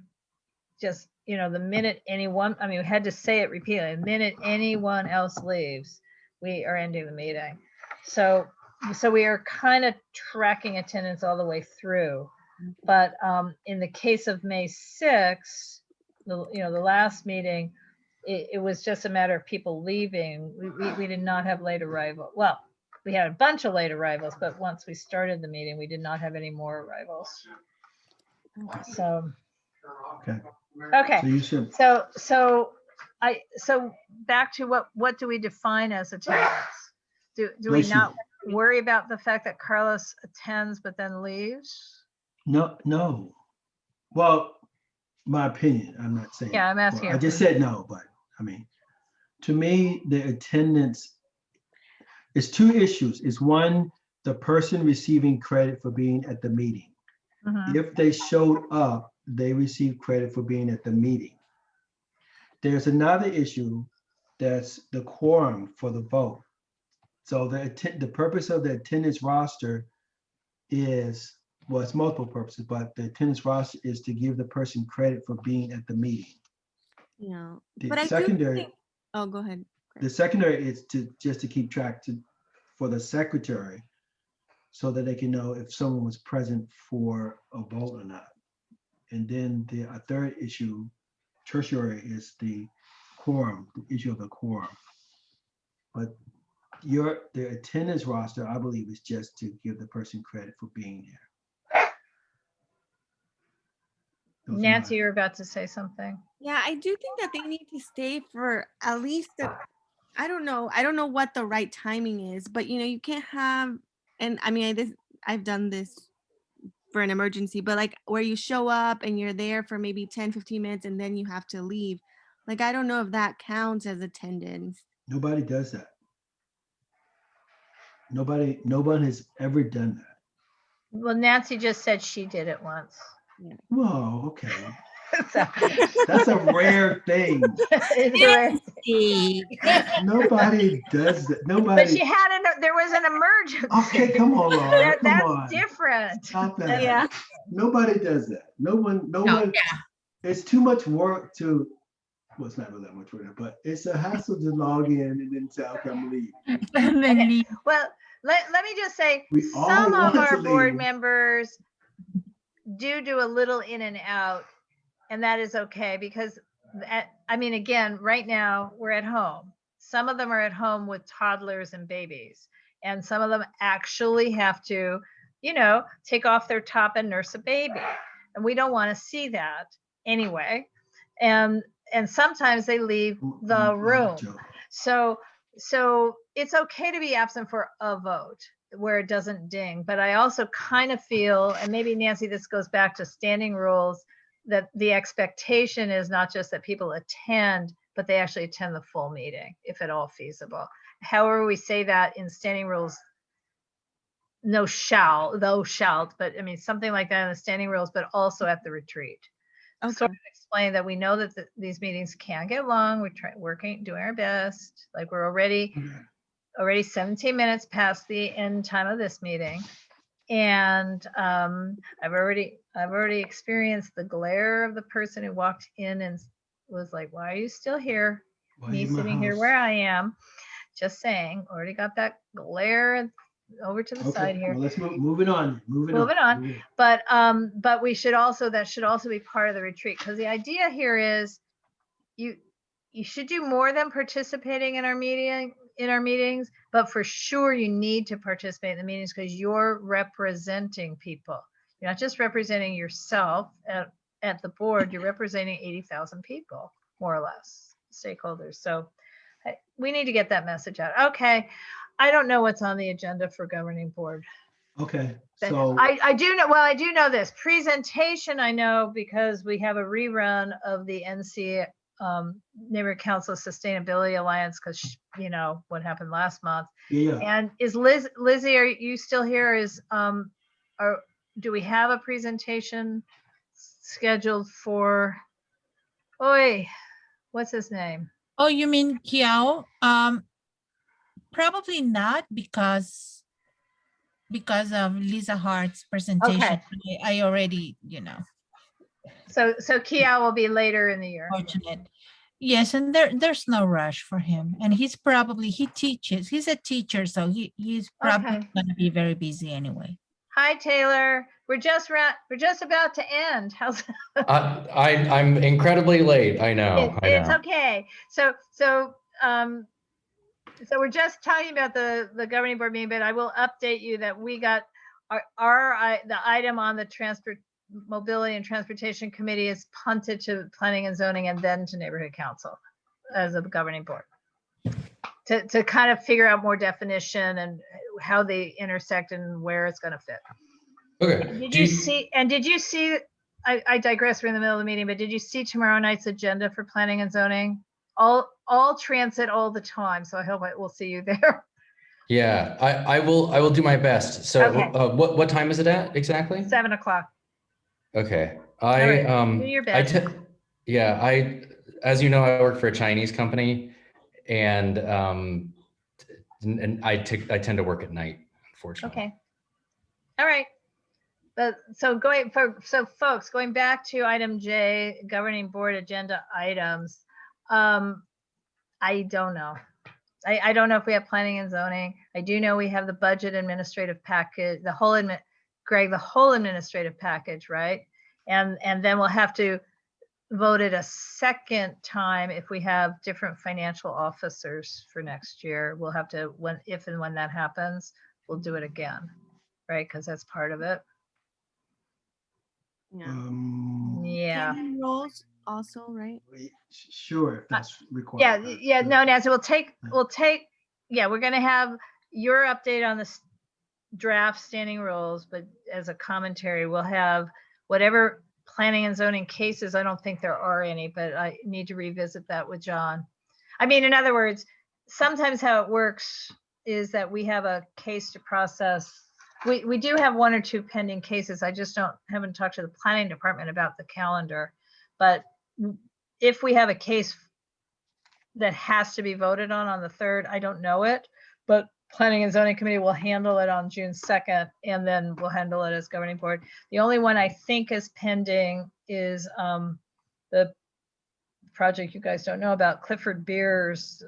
Just, you know, the minute anyone, I mean, we had to say it repeatedly, the minute anyone else leaves, we are ending the meeting. So we are kind of tracking attendance all the way through. But in the case of May 6th, the last meeting, it was just a matter of people leaving. We did not have late arrival. Well, we had a bunch of late arrivals, but once we started the meeting, we did not have any more arrivals. So, Okay. okay. So you should, So back to what do we define as attendance? Do we Bless you. not worry about the fact that Carlos attends but then leaves? no. Well, my opinion, I'm not saying. Yeah, I'm asking I your just said no, but I mean, to me, the attendance is two issues. Is one, the person receiving credit for being at the meeting. Mhm. If they showed up, they receive credit for being at the meeting. There's another issue, that's the quorum for the vote. So the purpose of the attendance roster is, well, it's multiple purposes, but the attendance roster is to give the person credit for being at the meeting. Yeah, The but I do secondary, think, oh, go ahead. the secondary is just to keep track for the secretary, so that they can know if someone was present for a vote or not. And then a third issue, tertiary, is the quorum, the issue of the quorum. But the attendance roster, I believe, is just to give the person credit for being there. Those are Nancy, my- you're about to say something. Yeah, I do think that they need to stay for at least I don't know what the right timing is, but you can't have, and I mean, I've done this for an emergency, but like where you show up and you're there for maybe 10-15 minutes and then you have to leave. Like, I don't know if that counts as attendance. Nobody does that. No one has ever done that. Well, Nancy just said she did it once. Whoa, okay. So, That's a rare thing. it's a rare- See, Nobody does that. But Nobody. there was an emergency. Okay, come on, Laura. Come That's on. different. Stop that. Yeah. Nobody does that. No one. yeah. It's too much work to. Well, it's not really that much work, but it's a hassle to log in and then say, okay, I'm gonna leave. And then Okay. leave. Well, let me just say, We all some of want our to board leave. members do a little in and out, and that is okay because I mean, again, right now we're at home. Some of them are at home with toddlers and babies, and some of them actually have to, take off their top and nurse a baby, and we don't want to see that anyway. And sometimes they leave the room. So it's okay to be absent for a vote where it doesn't ding. But I also kind of feel, and maybe Nancy, this goes back to standing rules, that the expectation is not just that people attend, but they actually attend the full meeting, if at all feasible. However we say that in standing rules, no shall, though shalt, but I mean, something like that in the standing rules, but also at the retreat. Okay. Sort of explain that we know that these meetings can get long. We're doing our best. Like, we're already 17 minutes past the end time of this meeting, and I've already experienced the glare of the person who walked in and was like, "Why are you still here?" Why Me you in my sitting here house? where I am. Just saying, already got that glare over to the side here. Well, let's move it on. Moving on. But we should also, that should also be part of the retreat, because the idea here is you should do more than participating in our meetings, but for sure you need to participate in the meetings because you're representing people. You're not just representing yourself at the board, you're representing 80,000 people, more or less, stakeholders. So we need to get that message out. Okay. I don't know what's on the agenda for governing board. Okay, so I do know, well, I do know this presentation. I know because we have a rerun of the NC Neighborhood Council Sustainability Alliance, because what happened last month. yeah. And is Lizzie, are you still here? Do we have a presentation scheduled for, what's his name? Oh, you mean Kiao? Probably not, because because of Lisa Hart's presentation. Okay. I already, So Kia will be later in the year. fortunate. Yes, and there's no rush for him. And he teaches, he's a teacher, so he's probably Okay. gonna be very busy anyway. Hi, Taylor. We're just about to end. How's I'm incredibly late. I know. it's okay. So we're just talking about the governing board meeting, but I will update you that we got the item on the mobility and transportation committee is punted to planning and zoning and then to neighborhood council as a governing board to kind of figure out more definition and how they intersect and where it's going to fit. Okay. Did you see, I digress, we're in the middle of the meeting, but did you see tomorrow night's agenda for planning and zoning? All transit all the time. So I hope I will see you there. Yeah, I will do my best. So Okay. what time is it at exactly? 7:00. Okay. Do your best. As you know, I work for a Chinese company and I tend to work at night, unfortunately. Okay. All right. So folks, going back to item J, governing board agenda items. I don't know. I don't know if we have planning and zoning. I do know we have the budget administrative package, the whole administrative package, right? And then we'll have to vote it a second time if we have different financial officers for next year. We'll have to, if and when that happens, we'll do it again, right? Because that's part of it. Yeah. Payment rolls also, right? Sure, if that's required. Yeah. No, Nancy, we're going to have your update on the draft standing rules, but as a commentary, we'll have whatever planning and zoning cases. I don't think there are any, but I need to revisit that with John. I mean, in other words, sometimes how it works is that we have a case to process. We do have one or two pending cases. I just haven't talked to the planning department about the calendar, but if we have a case that has to be voted on the 3rd, I don't know it, but planning and zoning committee will handle it on June 2nd, and then we'll handle it as governing board. The only one I think is pending is the project you guys don't know about. Clifford Beers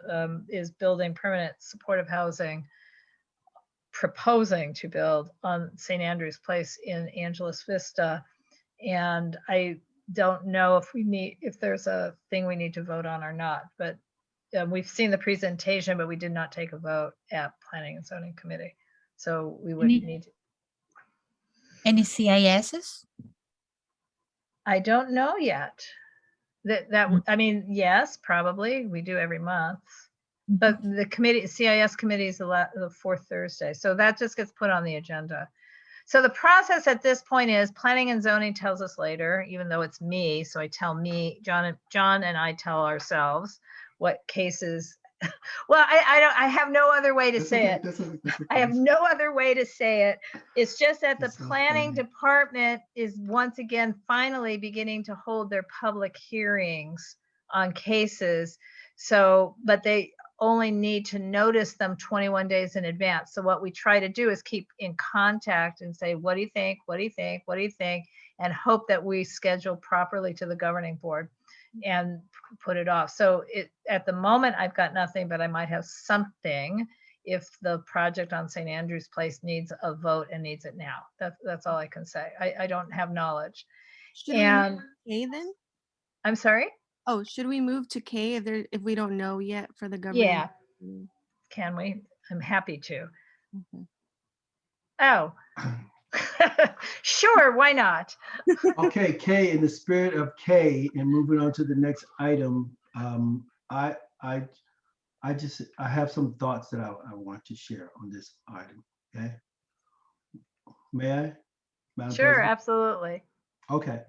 is building permanent supportive housing, proposing to build on St. Andrew's Place in Angeles Vista. And I don't know if there's a thing we need to vote on or not, but we've seen the presentation, but we did not take a vote at planning and zoning committee. So we would need to. Any CISs? I don't know yet. I mean, yes, probably we do every month, but the CIS committee is the 4th Thursday. So that just gets put on the agenda. So the process at this point is planning and zoning tells us later, even though it's me. So I tell John and I tell ourselves what cases. Well, I have no other way to say it. I have no other way to say it. It's just that the planning department is once again finally beginning to hold their public hearings on cases. So, but they only need to notice them 21 days in advance. So what we try to do is keep in contact and say, what do you think? What do you think? What do you think? And hope that we schedule properly to the governing board and put it off. So at the moment, I've got nothing, but I might have something if the project on St. Andrew's Place needs a vote and needs it now. That's all I can say. I don't have knowledge. Should we move to K then? I'm sorry? Oh, should we move to K if we don't know yet for the government? Yeah. Can we? I'm happy to. Mm-hmm. Oh. Sure, why not? Okay, K, in the spirit of K, and moving on to the next item, I have some thoughts that I want to share on this item. Okay, may I, Madam Sure, President? absolutely. Okay,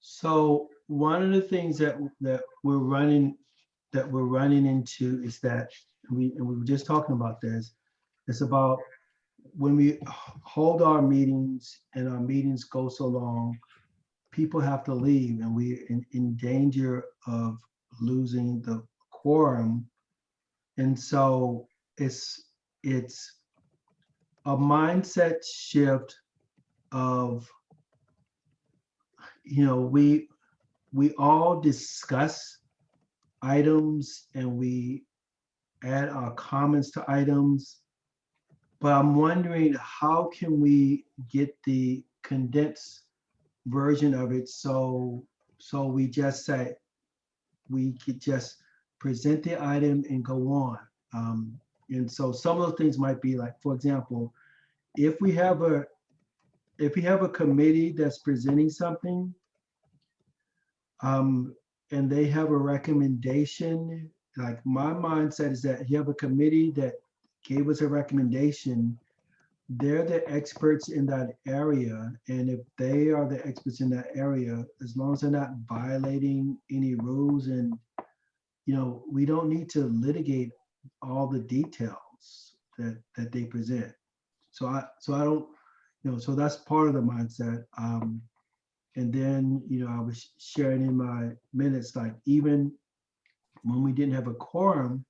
so one of the things that we're running into is that we were just talking about this. It's about when we hold our meetings and our meetings go so long, people have to leave, and we're in danger of losing the quorum. And so it's a mindset shift of, we all discuss items and we add our comments to items. But I'm wondering, how can we get the condensed version of it so we just say, we could just present the item and go on. And so some of those things might be like, for example, if we have a committee that's presenting something, and they have a recommendation, like my mindset is that you have a committee that gave us a recommendation, they're the experts in that area. And if they are the experts in that area, as long as they're not violating any rules, and, we don't need to litigate all the details that they present. So I don't, so that's part of the mindset. And then, I was sharing in my minutes, like even when we didn't have a quorum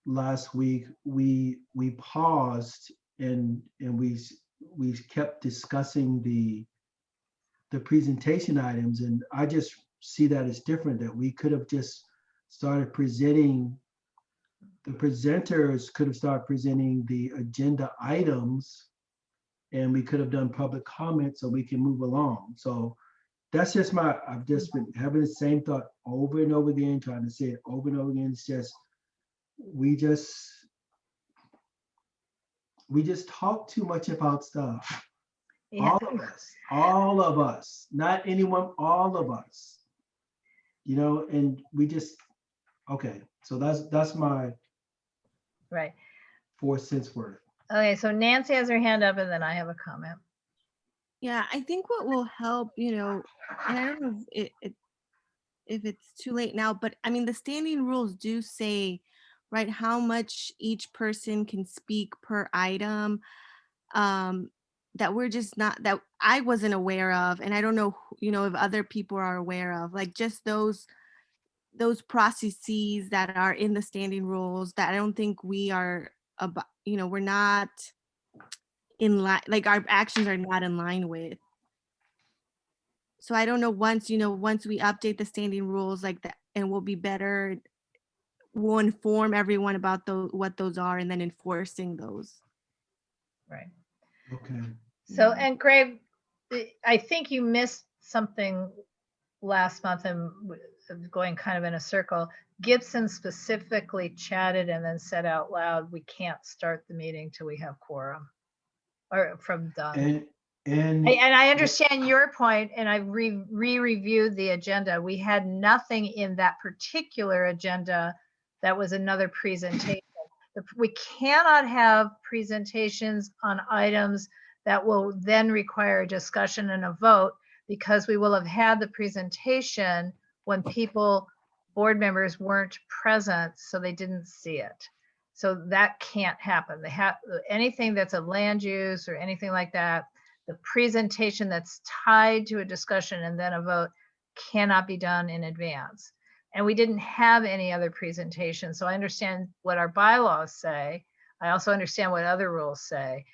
last week, we paused and we kept discussing the presentation items. And I just see that as different, that we could have just started presenting, the presenters could have started presenting the agenda items, and we could have done public comment so we can move along. So that's just I've just been having the same thought over and over again, trying to say it over and over again. It's just, we just talk too much about stuff. Yeah. All of us, not anyone, all of us, and we just, okay. So that's my Right. 4 cents worth. Okay, so Nancy has her hand up and then I have a comment. Yeah, I think what will help, and I don't know if it's too late now, but I mean, the standing rules do say, right, how much each person can speak per item, that we're just not, that I wasn't aware of. And I don't know, if other people are aware of, like just those processes that are in the standing rules that I don't think we are about, we're not in line, like our actions are not in line with. So I don't know, once we update the standing rules like that, and we'll be better, we'll inform everyone about what those are and then enforcing those. Right. Okay. So, and Greg, I think you missed something last month and going kind of in a circle. Gibson specifically chatted and then said out loud, we can't start the meeting till we have quorum or from done. And I understand your point, and I re-reviewed the agenda. We had nothing in that particular agenda that was another presentation. We cannot have presentations on items that will then require a discussion and a vote, because we will have had the presentation when board members weren't present, so they didn't see it. So that can't happen. They have anything that's a land use or anything like that, the presentation that's tied to a discussion and then a vote cannot be done in advance. And we didn't have any other presentation. So I understand what our bylaws say. I also understand what other rules say.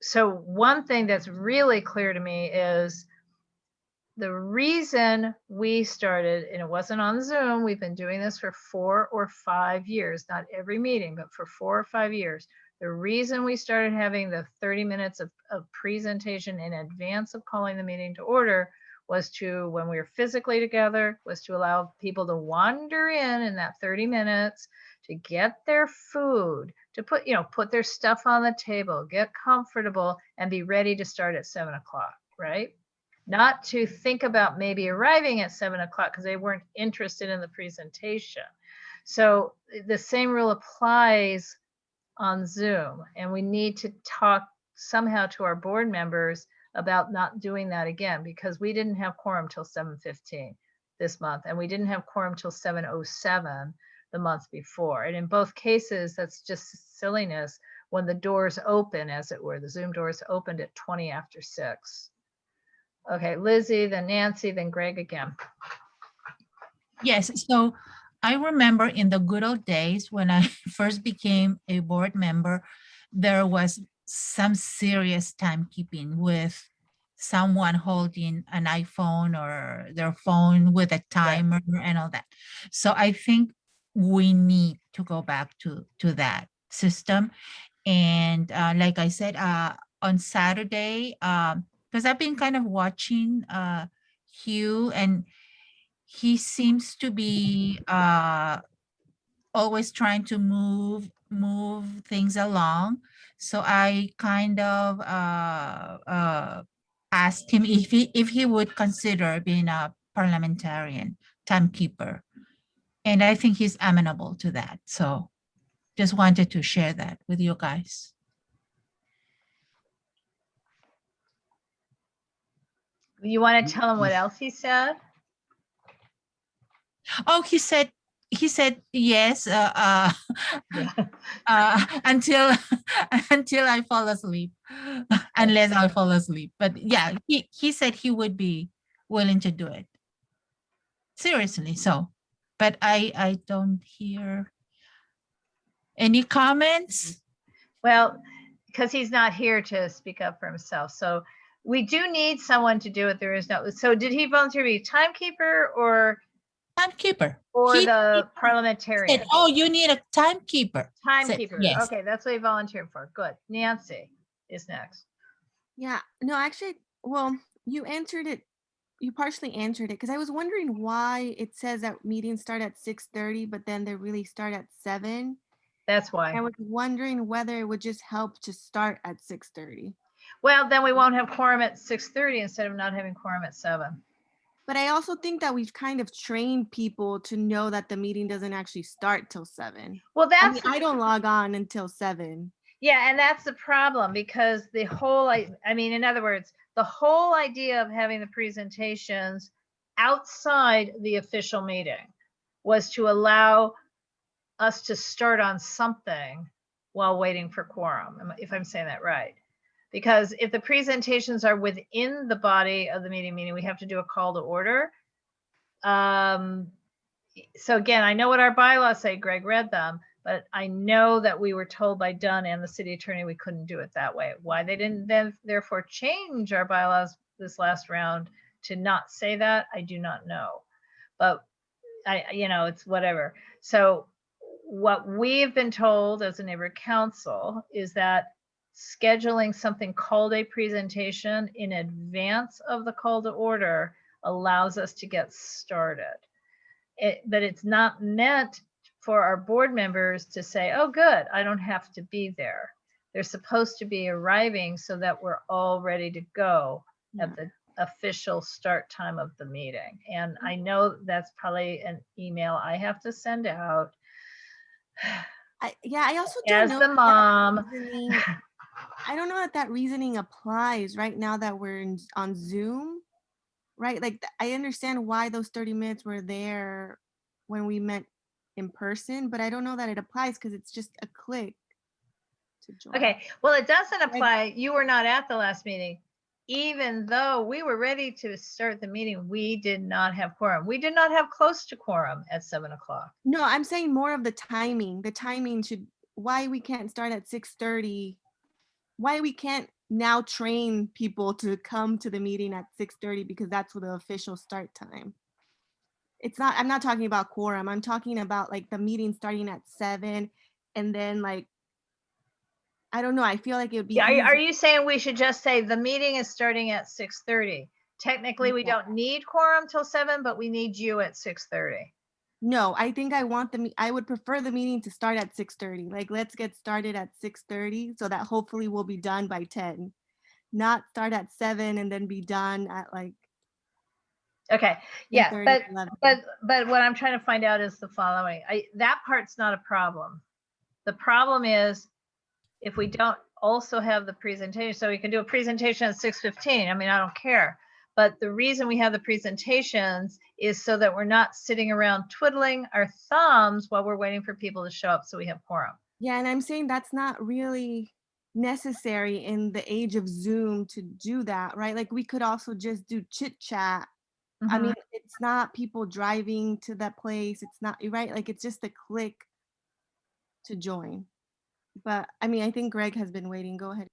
So one thing that's really clear to me is the reason we started, and it wasn't on Zoom, we've been doing this for 4 or 5 years, not every meeting, but for 4 or 5 years. The reason we started having the 30 minutes of presentation in advance of calling the meeting to order was to, when we were physically together, was to allow people to wander in that 30 minutes, to get their food, to put their stuff on the table, get comfortable, and be ready to start at 7 o'clock, right? Not to think about maybe arriving at 7 o'clock because they weren't interested in the presentation. So the same rule applies on Zoom, and we need to talk somehow to our board members about not doing that again, because we didn't have quorum till 7:15 this month, and we didn't have quorum till 7:07 the month before. And in both cases, that's just silliness when the doors open, as it were. The Zoom doors opened at 20 after 6. Okay, Lizzie, then Nancy, then Greg again. Yes, so I remember in the good old days when I first became a board member, there was some serious timekeeping with someone holding an iPhone or their phone with a timer and all that. So I think we need to go back to that system. And like I said, on Saturday, because I've been kind of watching Hugh, and he seems to be always trying to move things along. So I kind of asked him if he would consider being a parliamentarian timekeeper, and I think he's amenable to that. So just wanted to share that with you guys. You want to tell him what else he said? Oh, he said yes, Yeah. until until I fall asleep, unless I fall asleep. But yeah, he said he would be willing to do it. Seriously, so, but I don't hear any comments. Well, because he's not here to speak up for himself. So we do need someone to do it. There is no, so did he volunteer to be timekeeper or Timekeeper. the He parliamentarian? said, "Oh, you need a timekeeper." I said, Timekeeper. yes. Okay, that's what he volunteered for. Good. Nancy is next. Yeah, no, actually, well, you answered it. You partially answered it because I was wondering why it says that meetings start at 6:30, but then they really start at 7. That's I why. was wondering whether it would just help to start at 6:30. Well, then we won't have quorum at 6:30 instead of not having quorum at 7. But I also think that we've kind of trained people to know that the meeting doesn't actually start till 7. Well, I that's mean, I don't log on until 7. yeah, and that's the problem because the whole, I mean, in other words, the whole idea of having the presentations outside the official meeting was to allow us to start on something while waiting for quorum, if I'm saying that right. Because if the presentations are within the body of the meeting, meaning we have to do a call to order. So again, I know what our bylaws say, Greg read them, but I know that we were told by Dunn and the city attorney we couldn't do it that way. Why they didn't then therefore change our bylaws this last round to not say that, I do not know. But it's whatever. So what we've been told as a neighborhood council is that scheduling something called a presentation in advance of the call to order allows us to get started. But it's not meant for our board members to say, oh, good, I don't have to be there. They're supposed to be arriving so that we're all ready to go at the official start time of the meeting. And I know that's probably an email I have to send out. I also don't as know the if mom. I don't know if that reasoning applies right now that we're on Zoom, right? Like I understand why those 30 minutes were there when we met in person, but I don't know that it applies because it's just a click to join. Okay, well, it doesn't apply. You were not at the last meeting. Even though we were ready to start the meeting, we did not have quorum. We did not have close to quorum at 7 o'clock. No, I'm saying more of the timing. The timing should, why we can't start at 6:30, why we can't now train people to come to the meeting at 6:30 because that's the official start time. It's not, I'm not talking about quorum. I'm talking about like the meeting starting at 7 and then like, I don't know. I feel like it would be. Yeah, are you saying we should just say the meeting is starting at 6:30? Technically, we don't need quorum till 7, but we need you at 6:30. No, I think I would prefer the meeting to start at 6:30. Like, let's get started at 6:30 so that hopefully we'll be done by 10. Not start at 7 and then be done at like. Okay, yeah, 10:30, but what I'm trying to find out is the following. That part's not a problem. The problem is if we don't also have the presentation, so we can do a presentation at 6:15. I mean, I don't care. But the reason we have the presentations is so that we're not sitting around twiddling our thumbs while we're waiting for people to show up so we have quorum. Yeah, and I'm saying that's not really necessary in the age of Zoom to do that, right? Like we could also just do chit chat. I mean, it's not people driving to that place. It's not, right? Like it's just a click to join. but I mean, I think Greg has been waiting. Go ahead.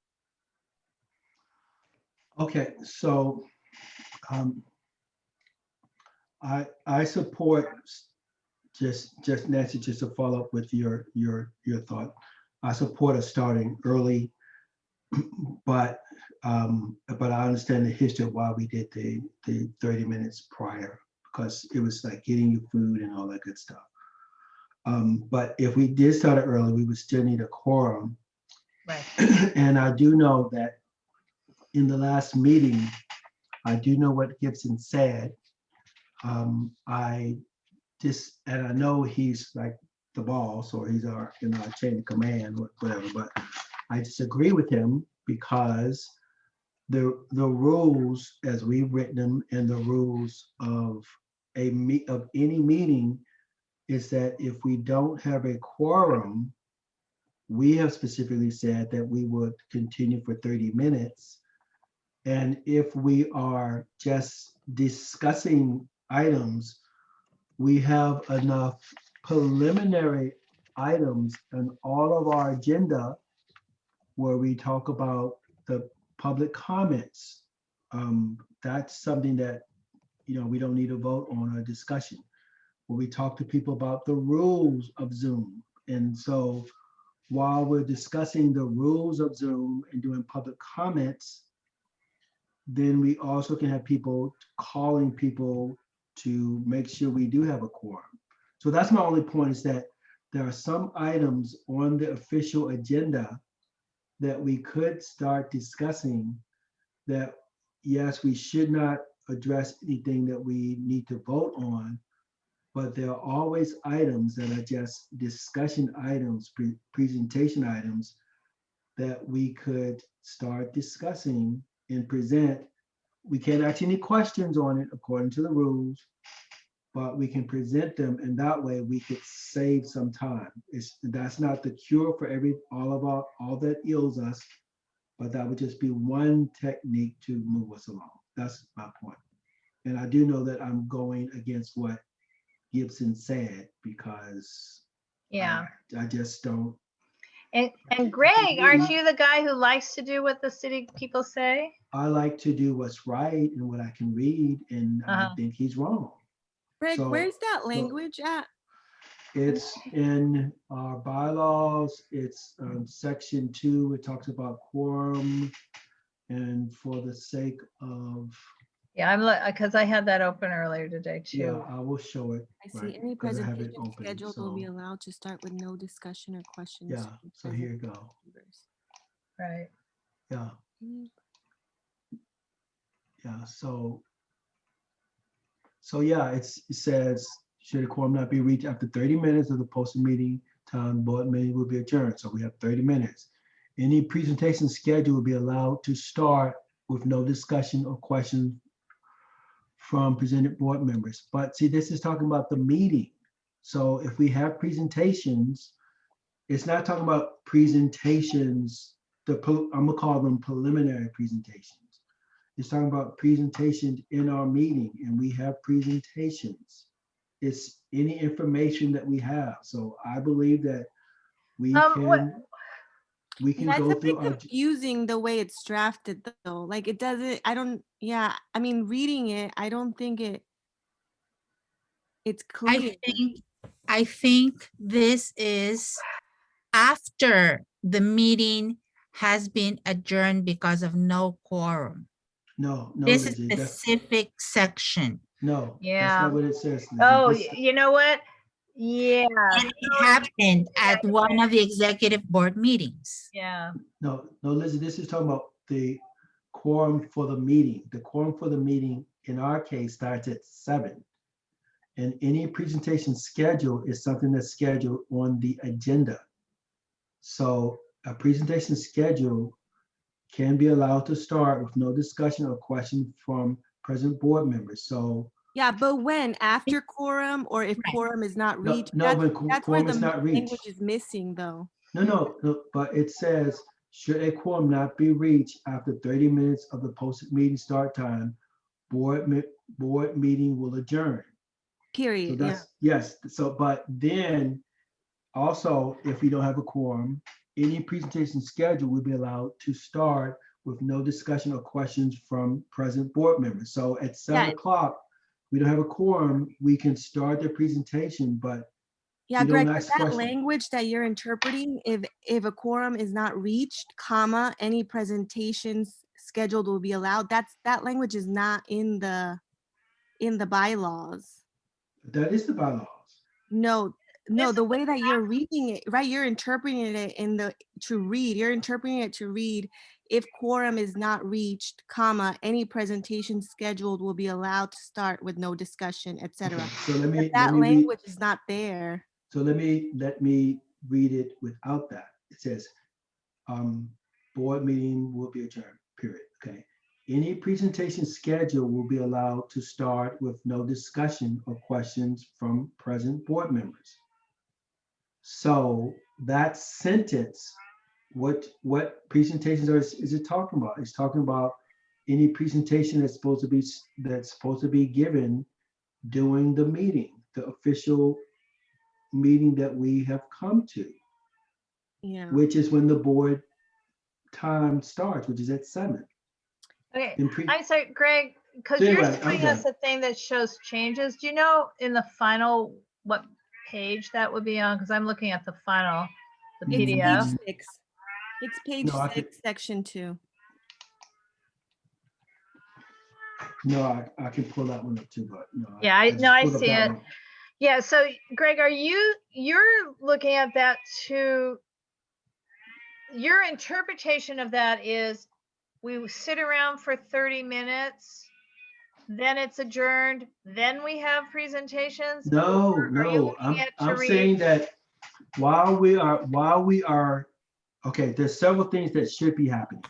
Okay, so I support just Nancy, just to follow up with your thought. I support us starting early, but I understand the history of why we did the 30 minutes prior, because it was like getting you food and all that good stuff. But if we did start it early, we would still need a quorum. Right. And I do know that in the last meeting, I do know what Gibson said. And I know he's like the boss, or he's our chain of command, or whatever, but I disagree with him because the rules as we've written them and the rules of any meeting is that if we don't have a quorum, we have specifically said that we would continue for 30 minutes. And if we are just discussing items, we have enough preliminary items on all of our agenda where we talk about the public comments. That's something that, we don't need a vote on or discussion. Where we talk to people about the rules of Zoom. And so while we're discussing the rules of Zoom and doing public comments, then we also can have people calling people to make sure we do have a quorum. So that's my only point, is that there are some items on the official agenda that we could start discussing that, yes, we should not address anything that we need to vote on, but there are always items that are just discussion items, presentation items that we could start discussing and present. We can't ask any questions on it according to the rules, but we can present them, and that way we could save some time. That's not the cure for all that ails us, but that would just be one technique to move us along. That's my point. And I do know that I'm going against what Gibson said, because Yeah. I just don't. And Greg, aren't you the guy who likes to do what the city people say? I like to do what's right and what I can read, and I think he's wrong. Greg, So- where's that language at? It's in our bylaws. It's section 2. It talks about quorum, and for the sake of, Yeah, I'm like, because I had that open earlier today yeah, too. I will show it. I see right, any because I have it presentation open, scheduled will be so- allowed to start with no discussion or questions. Yeah, from so present here you go. members. Right. Yeah, yeah, so yeah, it says, should a quorum not be reached after 30 minutes of the posted meeting time, board meeting will be adjourned. So we have 30 minutes. Any presentation schedule will be allowed to start with no discussion or questions from presented board members. But see, this is talking about the meeting. So if we have presentations, it's not talking about presentations, I'm gonna call them preliminary presentations. It's talking about presentations in our meeting, and we have presentations. It's any information that we have. So I believe that we What- can Yeah, it's go a bit through our, confusing the way it's drafted though. Like it doesn't, I mean, reading it, I don't think it's clear. I think this is after the meeting has been adjourned because of no quorum. no, This is Lizzie, that's, specific section. no, that's Yeah. not what it says, Lizzie. Oh, This- you know what? Yeah, And it happened at one of the executive board meetings. yeah. No, Lizzie, this is talking about the quorum for the meeting. The quorum for the meeting in our case starts at 7. And any presentation schedule is something that's scheduled on the agenda. So a presentation schedule can be allowed to start with no discussion or question from present board members. So Yeah, but when? After quorum or if Right. quorum is not no, reached? when That's where quorum the is not language reached. is missing though. No, but it says, should a quorum not be reached after 30 minutes of the posted meeting start time, board meeting will adjourn. So Period, yeah. that's, yes, so, but then also, if we don't have a quorum, any presentation schedule will be allowed to start with no discussion or questions from present board members. So at 7 Yeah. o'clock, we don't have a quorum, we can start the presentation, but Yeah, we don't Greg, but ask that questions. language that you're interpreting, if a quorum is not reached, comma, any presentations scheduled will be allowed, that language is not in the bylaws. That is the bylaws. No, This the is way that you're reading it, right? You're interpreting it you're interpreting it to read, if quorum is not reached, comma, any presentation scheduled will be allowed to start with no discussion, etc. Okay, so let me That read. language is not there. So let me read it without that. It says, board meeting will be adjourned, period. Okay. Any presentation schedule will be allowed to start with no discussion or questions from present board members. So that sentence, what presentations is it talking about? It's talking about any presentation that's supposed to be given during the meeting, the official meeting that we have come to, Yeah. which is when the board time starts, which is at 7. Okay, In pre- I'm sorry, Greg, because So you're anyway, I'm showing us done. a thing that shows changes. Do you know in the final what page that would be on? Because I'm looking at the final, the It's PDF. page 6. It's page No, I 6, section 2. No, I can pull that one up too, but no. Yeah, I just I pulled up see that it. one. Yeah, so Greg, you're looking at that to, your interpretation of that is we sit around for 30 minutes, then it's adjourned, then we have presentations? No, Or are you no, looking at to I'm read? saying that while we are, okay, there's several things that should be happening.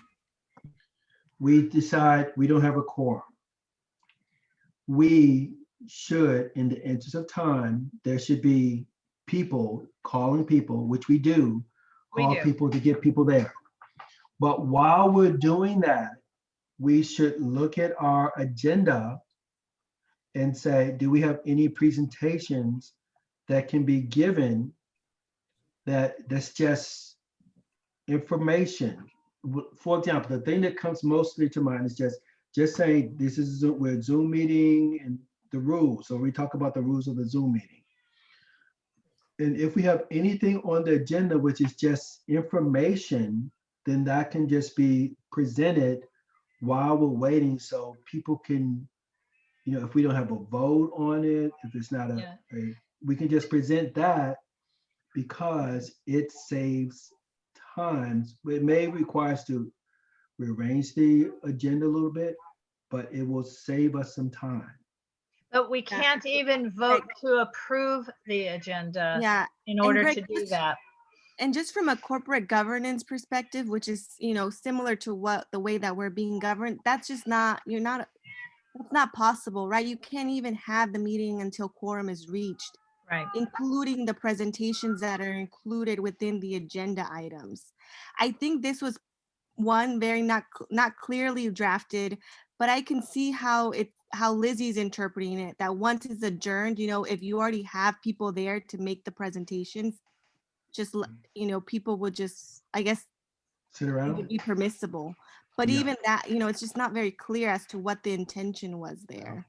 We decide we don't have a quorum. We should, in the interest of time, there should be people calling people, which we do, We call do. people to get people there. But while we're doing that, we should look at our agenda and say, do we have any presentations that can be given that's just information? For example, the thing that comes mostly to mind is just saying this is we're Zoom meeting and the rules. So we talk about the rules of the Zoom meeting. And if we have anything on the agenda which is just information, then that can just be presented while we're waiting, so people can, if we don't have a vote on it, if it's not Yeah. we can just present that because it saves times. It may require us to rearrange the agenda a little bit, but it will save us some time. But we can't even vote to approve the agenda Yeah. in And order Greg, to do that. And just from a corporate governance perspective, which is, similar to the way that we're being governed, that's just that's not possible, right? You can't even have the meeting until quorum is reached, Right. including the presentations that are included within the agenda items. I think this was one very not clearly drafted, but I can see how Lizzie's interpreting it, that once it's adjourned, if you already have people there to make the presentations, just people would just, I guess, Sit it around. would be permissible. But Yeah. even that, it's just not very clear as to what the intention was there.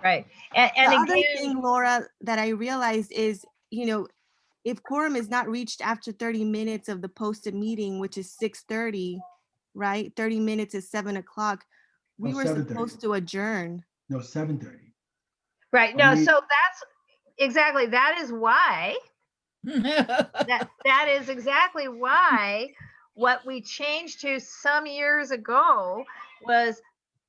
Right. And The other again, thing, Laura, that I realized is, if quorum is not reached after 30 minutes of the posted meeting, which is 6:30, right? 30 minutes is 7 o'clock. We Oh, were 7:30. supposed to adjourn. No, 7:30. right. No, so that's exactly, that is why, that is exactly why what we changed to some years ago was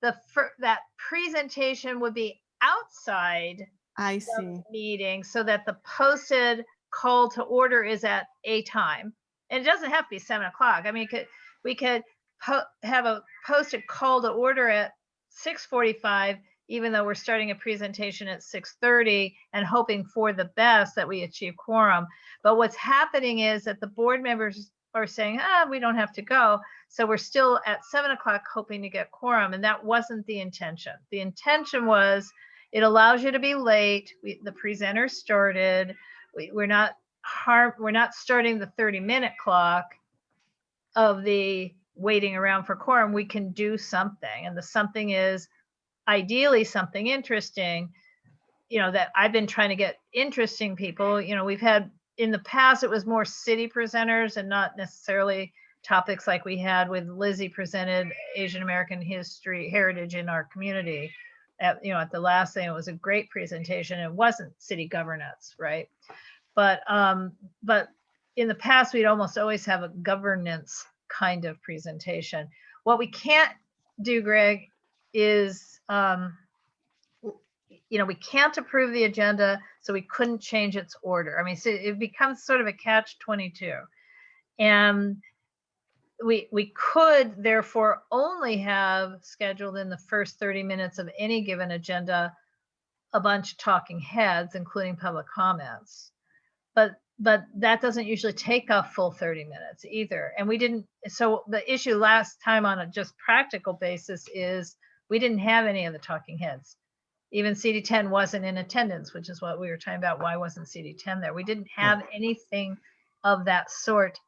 that presentation would be outside I the see. meeting so that the posted call to order is at a time. And it doesn't have to be 7 o'clock. I mean, we could have a posted call to order at 6:45, even though we're starting a presentation at 6:30 and hoping for the best that we achieve quorum. But what's happening is that the board members are saying, we don't have to go. So we're still at 7 o'clock hoping to get quorum. And that wasn't the intention. The intention was it allows you to be late. The presenter started. We're not starting the 30-minute clock. of the waiting around for quorum, we can do something. And the something is ideally something interesting, that I've been trying to get interesting people. We've had in the past, it was more city presenters and not necessarily topics like we had with Lizzie presented Asian American history, heritage in our community. At the last thing, it was a great presentation. It wasn't city governance, right? But in the past, we'd almost always have a governance kind of presentation. What we can't do, Greg, is we can't approve the agenda, so we couldn't change its order. I mean, so it becomes sort of a catch-22. And we could therefore only have scheduled in the first 30 minutes of any given agenda a bunch of talking heads, including public comments. But that doesn't usually take a full 30 minutes either. And we didn't, so the issue last time on a just practical basis is we didn't have any of the talking heads. Even CD10 wasn't in attendance, which is what we were talking about. Why wasn't CD10 there? We didn't have anything of that sort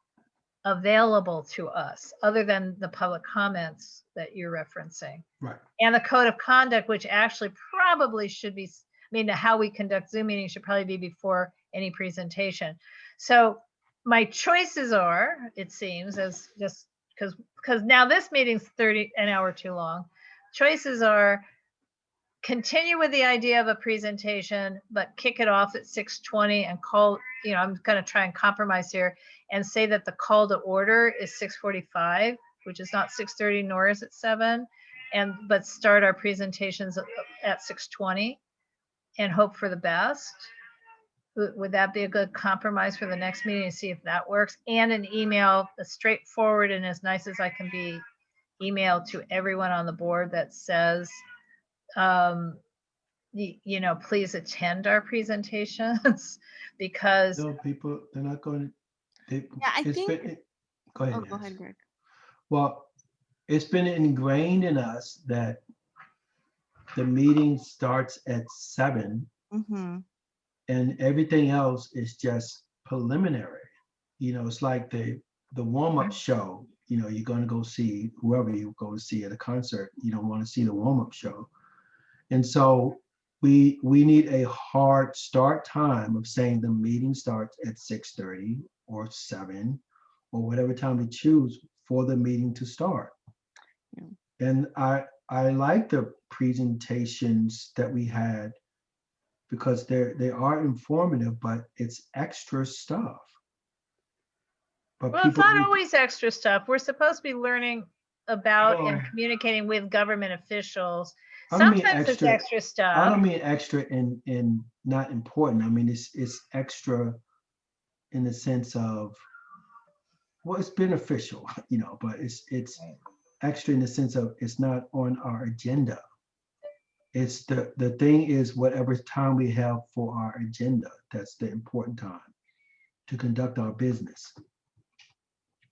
available to us other than the public comments that you're referencing. Right. And the code of conduct, which actually probably should be, how we conduct Zoom meetings should probably be before any presentation. So my choices are, it seems, as just because now this meeting's an hour too long. Choices are continue with the idea of a presentation, but kick it off at 6:20 and call, I'm going to try and compromise here and say that the call to order is 6:45, which is not 6:30 nor is it 7, but start our presentations at 6:20 and hope for the best. Would that be a good compromise for the next meeting to see if that works? And an email, a straightforward and as nice as I can be, email to everyone on the board that says, please attend our presentations because No, people, they're not going to. Yeah, I think. Go ahead. Oh, go ahead, Greg. Well, it's been ingrained in us that the meeting starts at 7 Mm-hmm. and everything else is just preliminary. It's like the warm-up show. You're going to go see whoever you go to see at a concert. You don't want to see the warm-up show. And so we need a hard start time of saying the meeting starts at 6:30 or 7 or whatever time we choose for the meeting to start. Yeah. And I like the presentations that we had because they are informative, but it's extra stuff. But well, it's not always extra stuff. We're supposed to be learning about and communicating with government officials. Sometimes it's extra stuff. I don't mean extra in not important. I mean it's extra in the sense of, well, it's beneficial, but it's extra in the sense of it's not on our agenda. It's the thing is whatever time we have for our agenda, that's the important time to conduct our business.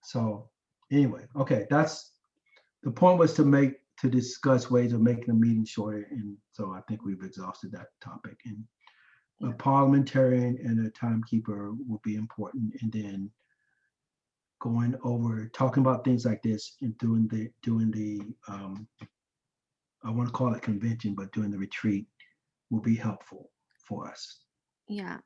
So anyway, okay, that's the point, was to discuss ways of making the meeting shorter. And so I think we've exhausted that topic. And a parliamentarian and a timekeeper will be important. And then going over, talking about things like this and doing the I want to call it convention, but doing the retreat will be helpful for us. Yeah.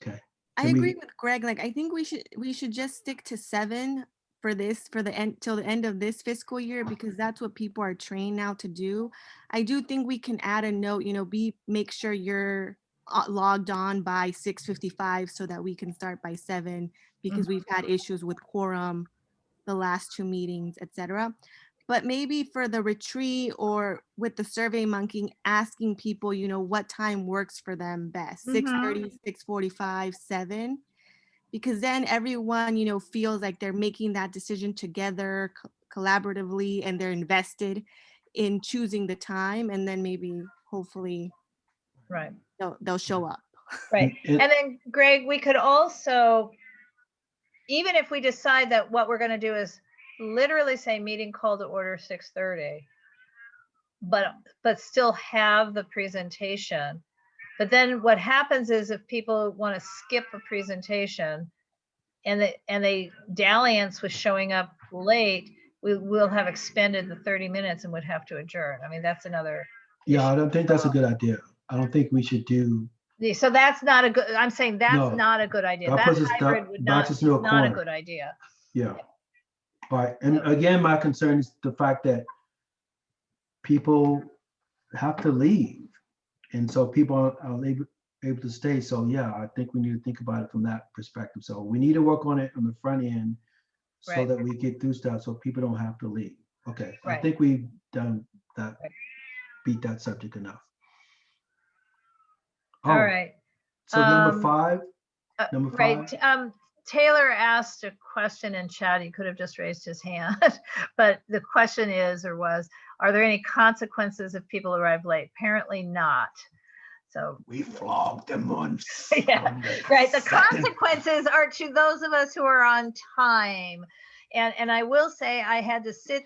Okay. I agree with Greg. Like, I think we should just stick to 7 for the end till the end of this fiscal year, because that's what people are trained now to do. I do think we can add a note, make sure you're logged on by 6:55 so that we can start by 7, because we've had issues with quorum the last 2 meetings, etc. But maybe for the retreat or with the Survey Monkey, asking people, what time works for them best, 6:30, 6:45, 7, because then everyone, feels like they're making that decision together collaboratively, and they're invested in choosing the time, and then maybe hopefully right, they'll show up. Right. And then Greg, we could also, even if we decide that what we're going to do is literally say meeting call to order 6:30, but still have the presentation. But then what happens is if people want to skip a presentation and they dalliance with showing up late, we will have expended the 30 minutes and would have to adjourn. I mean, that's another. Yeah, I don't think that's a good idea. I don't think we should do, So that's not a good, I'm saying that's No. not a good idea. That That puts us- hybrid that would backs not, us into a not a corner. good idea. yeah. All right, and again, my concern is the fact that people have to leave. And so people are able to stay. So yeah, I think we need to think about it from that perspective. So we need to work on it on the front end so Right. that we get through stuff so people don't have to leave. Okay, I Right. think we've done that, Right. beat that subject enough. All Oh, right. So number Um, five, number Right. five. Taylor asked a question in chat. He could have just raised his hand, but the question is, or was, are there any consequences if people arrive late? Apparently not. So, We flogged them on. yeah, on the right. The second. consequences are to those of us who are on time. And I will say I had to sit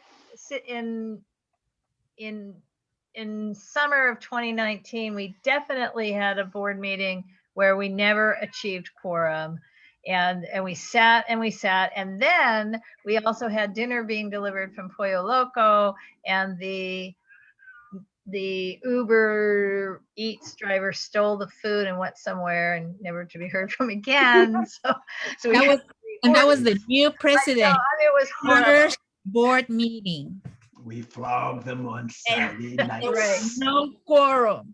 in summer of 2019, we definitely had a board meeting where we never achieved quorum. And we sat and we sat. And then we also had dinner being delivered from Pollo Loco, and the Uber Eats driver stole the food and went somewhere and never to be heard from again. So we That was the new precedent. it was horrible. First board meeting. We flogged them on Saturday night. Right. No quorum.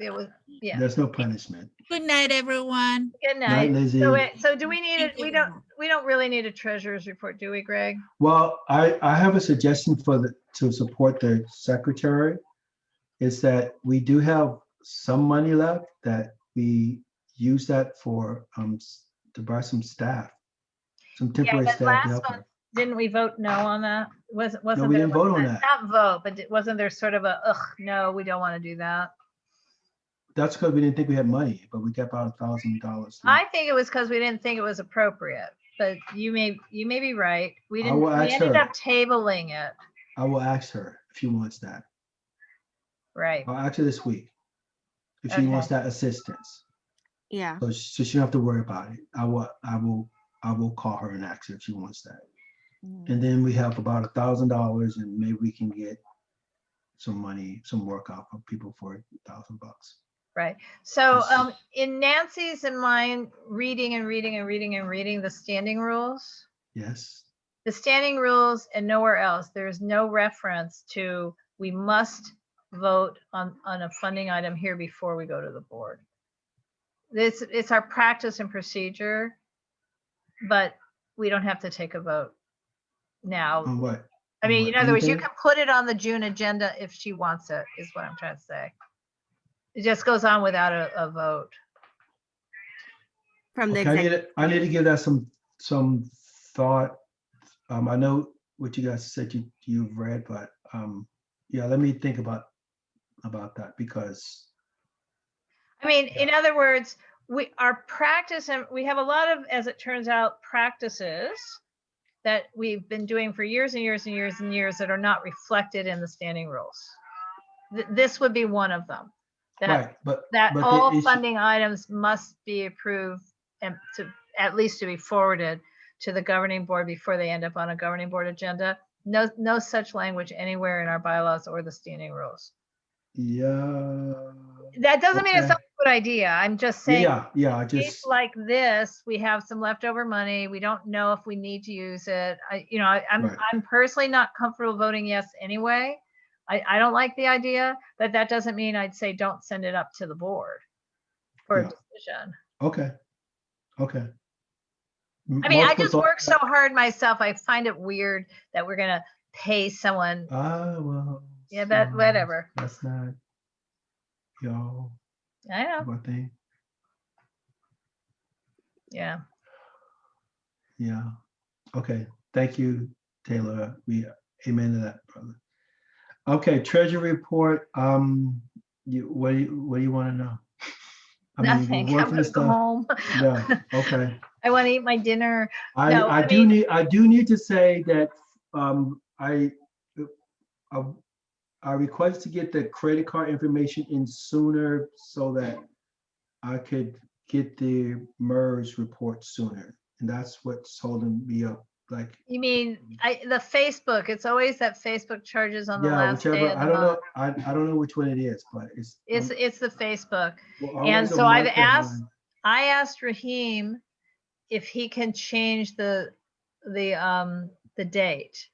It was, yeah. There's no punishment. Good night, everyone. Good Night, night. Lizzie. So do we need it? Thank We you. don't really need a treasurer's report, do we, Greg? Well, I have a suggestion to support the secretary, is that we do have some money left that we use that for, to buy some staff, some temporary but staff last to help month, her. Didn't we vote no on that? Wasn't No, there? we didn't vote on that. Not vote, but wasn't there sort of a, no, we don't want to do that? That's because we didn't think we had money, but we kept out $1,000. I think it was because we didn't think it was appropriate, but you may be right. We I didn't, will we ask ended her. up tabling it, I will ask her if she wants that. right? I'll ask her this week if she wants Okay. that assistance. Yeah. So she don't have to worry about it. I will call her and ask her if she wants that. And then we have about $1,000, and maybe we can get some money, some work out of people for $1,000. Right. So Yes. in Nancy's and mine, reading the standing rules. Yes. The standing rules and nowhere else, there's no reference to, we must vote on a funding item here before we go to the board. It's our practice and procedure, but we don't have to take a vote now. On what? I mean, On in other words, you anything? can put it on the June agenda if she wants it, is what I'm trying to say. It just goes on without a vote. From the Okay, executive. I need to give that some thought. I know what you guys said you've read, but yeah, let me think about that, because I mean, in other words, our practice, and we have a lot of, as it turns out, practices that we've been doing for years and years and years and years that are not reflected in the standing rules. This would be one of them. right, but the All issue- funding items must be approved and at least to be forwarded to the governing board before they end up on a governing board agenda. No such language anywhere in our bylaws or the standing rules. Yeah. That doesn't mean it's Okay. not a good idea. I'm just saying, Yeah, I in a case just, like this, we have some leftover money. We don't know if we need to use it. Right. I'm personally not comfortable voting yes anyway. I don't like the idea, but that doesn't mean I'd say don't send it up to the board for a Yeah. decision. okay. I mean, I Multiple just thought- work so hard myself. I find it weird that we're gonna pay someone. Well. Yeah, but whatever. That's not, y'all, I know. what thing. Yeah. Yeah. Okay. Thank you, Taylor. We amen to that, brother. Okay, treasury report. What do you want to know? I mean, Nothing. we're I'm working gonna this go stuff. home. Yeah. Okay. I want to eat my dinner. No, I I do mean- need to say that I request to get the credit card information in sooner so that I could get the MERS report sooner. and that's what's holding me up. Like, You mean, the Facebook, it's always that Facebook charges on the yeah, last day whichever. of I the don't know. month. I don't know which one it is, but It's the Facebook. we're And always a so I've month asked, behind. I asked Raheem if he can change the date.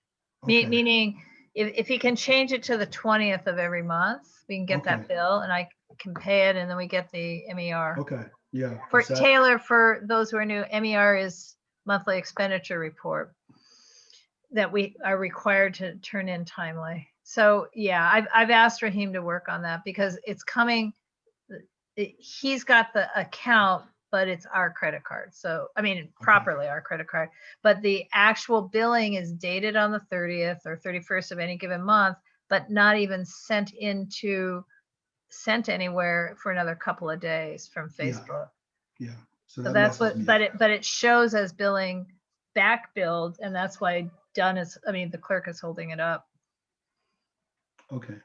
Okay. Meaning, if he can change it to the 20th of every month, we can get that Okay. bill and I can pay it and then we get the MER. Okay. Yeah. For is that- Taylor, for those who are new, MER is monthly expenditure report that we are required to turn in timely. So yeah, I've asked Raheem to work on that because it's coming. He's got the account, but it's our credit card. So, I mean, properly our credit card, but the actual billing is dated on the 30th or 31st of any given month, but not even sent anywhere for another couple of days from Yeah. Facebook. Yeah. So So that that's messes what, me up. but it shows as billing back billed, and that's why the clerk is holding it up. Okay.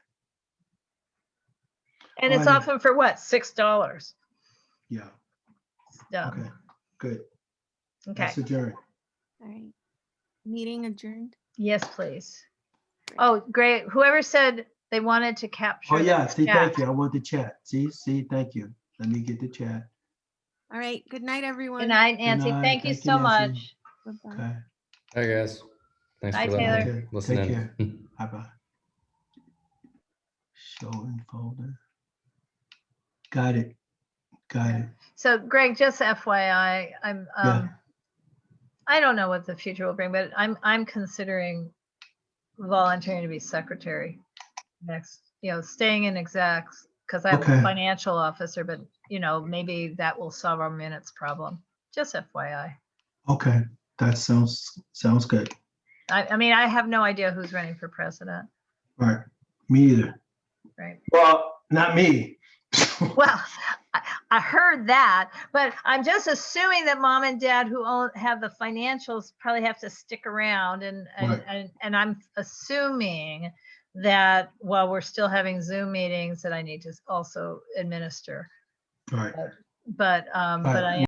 And it's Alrighty. often for what, $6? Yeah. Dumb. Okay. Good. Okay. That's adjourned. All right. Meeting adjourned. Yes, please. Oh, great. Whoever said they wanted to capture. Oh yeah. the See, chat. thank you. I want the chat. See. Thank you. Let me get the chat. All right. Good night, everyone. Good night, Nancy. night. Thank you Thank you, so Nancy. much. Bye-bye. Okay. Hi, guys. Thanks Bye, for letting Taylor. me Okay. listen Take in. care. Bye bye. Show in folder. Got it. Got it. So Greg, just FYI, Yeah. I don't know what the future will bring, but I'm considering volunteering to be secretary next, staying in execs because I have Okay. a financial officer, but maybe that will solve our minutes problem. Just FYI. Okay. That sounds good. I mean, I have no idea who's running for president, All right. Me either. right? Well, not me. Well, I heard that, but I'm just assuming that mom and dad who have the financials probably have to stick around, and I'm assuming that while we're still having Zoom meetings, that I need to also administer. All right. But I